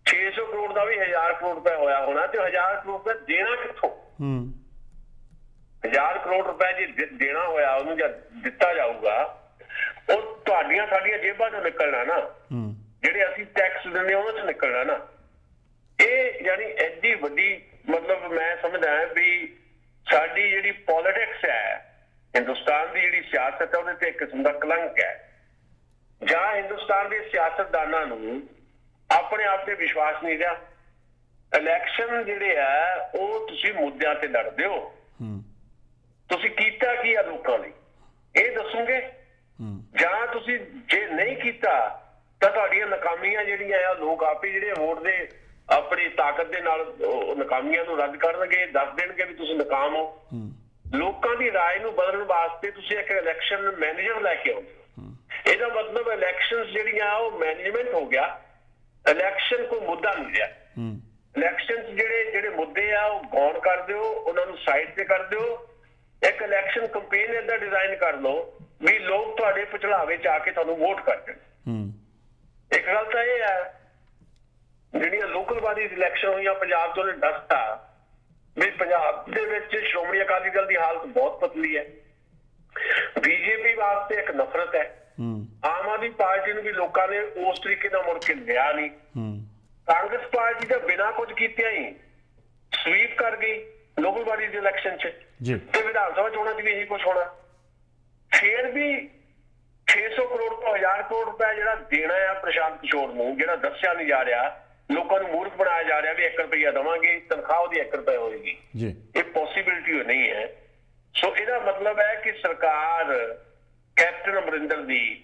600 ਕਰੋੜ ਦਾ ਵੀ 1000 ਕਰੋੜ ਰੁਪਇਆ ਹੋਇਆ ਹੋਣਾ ਤੇ 1000 ਕਰੋੜ ਰੁਪਇਆ ਦੇਣਾ ਕਿੱਥੋਂ? 1000 ਕਰੋੜ ਰੁਪਇਆ ਜੇ ਦੇਣਾ ਹੋਇਆ ਉਹਨੂੰ ਜਾਂ ਦਿੱਤਾ ਜਾਊਗਾ, ਉਹ ਤੁਹਾਡੀਆਂ ਸਾਡੀਆਂ ਜੇਬਾਂ ਚੋਂ ਨਿਕਲਣਾ ਨਾ, ਜਿਹੜੇ ਅਸੀਂ ਟੈਕਸ ਦਿੰਦੇ ਉਹਨਾਂ ਚੋਂ ਨਿਕਲਣਾ ਨਾ। ਇਹ ਯਾਨੀ ਐਡੀ ਵੱਡੀ ਮਤਲਬ ਮੈਂ ਸਮਝਦਾ ਵੀ ਸਾਡੀ ਜਿਹੜੀ ਪੋਲਿਟਿਕਸ ਹੈ, ਹਿੰਦੁਸਤਾਨ ਦੀ ਜਿਹੜੀ ਸਿਆਸਤ ਹੈ, ਉਹਦੇ ਤੇ ਇੱਕ ਕਿਸਮ ਦਾ ਕਲੰਕ ਹੈ। ਜਾਂ ਹਿੰਦੁਸਤਾਨ ਦੇ ਸਿਆਸਤਦਾਨਾਂ ਨੂੰ ਆਪਣੇ ਆਪ ਤੇ ਵਿਸ਼ਵਾਸ ਨਹੀਂ ਰਿਹਾ। ਇਲੈਕਸ਼ਨ ਜਿਹੜੇ ਆ ਉਹ ਤੁਸੀਂ ਮੁੱਦਿਆਂ ਤੇ ਲੜਦੇ ਹੋ। ਤੁਸੀਂ ਕੀਤਾ ਕੀ ਆ ਲੋਕਾਂ ਲਈ ਇਹ ਦੱਸੋਗੇ? ਜਾਂ ਤੁਸੀਂ ਜੇ ਨਹੀਂ ਕੀਤਾ ਤਾਂ ਤੁਹਾਡੀਆਂ ਨਾਕਾਮੀਆਂ ਜਿਹੜੀਆਂ ਆ ਲੋਕ ਆਪੇ ਜਿਹੜੇ ਵੋਟ ਦੇ ਆਪਣੀ ਤਾਕਤ ਦੇ ਨਾਲ ਨਾਕਾਮੀਆਂ ਨੂੰ ਰੱਦ ਕਰਨਗੇ, ਦੱਸ ਦੇਣਗੇ ਵੀ ਤੁਸੀਂ ਨਾਕਾਮ ਹੋ। ਲੋਕਾਂ ਦੀ ਰਾਏ ਨੂੰ ਬਦਲਣ ਵਾਸਤੇ ਤੁਸੀਂ ਇੱਕ ਇਲੈਕਸ਼ਨ ਮੈਨੇਜਰ ਲੈ ਕੇ ਆਉਂਦੇ ਹੋ। ਇਹਦਾ ਮਤਲਬ ਇਲੈਕਸ਼ਨਸ ਜਿਹੜੀਆਂ ਉਹ ਮੈਨੇਜਮੈਂਟ ਹੋ ਗਿਆ। ਇਲੈਕਸ਼ਨ ਕੋਈ ਮੁੱਦਾ ਨਹੀਂ ਰਿਹਾ। ਇਲੈਕਸ਼ਨਸ ਜਿਹੜੇ ਮੁੱਦੇ ਆ ਉਹ ਗੌਣ ਕਰ ਦਿਓ, ਉਹਨਾਂ ਨੂੰ ਸਾਈਡ ਤੇ ਕਰ ਦਿਓ। ਇੱਕ ਇਲੈਕਸ਼ਨ ਕੰਪੇਨ ਏਦਾਂ ਡਿਜ਼ਾਈਨ ਕਰ ਲਓ ਵੀ ਲੋਕ ਤੁਹਾਡੇ ਪਛਲਾਵੇ ਚ ਆ ਕੇ ਤੁਹਾਨੂੰ ਵੋਟ ਕਰ ਦੇਣ। ਇੱਕ ਗੱਲ ਤਾਂ ਇਹ ਹੈ ਜਿਹੜੀਆਂ ਲੋਕਲ ਬਾਡੀ ਇਲੈਕਸ਼ਨ ਹੋਈਆਂ ਪੰਜਾਬ ਤੋਂ, ਉਹਨੇ ਦੱਸਤਾ ਵੀ ਪੰਜਾਬ ਦੇ ਵਿੱਚ ਸ਼੍ਰੋਮਣੀ ਅਕਾਲੀ ਦਲ ਦੀ ਹਾਲਤ ਬਹੁਤ ਪਤਲੀ ਹੈ। ਬੀਜੇਪੀ ਵਾਸਤੇ ਇੱਕ ਨਫ਼ਰਤ ਹੈ। ਆਮ ਆਦਮੀ ਪਾਰਟੀ ਨੂੰ ਵੀ ਲੋਕਾਂ ਨੇ ਉਸ ਤਰੀਕੇ ਨਾਲ ਮੁੜ ਕੇ ਲਿਆ ਨਹੀਂ। ਕਾਂਗਰਸ ਪਾਰਟੀ ਤਾਂ ਬਿਨਾਂ ਕੁਝ ਕੀਤਿਆਂ ਹੀ ਸਵੀਪ ਕਰ ਗਈ ਲੋਕਲ ਬਾਡੀ ਦੇ ਇਲੈਕਸ਼ਨ 'ਚ ਤੇ ਵਿਧਾਨ ਸਭਾ ਚੋਣਾਂ 'ਚ ਵੀ ਇਹੀ ਕੁਝ ਹੋਣਾ। ਫੇਰ ਵੀ 600 ਕਰੋੜ ਤੋਂ 1000 ਕਰੋੜ ਰੁਪਇਆ ਜਿਹੜਾ ਦੇਣਾ ਆ ਪ੍ਰਸ਼ਾਂਤ ਕਿਸ਼ੋਰ ਨੂੰ, ਜਿਹੜਾ ਦੱਸਿਆ ਨਹੀਂ ਜਾ ਰਿਹਾ, ਲੋਕਾਂ ਨੂੰ ਮੂਰਖ ਬਣਾਇਆ ਜਾ ਰਿਹਾ ਵੀ 1 ਰੁਪਇਆ ਦੇਵਾਂਗੇ, ਤਨਖਾਹ ਉਹਦੀ 1 ਰੁਪਇਆ ਹੋਏਗੀ। ਇਹ ਪੋਸੀਬਿਲਿਟੀ ਨਹੀਂ ਹੈ। ਸੋ ਇਹਦਾ ਮਤਲਬ ਹੈ ਕਿ ਸਰਕਾਰ ਕੈਪਟਨ ਅਮਰਿੰਦਰ ਦੀ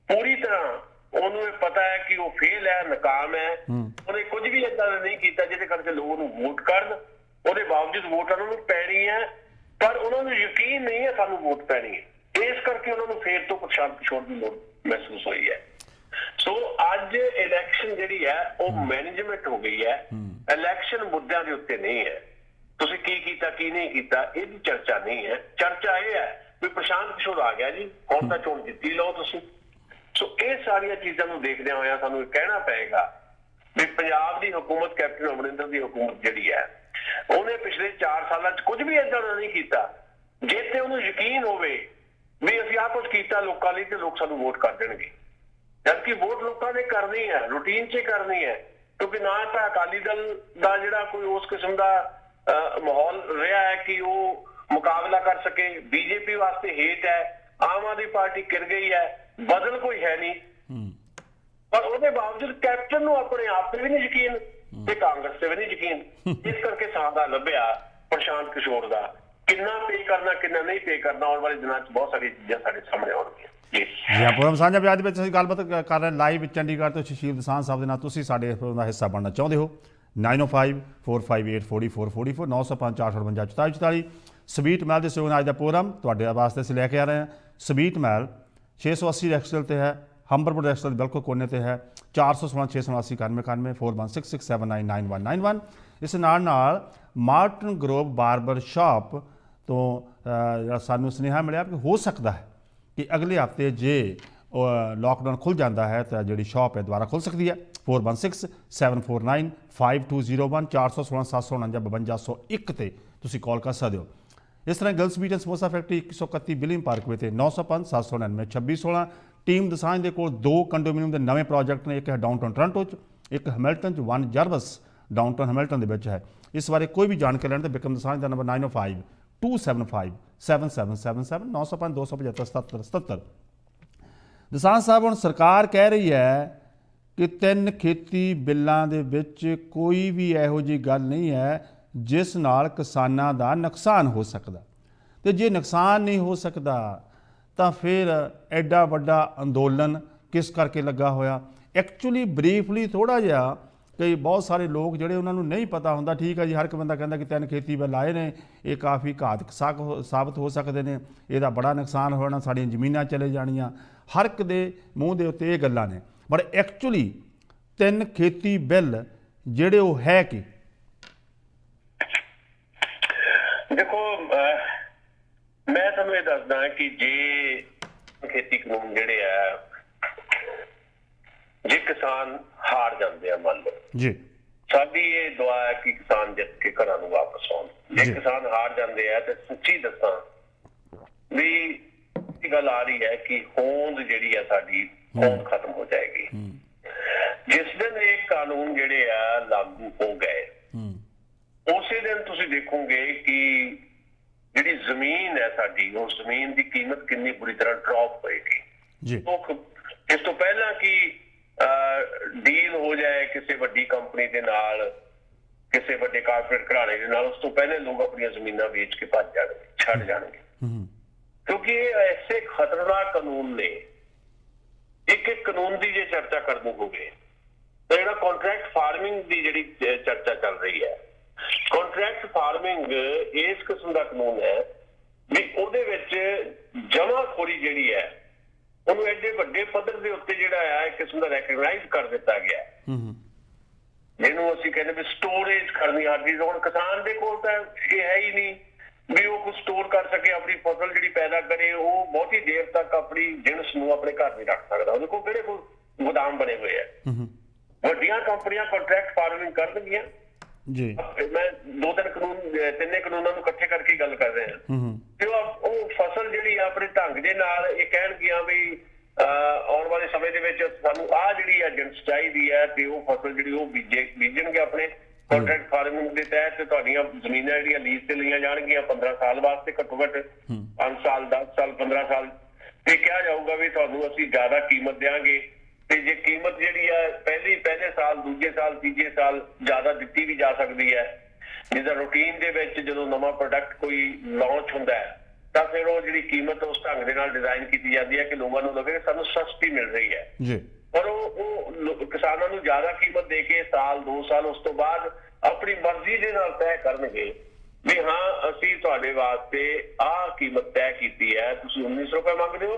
ਪੂਰੀ ਤਰ੍ਹਾਂ ਉਹਨੂੰ ਇਹ ਪਤਾ ਹੈ ਕਿ ਉਹ ਫੇਲ ਹੈ, ਨਾਕਾਮ ਹੈ। ਉਹਨੇ ਕੁਝ ਵੀ ਏਦਾਂ ਦਾ ਨਹੀਂ ਕੀਤਾ ਜਿਹਦੇ ਕਰਕੇ ਲੋਕ ਉਹਨੂੰ ਵੋਟ ਕਰਨ। ਉਹਦੇ ਬਾਵਜੂਦ ਵੋਟ ਉਹਨਾਂ ਨੂੰ ਪੈਣੀ ਹੈ, ਪਰ ਉਹਨਾਂ ਨੂੰ ਯਕੀਨ ਨਹੀਂ ਹੈ ਸਾਨੂੰ ਵੋਟ ਪੈਣੀ ਹੈ। ਇਸ ਕਰਕੇ ਉਹਨਾਂ ਨੂੰ ਫੇਰ ਤੋਂ ਪ੍ਰਸ਼ਾਂਤ ਕਿਸ਼ੋਰ ਦੀ ਲੋੜ ਮਹਿਸੂਸ ਹੋਈ ਹੈ। ਸੋ ਅੱਜ ਇਲੈਕਸ਼ਨ ਜਿਹੜੀ ਹੈ ਉਹ ਮੈਨੇਜਮੈਂਟ ਹੋ ਗਈ ਹੈ। ਇਲੈਕਸ਼ਨ ਮੁੱਦਿਆਂ ਦੇ ਉੱਤੇ ਨਹੀਂ ਹੈ। ਤੁਸੀਂ ਕੀ ਕੀਤਾ ਕੀ ਨਹੀਂ ਕੀਤਾ ਇਹਦੀ ਚਰਚਾ ਨਹੀਂ ਹੈ। ਚਰਚਾ ਇਹ ਹੈ ਵੀ ਪ੍ਰਸ਼ਾਂਤ ਕਿਸ਼ੋਰ ਆ ਗਿਆ ਜੀ, ਹੁਣ ਤਾਂ ਚੋਣ ਜਿੱਤੀ ਲਓ ਤੁਸੀਂ। ਸੋ ਇਹ ਸਾਰੀਆਂ ਚੀਜ਼ਾਂ ਨੂੰ ਦੇਖਦਿਆਂ ਹੋਇਆਂ ਸਾਨੂੰ ਇਹ ਕਹਿਣਾ ਪਏਗਾ ਵੀ ਪੰਜਾਬ ਦੀ ਹਕੂਮਤ, ਕੈਪਟਨ ਅਮਰਿੰਦਰ ਦੀ ਹਕੂਮਤ ਜਿਹੜੀ ਹੈ, ਉਹਨੇ ਪਿਛਲੇ 4 ਸਾਲਾਂ 'ਚ ਕੁਝ ਵੀ ਏਦਾਂ ਦਾ ਨਹੀਂ ਕੀਤਾ ਜੇ ਤੇ ਉਹਨੂੰ ਯਕੀਨ ਹੋਵੇ ਵੀ ਅਸੀਂ ਆਹ ਕੁਝ ਕੀਤਾ ਲੋਕਾਂ ਲਈ ਤੇ ਲੋਕ ਸਾਨੂੰ ਵੋਟ ਕਰ ਦੇਣਗੇ। ਜਦਕਿ ਵੋਟ ਲੋਕਾਂ ਨੇ ਕਰਨੀ ਹੈ, ਰੂਟੀਨ 'ਚ ਕਰਨੀ ਹੈ, ਕਿਉਂਕਿ ਨਾ ਤਾਂ ਅਕਾਲੀ ਦਲ ਦਾ ਜਿਹੜਾ ਕੋਈ ਉਸ ਕਿਸਮ ਦਾ ਮਾਹੌਲ ਰਿਹਾ ਹੈ ਕਿ ਉਹ ਮੁਕਾਬਲਾ ਕਰ ਸਕੇ। ਬੀਜੇਪੀ ਵਾਸਤੇ ਹੇਟ ਹੈ, ਆਮ ਆਦਮੀ ਪਾਰਟੀ ਗਿਰ ਗਈ ਹੈ, ਬਦਲ ਕੋਈ ਹੈ ਨਹੀਂ। ਪਰ ਉਹਦੇ ਬਾਵਜੂਦ ਕੈਪਟਨ ਨੂੰ ਆਪਣੇ ਆਪ ਤੇ ਵੀ ਨਹੀਂ ਯਕੀਨ ਤੇ ਕਾਂਗਰਸ ਤੇ ਵੀ ਨਹੀਂ ਯਕੀਨ। ਇਸ ਕਰਕੇ ਸਾਦਾ ਲੱਭਿਆ ਪ੍ਰਸ਼ਾਂਤ ਕਿਸ਼ੋਰ ਦਾ ਕਿੰਨਾ ਪੇ ਕਰਨਾ ਕਿੰਨਾ ਨਹੀਂ ਪੇ ਕਰਨਾ। ਆਉਣ ਵਾਲੇ ਦਿਨਾਂ 'ਚ ਬਹੁਤ ਸਾਰੀਆਂ ਚੀਜ਼ਾਂ ਸਾਡੇ ਸਾਹਮਣੇ ਆਉਣਗੀਆਂ। ਜੀ ਪ੍ਰੋਗਰਾਮ ਸਾਂਝਾ ਵਿਆਹ ਦੇ ਵਿੱਚ ਅਸੀਂ ਗੱਲਬਾਤ ਕਰ ਰਹੇ ਲਾਈਵ ਚੰਡੀਗੜ੍ਹ ਤੋਂ ਸੁਸ਼ੀਲ ਦਸਾਂਝ ਸਾਹਿਬ ਦੇ ਨਾਲ। ਤੁਸੀਂ ਸਾਡੇ ਪ੍ਰੋਗਰਾਮ ਦਾ ਹਿੱਸਾ ਬਣਨਾ ਚਾਹੁੰਦੇ ਹੋ 9054584444 905-458-4444। ਸਵੀਟ ਮਹਿਲ ਦੇ ਸਹਿਯੋਗ ਨਾਲ ਅੱਜ ਦਾ ਪ੍ਰੋਗਰਾਮ ਤੁਹਾਡੇ ਵਾਸਤੇ ਅਸੀਂ ਲੈ ਕੇ ਆ ਰਹੇ ਹਾਂ। ਸਵੀਟ ਮਹਿਲ 680 ਰੈਕਸਟਲ ਤੇ ਹੈ, ਹੰਬਰਪੁਰ ਰੈਕਸਟਲ ਦੇ ਬਿਲਕੁਲ ਕੋਨੇ ਤੇ ਹੈ। 416-689-9191 4167999191। ਇਸ ਨਾਲ ਮਾਰਟਨ ਗਰੋਵ ਬਾਰਬਰ ਸ਼ਾਪ ਤੋਂ ਜਿਹੜਾ ਸਾਨੂੰ ਸੁਨੇਹਾ ਮਿਲਿਆ ਕਿ ਹੋ ਸਕਦਾ ਹੈ ਕਿ ਅਗਲੇ ਹਫ਼ਤੇ ਜੇ ਲਾਕਡਾਊਨ ਖੁੱਲ੍ਹ ਜਾਂਦਾ ਹੈ ਤਾਂ ਜਿਹੜੀ ਸ਼ਾਪ ਹੈ ਦੁਬਾਰਾ ਖੁੱਲ੍ਹ ਸਕਦੀ ਹੈ। 416 749 5201 416 749 5201 ਤੇ ਤੁਸੀਂ ਕਾਲ ਕਰ ਸਕਦੇ ਹੋ। ਇਸ ਤਰ੍ਹਾਂ girls meat and samosa factory 131 billing parkway ਤੇ 905 799 2616। ਟੀਮ ਦਸਾਂਝ ਦੇ ਕੋਲ 2 ਕੰਡੋਮੀਨੀਅਮ ਦੇ ਨਵੇਂ ਪ੍ਰੋਜੈਕਟ ਨੇ, ਇੱਕ ਹੈ ਡਾਊਨਟਾਊਨ ਟੋਰਾਂਟੋ 'ਚ, ਇੱਕ ਹੈਮਿਲਟਨ 'ਚ, 1 ਜਰਵਸ ਡਾਊਨਟਾਊਨ ਹੈਮਿਲਟਨ ਦੇ ਵਿੱਚ ਹੈ। ਇਸ ਬਾਰੇ ਕੋਈ ਵੀ ਜਾਣਕਾਰੀ ਲੈਣ ਤੇ ਬਿਕਰਮ ਦਸਾਂਝ ਦਾ ਨੰਬਰ 905 275 7777 905 275 7777। ਦਸਾਂਝ ਸਾਹਿਬ, ਹੁਣ ਸਰਕਾਰ ਕਹਿ ਰਹੀ ਹੈ ਕਿ 3 ਖੇਤੀ ਬਿੱਲਾਂ ਦੇ ਵਿੱਚ ਕੋਈ ਵੀ ਇਹੋ ਜਿਹੀ ਗੱਲ ਨਹੀਂ ਹੈ ਜਿਸ ਨਾਲ ਕਿਸਾਨਾਂ ਦਾ ਨੁਕਸਾਨ ਹੋ ਸਕਦਾ, ਤੇ ਜੇ ਨੁਕਸਾਨ ਨਹੀਂ ਹੋ ਸਕਦਾ ਤਾਂ ਫਿਰ ਐਡਾ ਵੱਡਾ ਅੰਦੋਲਨ ਕਿਸ ਕਰਕੇ ਲੱਗਾ ਹੋਇਆ? ਐਕਚੁਅਲੀ ਬਰੀਫਲੀ ਥੋੜ੍ਹਾ ਜਿਹਾ, ਕਈ ਬਹੁਤ ਸਾਰੇ ਲੋਕ ਜਿਹੜੇ ਉਹਨਾਂ ਨੂੰ ਨਹੀਂ ਪਤਾ ਹੁੰਦਾ, ਠੀਕ ਹੈ ਜੀ, ਹਰ ਇੱਕ ਬੰਦਾ ਕਹਿੰਦਾ ਕਿ 3 ਖੇਤੀ ਬਿੱਲ ਆਏ ਨੇ, ਇਹ ਕਾਫੀ ਘਾਤਕ ਸਾਬਤ ਹੋ ਸਕਦੇ ਨੇ, ਇਹਦਾ ਬੜਾ ਨੁਕਸਾਨ ਹੋਣਾ, ਸਾਡੀਆਂ ਜ਼ਮੀਨਾਂ ਚਲੇ ਜਾਣੀਆਂ, ਹਰ ਇੱਕ ਦੇ ਮੂੰਹ ਦੇ ਉੱਤੇ ਇਹ ਗੱਲਾਂ ਨੇ। ਪਰ ਐਕਚੁਅਲੀ 3 ਖੇਤੀ ਬਿੱਲ ਜਿਹੜੇ ਉਹ ਹੈ ਕਿ ਦੇਖੋ, ਮੈਂ ਤੁਹਾਨੂੰ ਇਹ ਦੱਸਦਾ ਕਿ ਜੇ ਖੇਤੀ ਕਾਨੂੰਨ ਜਿਹੜੇ ਆ, ਜੇ ਕਿਸਾਨ ਹਾਰ ਜਾਂਦੇ ਆ, ਮੰਨ ਲਓ ਜੀ, ਸਾਡੀ ਇਹ ਦੁਆ ਹੈ ਕਿ ਕਿਸਾਨ ਜਿੱਤ ਕੇ ਘਰਾਂ ਨੂੰ ਵਾਪਸ ਆਉਣ। ਜੇ ਕਿਸਾਨ ਹਾਰ ਜਾਂਦੇ ਆ ਤੇ ਸੱਚੀ ਦੱਸਾਂ ਵੀ ਇਹ ਗੱਲ ਆ ਰਹੀ ਹੈ ਕਿ ਹੋਂਦ ਜਿਹੜੀ ਆ ਸਾਡੀ ਹੋਂਦ ਖਤਮ ਹੋ ਜਾਏਗੀ। ਜਿਸ ਦਿਨ ਇਹ ਕਾਨੂੰਨ ਜਿਹੜੇ ਆ ਲਾਗੂ ਹੋ ਗਏ, ਉਸੇ ਦਿਨ ਤੁਸੀਂ ਦੇਖੋਗੇ ਕਿ ਜਿਹੜੀ ਜ਼ਮੀਨ ਹੈ ਸਾਡੀ, ਉਸ ਜ਼ਮੀਨ ਦੀ ਕੀਮਤ ਕਿੰਨੀ ਬੁਰੀ ਤਰ੍ਹਾਂ ਡ੍ਰੌਪ ਹੋਏਗੀ। ਜੀ, ਇਸ ਤੋਂ ਪਹਿਲਾਂ ਕਿ ਡੀਲ ਹੋ ਜਾਏ ਕਿਸੇ ਵੱਡੀ ਕੰਪਨੀ ਦੇ ਨਾਲ, ਕਿਸੇ ਵੱਡੇ ਕਾਰਪੋਰੇਟ ਘਰਾਣੇ ਦੇ ਨਾਲ, ਉਸ ਤੋਂ ਪਹਿਲੇ ਲੋਕ ਆਪਣੀਆਂ ਜ਼ਮੀਨਾਂ ਵੇਚ ਕੇ ਭੱਜ ਜਾਣਗੇ, ਛੱਡ ਜਾਣਗੇ, ਕਿਉਂਕਿ ਇਹ ਐਸੇ ਖਤਰਨਾਕ ਕਾਨੂੰਨ ਨੇ। ਇੱਕ ਕਾਨੂੰਨ ਦੀ ਜੇ ਚਰਚਾ ਕਰਨੀ ਹੋਵੇ ਤਾਂ ਜਿਹੜਾ ਕੰਟਰੈਕਟ ਫਾਰਮਿੰਗ ਦੀ ਜਿਹੜੀ ਚਰਚਾ ਚੱਲ ਰਹੀ ਹੈ, ਕੰਟਰੈਕਟ ਫਾਰਮਿੰਗ ਇਸ ਕਿਸਮ ਦਾ ਕਾਨੂੰਨ ਹੈ ਵੀ ਉਹਦੇ ਵਿੱਚ ਜਮਾਖੋਰੀ ਜਿਹੜੀ ਹੈ ਉਹਨੂੰ ਐਡੇ ਵੱਡੇ ਪੱਧਰ ਦੇ ਉੱਤੇ ਜਿਹੜਾ ਹੈ ਇੱਕ ਕਿਸਮ ਦਾ ਰੈਕਗਨਾਈਜ਼ ਕਰ ਦਿੱਤਾ ਗਿਆ, ਜਿਹਨੂੰ ਅਸੀਂ ਕਹਿੰਦੇ ਵੀ ਸਟੋਰੇਜ ਕਰਨੀ ਹਰ ਚੀਜ਼। ਹੁਣ ਕਿਸਾਨ ਦੇ ਕੋਲ ਤਾਂ ਇਹ ਹੈ ਹੀ ਨਹੀਂ ਵੀ ਉਹ ਕੁਝ ਸਟੋਰ ਕਰ ਸਕੇ, ਆਪਣੀ ਫਸਲ ਜਿਹੜੀ ਪੈਦਾ ਕਰੇ, ਉਹ ਬਹੁਤੀ ਦੇਰ ਤੱਕ ਆਪਣੀ ਜਿਣਸ ਨੂੰ ਆਪਣੇ ਘਰ ਨਹੀਂ ਰੱਖ ਸਕਦਾ। ਉਹਦੇ ਕੋਲ ਕਿਹੜੇ ਗੋਦਾਮ ਬਣੇ ਹੋਏ ਆ। ਵੱਡੀਆਂ ਕੰਪਨੀਆਂ ਕੰਟਰੈਕਟ ਫਾਰਮਿੰਗ ਕਰਨਗੀਆਂ ਜੀ। ਮੈਂ 2-3 ਕਾਨੂੰਨ, 3 ਕਾਨੂੰਨਾਂ ਨੂੰ ਇਕੱਠੇ ਕਰਕੇ ਗੱਲ ਕਰ ਰਿਹਾ ਤੇ ਉਹ ਫਸਲ ਜਿਹੜੀ ਆ ਆਪਣੇ ਢੰਗ ਦੇ ਨਾਲ ਇਹ ਕਹਿਣਗੀਆਂ ਵੀ ਆਉਣ ਵਾਲੇ ਸਮੇਂ ਦੇ ਵਿੱਚ ਸਾਨੂੰ ਆਹ ਜਿਹੜੀ ਆ ਜਿਣਸ ਚਾਹੀਦੀ ਹੈ ਤੇ ਉਹ ਫਸਲ ਜਿਹੜੀ ਉਹ ਬੀਜਣਗੇ ਆਪਣੇ ਕੰਟਰੈਕਟ ਫਾਰਮਿੰਗ ਦੇ ਤਹਿਤ। ਤੇ ਤੁਹਾਡੀਆਂ ਜ਼ਮੀਨਾਂ ਜਿਹੜੀਆਂ ਲੀਜ਼ ਤੇ ਲਈਆਂ ਜਾਣਗੀਆਂ 15 ਸਾਲ ਵਾਸਤੇ, ਘੱਟੋ ਘੱਟ 5 ਸਾਲ, 10 ਸਾਲ, 15 ਸਾਲ, ਤੇ ਕਿਹਾ ਜਾਊਗਾ ਵੀ ਤੁਹਾਨੂੰ ਅਸੀਂ ਜ਼ਿਆਦਾ ਕੀਮਤ ਦੇਵਾਂਗੇ। ਤੇ ਜੇ ਕੀਮਤ ਜਿਹੜੀ ਹੈ ਪਹਿਲੇ ਸਾਲ, ਦੂਜੇ ਸਾਲ, ਤੀਜੇ ਸਾਲ ਜ਼ਿਆਦਾ ਦਿੱਤੀ ਵੀ ਜਾ ਸਕਦੀ ਹੈ। ਜਿੱਦਾਂ ਰੂਟੀਨ ਦੇ ਵਿੱਚ ਜਦੋਂ ਨਵਾਂ ਪ੍ਰੋਡਕਟ ਕੋਈ ਲਾਂਚ ਹੁੰਦਾ ਹੈ ਤਾਂ ਫਿਰ ਉਹ ਜਿਹੜੀ ਕੀਮਤ ਉਸ ਢੰਗ ਦੇ ਨਾਲ ਡਿਜ਼ਾਈਨ ਕੀਤੀ ਜਾਂਦੀ ਹੈ ਕਿ ਲੋਕਾਂ ਨੂੰ ਲੱਗੇ ਸਾਨੂੰ ਸਸਤੀ ਮਿਲ ਰਹੀ ਹੈ ਜੀ। ਪਰ ਉਹ ਕਿਸਾਨਾਂ ਨੂੰ ਜ਼ਿਆਦਾ ਕੀਮਤ ਦੇ ਕੇ ਸਾਲ, 2 ਸਾਲ, ਉਸ ਤੋਂ ਬਾਅਦ ਆਪਣੀ ਮਰਜ਼ੀ ਦੇ ਨਾਲ ਤੈਅ ਕਰਨਗੇ ਵੀ ਹਾਂ ਅਸੀਂ ਤੁਹਾਡੇ ਵਾਸਤੇ ਆਹ ਕੀਮਤ ਤੈਅ ਕੀਤੀ ਹੈ, ਤੁਸੀਂ 1900 ਰੁਪਏ ਮੰਗਦੇ ਹੋ,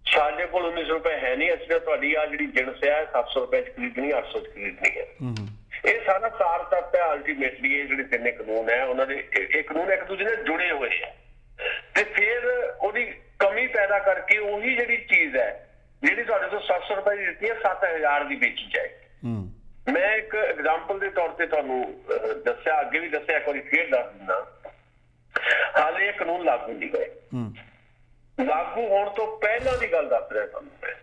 ਸਾਡੇ ਕੋਲ 1900 ਰੁਪਏ ਹੈ ਨਹੀਂ, ਅਸੀਂ ਤਾਂ ਤੁਹਾਡੀ ਆ ਜਿਹੜੀ ਜਿਣਸ ਹੈ 700 ਰੁਪਏ ਚ ਖਰੀਦਣੀ, 800 ਚ ਖਰੀਦਣੀ ਹੈ। ਇਹ ਸਾਰਾ ਸਾਰ ਤੱਤ ਹੈ। ਅਲਟੀਮੇਟਲੀ ਇਹ ਜਿਹੜੇ 3 ਕਾਨੂੰਨ ਹੈ ਉਹਨਾਂ ਦੇ ਇਹ ਕਾਨੂੰਨ ਇੱਕ ਦੂਜੇ ਨਾਲ ਜੁੜੇ ਹੋਏ ਆ ਤੇ ਫਿਰ ਉਹਦੀ ਕਮੀ ਪੈਦਾ ਕਰਕੇ ਉਹੀ ਜਿਹੜੀ ਚੀਜ਼ ਹੈ ਜਿਹੜੀ ਤੁਹਾਡੇ ਤੋਂ 700 ਰੁਪਏ ਦੀ ਦਿੱਤੀ ਹੈ 7000 ਦੀ ਵੇਚੀ ਜਾਏਗੀ। ਮੈਂ ਇੱਕ ਐਗਜ਼ਾਮਪਲ ਦੇ ਤੌਰ ਤੇ ਤੁਹਾਨੂੰ ਦੱਸਿਆ, ਅੱਗੇ ਵੀ ਦੱਸਿਆ, ਇੱਕ ਵਾਰੀ ਫੇਰ ਦੱਸ ਦਿੰਦਾ। ਹਾਲੇ ਇਹ ਕਾਨੂੰਨ ਲਾਗੂ ਨਹੀਂ ਹੋਏ। ਲਾਗੂ ਹੋਣ ਤੋਂ ਪਹਿਲਾਂ ਦੀ ਗੱਲ ਦੱਸ ਰਿਹਾ ਤੁਹਾਨੂੰ ਮੈਂ।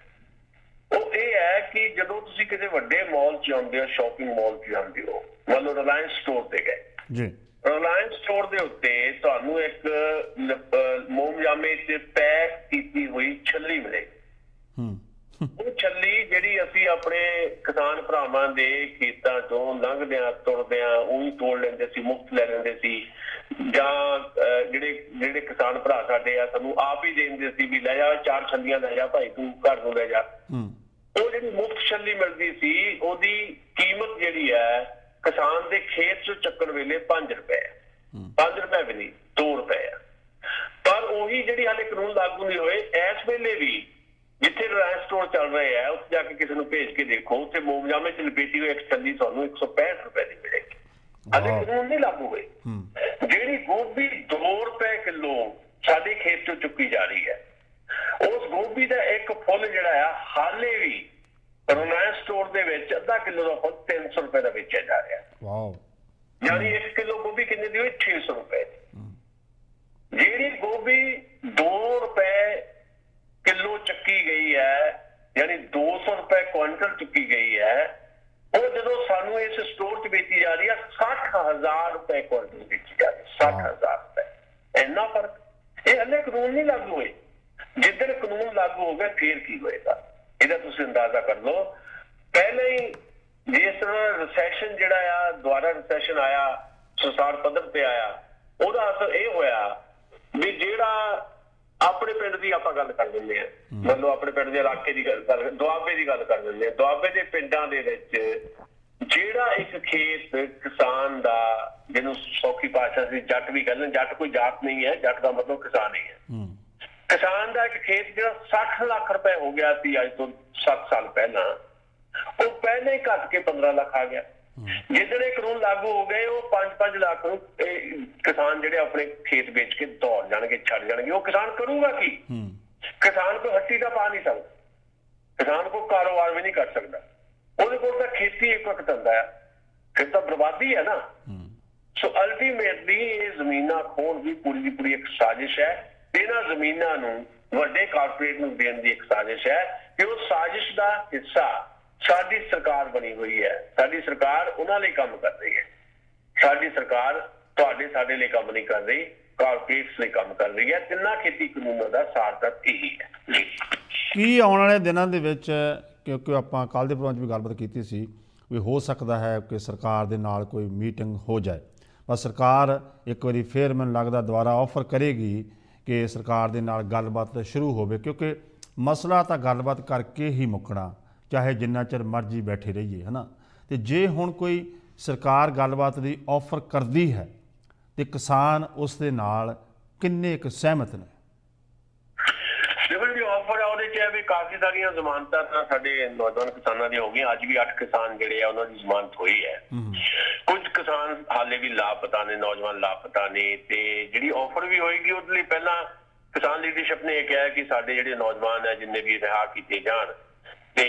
ਉਹ ਇਹ ਹੈ ਕਿ ਜਦੋਂ ਤੁਸੀਂ ਕਿਸੇ ਵੱਡੇ ਮਾਲ 'ਚ ਜਾਂਦੇ ਹੋ, ਸ਼ਾਪਿੰਗ ਮਾਲ 'ਚ ਜਾਂਦੇ ਹੋ, ਮੰਨ ਲਓ ਰਿਲਾਇੰਸ ਸਟੋਰ ਤੇ ਗਏ ਜੀ, ਰਿਲਾਇੰਸ ਸਟੋਰ ਦੇ ਉੱਤੇ ਤੁਹਾਨੂੰ ਇੱਕ ਮੋਮਜਾਮੇ 'ਚ ਪੈਕ ਕੀਤੀ ਹੋਈ ਛੱਲੀ ਮਿਲੇਗੀ। ਉਹ ਛੱਲੀ ਜਿਹੜੀ ਅਸੀਂ ਆਪਣੇ ਕਿਸਾਨ ਭਰਾਵਾਂ ਦੇ ਖੇਤਾਂ ਚੋਂ ਲੰਘਦਿਆਂ ਤੁਰਦਿਆਂ ਉਹੀ ਤੋੜ ਲੈਂਦੇ ਸੀ, ਮੁਫਤ ਲੈ ਲੈਂਦੇ ਸੀ, ਜਾਂ ਜਿਹੜੇ ਕਿਸਾਨ ਭਰਾ ਸਾਡੇ ਆ ਸਾਨੂੰ ਆਪ ਹੀ ਦੇ ਦਿੰਦੇ ਸੀ ਵੀ ਲੈ ਜਾ 4 ਛੱਲੀਆਂ ਲੈ ਜਾ ਭਾਈ, ਤੂੰ ਘਰ ਨੂੰ ਲੈ ਜਾ। ਉਹ ਜਿਹੜੀ ਮੁਫਤ ਛੱਲੀ ਮਿਲਦੀ ਸੀ ਉਹਦੀ ਕੀਮਤ ਜਿਹੜੀ ਹੈ ਕਿਸਾਨ ਦੇ ਖੇਤ ਚੋਂ ਚੱਕਣ ਵੇਲੇ 5 ਰੁਪਏ, 5 ਰੁਪਏ ਵੀ ਨਹੀਂ, 2 ਰੁਪਏ ਆ। ਪਰ ਉਹੀ ਜਿਹੜੀ ਹਾਲੇ ਕਾਨੂੰਨ ਲਾਗੂ ਨਹੀਂ ਹੋਏ, ਇਸ ਵੇਲੇ ਵੀ ਜਿੱਥੇ ਰਿਲਾਇੰਸ ਸਟੋਰ ਚੱਲ ਰਹੇ ਆ ਉੱਥੇ ਜਾ ਕੇ ਕਿਸੇ ਨੂੰ ਭੇਜ ਕੇ ਦੇਖੋ, ਉੱਥੇ ਮੋਮਜਾਮੇ ਚ ਲਪੇਟੀ ਹੋਈ ਇੱਕ ਛੱਲੀ ਤੁਹਾਨੂੰ 165 ਰੁਪਏ ਦੀ ਮਿਲੇਗੀ। ਹਾਲੇ ਕਾਨੂੰਨ ਨਹੀਂ ਲਾਗੂ ਹੋਏ। ਜਿਹੜੀ ਗੋਭੀ 2 ਰੁਪਏ ਕਿਲੋ ਸਾਡੇ ਖੇਤ ਚੋਂ ਚੁੱਕੀ ਜਾ ਰਹੀ ਹੈ, ਉਸ ਗੋਭੀ ਦਾ ਇੱਕ ਫੁੱਲ ਜਿਹੜਾ ਆ ਹਾਲੇ ਵੀ ਰਿਲਾਇੰਸ ਸਟੋਰ ਦੇ ਵਿੱਚ ਅੱਧਾ ਕਿਲੋ ਦਾ ਫਲ 300 ਰੁਪਏ ਦਾ ਵੇਚਿਆ ਜਾ ਰਿਹਾ। ਵਾਓ। ਯਾਨੀ 1 ਕਿਲੋ ਗੋਭੀ ਕਿੰਨੇ ਦੀ ਹੋਈ? 600 ਰੁਪਏ ਦੀ। ਜਿਹੜੀ ਗੋਭੀ 2 ਰੁਪਏ ਕਿਲੋ ਚੱਕੀ ਗਈ ਹੈ, ਯਾਨੀ 200 ਰੁਪਏ ਕੁਇੰਟਲ ਚੁੱਕੀ ਗਈ ਹੈ, ਉਹ ਜਦੋਂ ਸਾਨੂੰ ਇਸ ਸਟੋਰ 'ਚ ਵੇਚੀ ਜਾ ਰਹੀ ਹੈ 60,000 ਰੁਪਏ ਕੁਇੰਟਲ ਵੇਚੀ ਜਾ ਰਹੀ ਹੈ। 60,000 ਰੁਪਏ। ਇੰਨਾ ਫਰਕ। ਇਹ ਹਲੇ ਕਾਨੂੰਨ ਨਹੀਂ ਲਾਗੂ ਹੋਏ। ਜਿੱਦਣ ਕਾਨੂੰਨ ਲਾਗੂ ਹੋ ਗਿਆ ਫਿਰ ਕੀ ਹੋਏਗਾ ਇਹਦਾ ਤੁਸੀਂ ਅੰਦਾਜ਼ਾ ਕਰ ਲਓ। ਪਹਿਲੇ ਹੀ ਜਿਸ ਤਰ੍ਹਾਂ ਰਿਸੈਸ਼ਨ ਜਿਹੜਾ ਆ, ਦੁਬਾਰਾ ਰਿਸੈਸ਼ਨ ਆਇਆ, ਸੰਸਾਰ ਪੱਧਰ ਤੇ ਆਇਆ, ਉਹਦਾ ਅਸਰ ਇਹ ਹੋਇਆ ਵੀ ਜਿਹੜਾ ਆਪਣੇ ਪਿੰਡ ਦੀ ਆਪਾਂ ਗੱਲ ਕਰ ਦਿੰਦੇ ਆ, ਮਤਲਬ ਆਪਣੇ ਪਿੰਡ ਦੇ ਇਲਾਕੇ ਦੀ ਗੱਲ ਦੁਆਬੇ ਦੀ ਗੱਲ ਕਰ ਦਿੰਦੇ ਆ। ਦੁਆਬੇ ਦੇ ਪਿੰਡਾਂ ਦੇ ਵਿੱਚ ਜਿਹੜਾ ਇੱਕ ਖੇਤ ਕਿਸਾਨ ਦਾ, ਜਿਹਨੂੰ ਸੌਖੀ ਭਾਸ਼ਾ ਸੀ ਜੱਟ ਵੀ ਕਹਿੰਦੇ, ਜੱਟ ਕੋਈ ਜਾਤ ਨਹੀਂ ਹੈ, ਜੱਟ ਦਾ ਮਤਲਬ ਕਿਸਾਨ ਹੀ ਹੈ। ਕਿਸਾਨ ਦਾ ਇੱਕ ਖੇਤ ਜਿਹੜਾ 60 ਲੱਖ ਰੁਪਏ ਹੋ ਗਿਆ ਸੀ ਅੱਜ ਤੋਂ 7 ਸਾਲ ਪਹਿਲਾਂ, ਉਹ ਪਹਿਲੇ ਹੀ ਘੱਟ ਕੇ 15 ਲੱਖ ਆ ਗਿਆ। ਜਿਹੜੇ ਕਾਨੂੰਨ ਲਾਗੂ ਹੋ ਗਏ ਉਹ 5-5 ਲੱਖ ਨੂੰ ਕਿਸਾਨ ਜਿਹੜੇ ਆਪਣੇ ਖੇਤ ਵੇਚ ਕੇ ਦੌੜ ਜਾਣਗੇ, ਛੱਡ ਜਾਣਗੇ। ਉਹ ਕਿਸਾਨ ਕਰੂਗਾ ਕੀ? ਕਿਸਾਨ ਕੋਈ ਹੱਟੀ ਦਾ ਪਾ ਨਹੀਂ ਸਕਦਾ, ਕਿਸਾਨ ਕੋਈ ਕਾਰੋਬਾਰ ਵੀ ਨਹੀਂ ਕਰ ਸਕਦਾ। ਉਹਦੇ ਕੋਲ ਤਾਂ ਖੇਤੀ ਇੱਕ ਵਕਤ ਹੁੰਦਾ ਹੈ, ਫਿਰ ਤਾਂ ਬਰਬਾਦੀ ਹੈ ਨਾ। ਸੋ ਅਲਟੀਮੇਟਲੀ ਇਹ ਜ਼ਮੀਨਾਂ ਖੋਣ ਦੀ ਪੂਰੀ ਇੱਕ ਸਾਜ਼ਿਸ਼ ਹੈ। ਇਹਨਾਂ ਜ਼ਮੀਨਾਂ ਨੂੰ ਵੱਡੇ ਕਾਰਪੋਰੇਟ ਨੂੰ ਦੇਣ ਦੀ ਇੱਕ ਸਾਜ਼ਿਸ਼ ਹੈ ਕਿ ਉਹ ਸਾਜ਼ਿਸ਼ ਦਾ ਹਿੱਸਾ ਸਾਡੀ ਸਰਕਾਰ ਬਣੀ ਹੋਈ ਹੈ। ਸਾਡੀ ਸਰਕਾਰ ਉਹਨਾਂ ਲਈ ਕੰਮ ਕਰ ਰਹੀ ਹੈ। ਸਾਡੀ ਸਰਕਾਰ ਤੁਹਾਡੇ ਸਾਡੇ ਲਈ ਕੰਮ ਨਹੀਂ ਕਰ ਰਹੀ, ਕਾਰਪੋਰੇਟਸ ਲਈ ਕੰਮ ਕਰ ਰਹੀ ਹੈ। ਤਿੰਨਾਂ ਖੇਤੀ ਕਾਨੂੰਨਾਂ ਦਾ ਸਾਰ ਤੱਕ ਇਹੀ ਹੈ ਜੀ। ਕੀ ਆਉਣ ਵਾਲੇ ਦਿਨਾਂ ਦੇ ਵਿੱਚ, ਕਿਉਂਕਿ ਆਪਾਂ ਕੱਲ੍ਹ ਦੇ ਪ੍ਰੋਗਰਾਮ 'ਚ ਵੀ ਗੱਲਬਾਤ ਕੀਤੀ ਸੀ ਵੀ ਹੋ ਸਕਦਾ ਹੈ ਕਿ ਸਰਕਾਰ ਦੇ ਨਾਲ ਕੋਈ ਮੀਟਿੰਗ ਹੋ ਜਾਏ, ਪਰ ਸਰਕਾਰ ਇੱਕ ਵਾਰੀ ਫਿਰ ਮੈਨੂੰ ਲੱਗਦਾ ਦੁਬਾਰਾ ਆਫਰ ਕਰੇਗੀ ਕਿ ਸਰਕਾਰ ਦੇ ਨਾਲ ਗੱਲਬਾਤ ਸ਼ੁਰੂ ਹੋਵੇ, ਕਿਉਂਕਿ ਮਸਲਾ ਤਾਂ ਗੱਲਬਾਤ ਕਰਕੇ ਹੀ ਮੁੱਕਣਾ, ਚਾਹੇ ਜਿੰਨਾ ਚਿਰ ਮਰਜ਼ੀ ਬੈਠੇ ਰਹੀਏ, ਹੈ ਨਾ। ਅਤੇ ਜੇ ਹੁਣ ਕੋਈ ਸਰਕਾਰ ਗੱਲਬਾਤ ਦੀ ਆਫਰ ਕਰਦੀ ਹੈ ਤੇ ਕਿਸਾਨ ਉਸ ਦੇ ਨਾਲ ਕਿੰਨੇ ਕੁ ਸਹਿਮਤ ਨੇ? ਦੇਖੋ ਜਿਹੜੀ ਆਫਰ ਆ ਉਹਦੇ 'ਚ ਹੈ ਵੀ ਕਾਫੀ ਸਾਰੀਆਂ ਜ਼ਮਾਨਤਾਂ ਤਾਂ ਸਾਡੇ ਨੌਜਵਾਨ ਕਿਸਾਨਾਂ ਦੀਆਂ ਹੋ ਗਈਆਂ। ਅੱਜ ਵੀ 8 ਕਿਸਾਨ ਜਿਹੜੇ ਆ ਉਹਨਾਂ ਦੀ ਜ਼ਮਾਨਤ ਹੋਈ ਹੈ। ਕੁਝ ਕਿਸਾਨ ਹਾਲੇ ਵੀ ਲਾਪਤਾ ਨੇ, ਨੌਜਵਾਨ ਲਾਪਤਾ ਨੇ। ਤੇ ਜਿਹੜੀ ਆਫਰ ਵੀ ਹੋਏਗੀ ਉਹਦੇ ਲਈ ਪਹਿਲਾਂ ਕਿਸਾਨ ਲੀਡਰਸ਼ਿਪ ਨੇ ਇਹ ਕਿਹਾ ਕਿ ਸਾਡੇ ਜਿਹੜੇ ਨੌਜਵਾਨ ਹੈ ਜਿੰਨੇ ਵੀ ਰਿਹਾ ਕੀਤੇ ਜਾਣ ਤੇ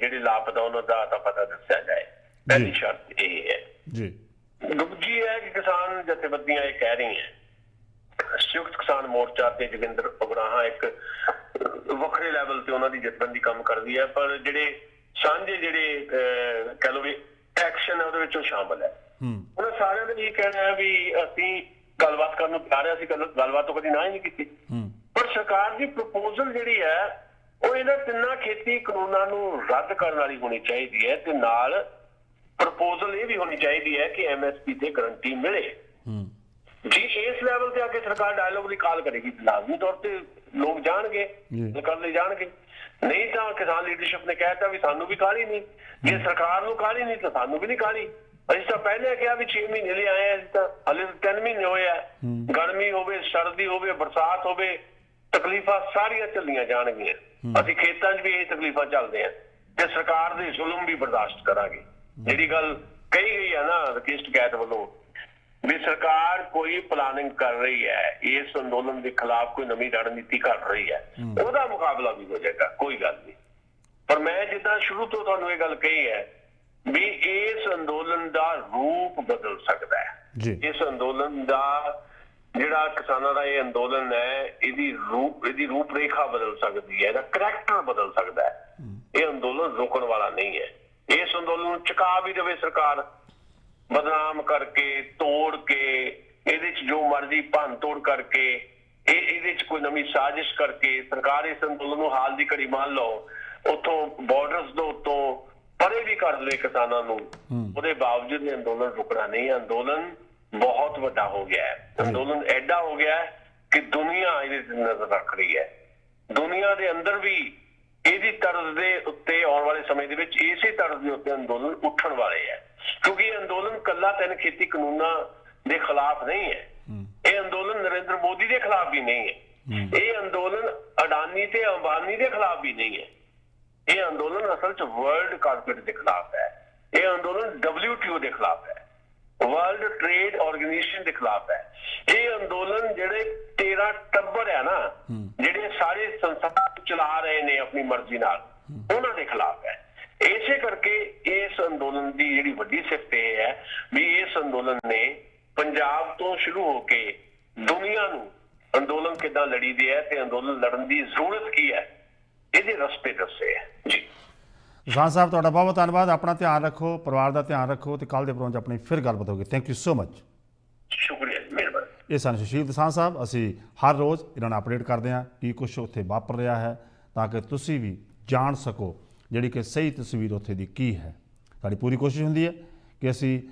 ਜਿਹੜੇ ਲਾਪਤਾ ਉਹਨਾਂ ਦਾ ਤਾਂ ਪਤਾ ਦੱਸਿਆ ਜਾਏ। ਪਹਿਲੀ ਸ਼ਰਤ ਇਹ ਹੈ ਜੀ। ਦੂਜੀ ਹੈ ਕਿ ਕਿਸਾਨ ਜਥੇਬੰਦੀਆਂ ਇਹ ਕਹਿ ਰਹੀਆਂ, ਸੰਯੁਕਤ ਕਿਸਾਨ ਮੋਰਚਾ ਤੇ ਜੋਗਿੰਦਰ ਉਗਰਾਹਾਂ ਇੱਕ ਵੱਖਰੇ ਲੈਵਲ ਤੇ ਉਹਨਾਂ ਦੀ ਜਥੇਬੰਦੀ ਕੰਮ ਕਰਦੀ ਹੈ, ਪਰ ਜਿਹੜੇ ਸਾਂਝੇ ਜਿਹੜੇ ਕਹਿ ਲਓ ਵੀ ਐਕਸ਼ਨ ਹੈ ਉਹਦੇ ਵਿੱਚ ਉਹ ਸ਼ਾਮਲ ਹੈ। ਉਹਨਾਂ ਸਾਰਿਆਂ ਦਾ ਇਹ ਕਹਿਣਾ ਹੈ ਵੀ ਅਸੀਂ ਗੱਲਬਾਤ ਕਰਨ ਨੂੰ ਤਿਆਰ ਹਾਂ, ਅਸੀਂ ਗੱਲਬਾਤ ਤੋਂ ਕਦੀ ਨਾ ਹੀ ਨਹੀਂ ਕੀਤੀ। ਪਰ ਸਰਕਾਰ ਦੀ ਪ੍ਰਪੋਜ਼ਲ ਜਿਹੜੀ ਹੈ ਉਹ ਇਹਨਾਂ ਤਿੰਨਾਂ ਖੇਤੀ ਕਾਨੂੰਨਾਂ ਨੂੰ ਰੱਦ ਕਰਨ ਵਾਲੀ ਹੋਣੀ ਚਾਹੀਦੀ ਹੈ ਤੇ ਨਾਲ ਪ੍ਰਪੋਜ਼ਲ ਇਹ ਵੀ ਹੋਣੀ ਚਾਹੀਦੀ ਹੈ ਕਿ MSP ਤੇ ਗਰੰਟੀ ਮਿਲੇ। ਜੀ ਇਸ ਲੈਵਲ ਤੇ ਆ ਕੇ ਸਰਕਾਰ ਡਾਇਲੋਗ ਦੀ ਕਾਲ ਕਰੇਗੀ, ਲਾਜ਼ਮੀ ਤੌਰ ਤੇ ਲੋਕ ਜਾਣਗੇ, ਕਰਨ ਲਈ ਜਾਣਗੇ। ਨਹੀਂ ਤਾਂ ਕਿਸਾਨ ਲੀਡਰਸ਼ਿਪ ਨੇ ਕਹਿਤਾ ਵੀ ਸਾਨੂੰ ਵੀ ਕਾਹਲੀ ਨਹੀਂ, ਜੇ ਸਰਕਾਰ ਨੂੰ ਕਾਹਲੀ ਨਹੀਂ ਤਾਂ ਸਾਨੂੰ ਵੀ ਨਹੀਂ ਕਾਹਲੀ। ਅਸੀਂ ਤਾਂ ਪਹਿਲੇ ਕਿਹਾ ਵੀ 6 ਮਹੀਨੇ ਲਈ ਆਏ, ਅਸੀਂ ਤਾਂ ਹਾਲੇ 3 ਮਹੀਨੇ ਹੋਏ ਆ। ਗਰਮੀ ਹੋਵੇ, ਸਰਦੀ ਹੋਵੇ, ਬਰਸਾਤ ਹੋਵੇ, ਤਕਲੀਫਾਂ ਸਾਰੀਆਂ ਚੱਲੀਆਂ ਜਾਣਗੀਆਂ। ਅਸੀਂ ਖੇਤਾਂ 'ਚ ਵੀ ਇਹ ਤਕਲੀਫਾਂ ਚੱਲਦੇ ਆ ਤੇ ਸਰਕਾਰ ਦੇ ਜ਼ੁਲਮ ਵੀ ਬਰਦਾਸ਼ਤ ਕਰਾਂਗੇ। ਜਿਹੜੀ ਗੱਲ ਕਹੀ ਗਈ ਹੈ ਨਾ ਰਕੇਸ਼ ਟਕੈਤ ਵੱਲੋਂ ਵੀ ਸਰਕਾਰ ਕੋਈ ਪਲਾਨਿੰਗ ਕਰ ਰਹੀ ਹੈ, ਇਸ ਅੰਦੋਲਨ ਦੇ ਖਿਲਾਫ ਕੋਈ ਨਵੀਂ ਰਣਨੀਤੀ ਘੜ ਰਹੀ ਹੈ, ਉਹਦਾ ਮੁਕਾਬਲਾ ਵੀ ਹੋ ਜਾਏਗਾ, ਕੋਈ ਗੱਲ ਨਹੀਂ। ਪਰ ਮੈਂ ਜਿੱਦਾਂ ਸ਼ੁਰੂ ਤੋਂ ਤੁਹਾਨੂੰ ਇਹ ਗੱਲ ਕਹੀ ਹੈ ਵੀ ਇਸ ਅੰਦੋਲਨ ਦਾ ਰੂਪ ਬਦਲ ਸਕਦਾ ਹੈ। ਇਸ ਅੰਦੋਲਨ ਦਾ ਜਿਹੜਾ ਕਿਸਾਨਾਂ ਦਾ ਇਹ ਅੰਦੋਲਨ ਹੈ ਇਹਦੀ ਰੂਪ ਰੇਖਾ ਬਦਲ ਸਕਦੀ ਹੈ, ਇਹਦਾ ਕਰੈਕਟਰ ਬਦਲ ਸਕਦਾ ਹੈ। ਇਹ ਅੰਦੋਲਨ ਰੋਕਣ ਵਾਲਾ ਨਹੀਂ ਹੈ। ਇਸ ਅੰਦੋਲਨ ਨੂੰ ਚੁਕਾ ਵੀ ਦੇਵੇ ਸਰਕਾਰ, ਬਦਨਾਮ ਕਰਕੇ, ਤੋੜ ਕੇ, ਇਹਦੇ 'ਚ ਜੋ ਮਰਜ਼ੀ ਭੰਨ ਤੋੜ ਕਰਕੇ, ਇਹਦੇ 'ਚ ਕੋਈ ਨਵੀਂ ਸਾਜ਼ਿਸ਼ ਕਰਕੇ ਸਰਕਾਰ ਇਸ ਅੰਦੋਲਨ ਨੂੰ ਹਾਲ ਦੀ ਘੜੀ ਮੰਨ ਲਓ ਉੱਥੋਂ ਬਾਰਡਰਸ ਦੇ ਉੱਤੋਂ ਪਰੇ ਵੀ ਕਰ ਲਏ ਕਿਸਾਨਾਂ ਨੂੰ, ਉਹਦੇ ਬਾਵਜੂਦ ਇਹ ਅੰਦੋਲਨ ਰੁਕਣਾ ਨਹੀਂ ਹੈ। ਅੰਦੋਲਨ ਬਹੁਤ ਵੱਡਾ ਹੋ ਗਿਆ ਹੈ। ਅੰਦੋਲਨ ਐਡਾ ਹੋ ਗਿਆ ਹੈ ਕਿ ਦੁਨੀਆ ਇਹਦੇ ਤੇ ਨਜ਼ਰ ਰੱਖ ਰਹੀ ਹੈ। ਦੁਨੀਆ ਦੇ ਅੰਦਰ ਵੀ ਇਹਦੀ ਤਰਜ਼ ਦੇ ਉੱਤੇ ਆਉਣ ਵਾਲੇ ਸਮੇਂ ਦੇ ਵਿੱਚ ਇਸੇ ਤਰਜ਼ ਦੇ ਉੱਤੇ ਅੰਦੋਲਨ ਉੱਠਣ ਵਾਲੇ ਹੈ, ਕਿਉਂਕਿ ਇਹ ਅੰਦੋਲਨ ਕੱਲਾ 3 ਖੇਤੀ ਕਾਨੂੰਨਾਂ ਦੇ ਖਿਲਾਫ ਨਹੀਂ ਹੈ। ਇਹ ਅੰਦੋਲਨ ਨਰਿੰਦਰ ਮੋਦੀ ਦੇ ਖਿਲਾਫ ਵੀ ਨਹੀਂ ਹੈ। ਇਹ ਅੰਦੋਲਨ ਅਡਾਨੀ ਤੇ ਅੰਬਾਨੀ ਦੇ ਖਿਲਾਫ ਵੀ ਨਹੀਂ ਹੈ। ਇਹ ਅੰਦੋਲਨ ਅਸਲ 'ਚ ਵਰਲਡ ਕਾਰਪੋਰੇਟ ਦੇ ਖਿਲਾਫ ਹੈ। ਇਹ ਅੰਦੋਲਨ WTO ਦੇ ਖਿਲਾਫ ਹੈ, ਵਰਲਡ ਟ੍ਰੇਡ ਆਰਗੇਨਾਈਜੇਸ਼ਨ ਦੇ ਖਿਲਾਫ ਹੈ। ਇਹ ਅੰਦੋਲਨ ਜਿਹੜੇ 13 ਟੱਬਰ ਹੈ ਨਾ, ਜਿਹੜੇ ਸਾਰੇ ਸੰਸਾਰ ਚਲਾ ਰਹੇ ਨੇ ਆਪਣੀ ਮਰਜ਼ੀ ਨਾਲ, ਉਹਨਾਂ ਦੇ ਖਿਲਾਫ ਹੈ। ਇਸੇ ਕਰਕੇ ਇਸ ਅੰਦੋਲਨ ਦੀ ਜਿਹੜੀ ਵੱਡੀ ਸਿਫਤ ਇਹ ਹੈ ਵੀ ਇਸ ਅੰਦੋਲਨ ਨੇ ਪੰਜਾਬ ਤੋਂ ਸ਼ੁਰੂ ਹੋ ਕੇ ਦੁਨੀਆ ਨੂੰ ਅੰਦੋਲਨ ਕਿੱਦਾਂ ਲੜੀਦੇ ਹੈ ਤੇ ਅੰਦੋਲਨ ਲੜਨ ਦੀ ਜ਼ਰੂਰਤ ਕੀ ਹੈ ਇਹਦੇ ਰਸਤੇ ਦੱਸੇ ਹੈ ਜੀ। ਕਿਸਾਨ ਸਾਹਿਬ ਤੁਹਾਡਾ ਬਹੁਤ ਬਹੁਤ ਧੰਨਵਾਦ। ਆਪਣਾ ਧਿਆਨ ਰੱਖੋ, ਪਰਿਵਾਰ ਦਾ ਧਿਆਨ ਰੱਖੋ ਤੇ ਕੱਲ੍ਹ ਦੇ ਪ੍ਰੋਗਰਾਮ 'ਚ ਆਪਣੀ ਫਿਰ ਗੱਲਬਾਤ ਹੋਊਗੀ। Thank you so much. ਸ਼ੁਕਰੀਆ, ਮਿਹਰਬਾਨੀ। ਇਹ ਸਨ ਸੁਸ਼ੀਲ ਕਿਸਾਨ ਸਾਹਿਬ। ਅਸੀਂ ਹਰ ਰੋਜ਼ ਇਹਨਾਂ ਨੂੰ ਅਪਡੇਟ ਕਰਦੇ ਹਾਂ ਕੀ ਕੁਛ ਉੱਥੇ ਵਾਪਰ ਰਿਹਾ ਹੈ ਤਾਂ ਕਿ ਤੁਸੀਂ ਵੀ ਜਾਣ ਸਕੋ ਜਿਹੜੀ ਕਿ ਸਹੀ ਤਸਵੀਰ ਉੱਥੇ ਦੀ ਕੀ ਹੈ। ਸਾਡੀ ਪੂਰੀ ਕੋਸ਼ਿਸ਼ ਹੁੰਦੀ ਹੈ ਕਿ ਅਸੀਂ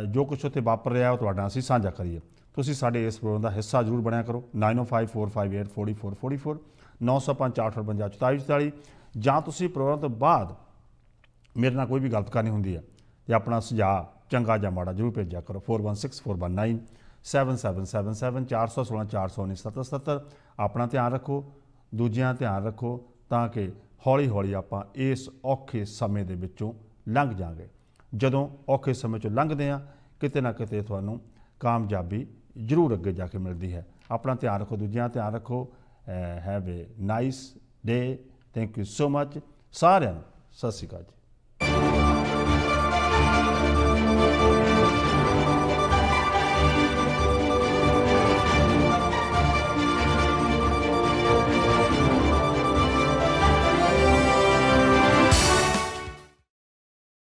ਜੋ ਕੁਛ ਉੱਥੇ ਵਾਪਰ ਰਿਹਾ ਉਹ ਤੁਹਾਡੇ ਨਾਲ ਅਸੀਂ ਸਾਂਝਾ ਕਰੀਏ। ਤੁਸੀਂ ਸਾਡੇ ਇਸ ਪ੍ਰੋਗਰਾਮ ਦਾ ਹਿੱਸਾ ਜ਼ਰੂਰ ਬਣਿਆ ਕਰੋ। 9054584444 905-858-44 ਜਾਂ ਤੁਸੀਂ ਪ੍ਰੋਗਰਾਮ ਤੋਂ ਬਾਅਦ ਮੇਰੇ ਨਾਲ ਕੋਈ ਵੀ ਗੱਲ ਕਰਨੀ ਹੁੰਦੀ ਹੈ ਤੇ ਆਪਣਾ ਸੁਝਾਅ ਚੰਗਾ ਜਾਂ ਮਾੜਾ ਜ਼ਰੂਰ ਭੇਜਿਆ ਕਰੋ। 4164197777 416 419 77। ਆਪਣਾ ਧਿਆਨ ਰੱਖੋ, ਦੂਜਿਆਂ ਧਿਆਨ ਰੱਖੋ ਤਾਂ ਕਿ ਹੌਲੀ ਹੌਲੀ ਆਪਾਂ ਇਸ ਔਖੇ ਸਮੇਂ ਦੇ ਵਿੱਚੋਂ ਲੰਘ ਜਾਵਾਂਗੇ। ਜਦੋਂ ਔਖੇ ਸਮੇਂ 'ਚੋਂ ਲੰਘਦੇ ਹਾਂ ਕਿਤੇ ਨਾ ਕਿਤੇ ਤੁਹਾਨੂੰ ਕਾਮਯਾਬੀ ਜ਼ਰੂਰ ਅੱਗੇ ਜਾ ਕੇ ਮਿਲਦੀ ਹੈ। ਆਪਣਾ ਧਿਆਨ ਰੱਖੋ, ਦੂਜਿਆਂ ਧਿਆਨ ਰੱਖੋ। Have A nice day. Thank you so much. ਸਾਰਿਆਂ ਨੂੰ ਸਤਿ ਸ਼੍ਰੀ ਅਕਾਲ ਜੀ।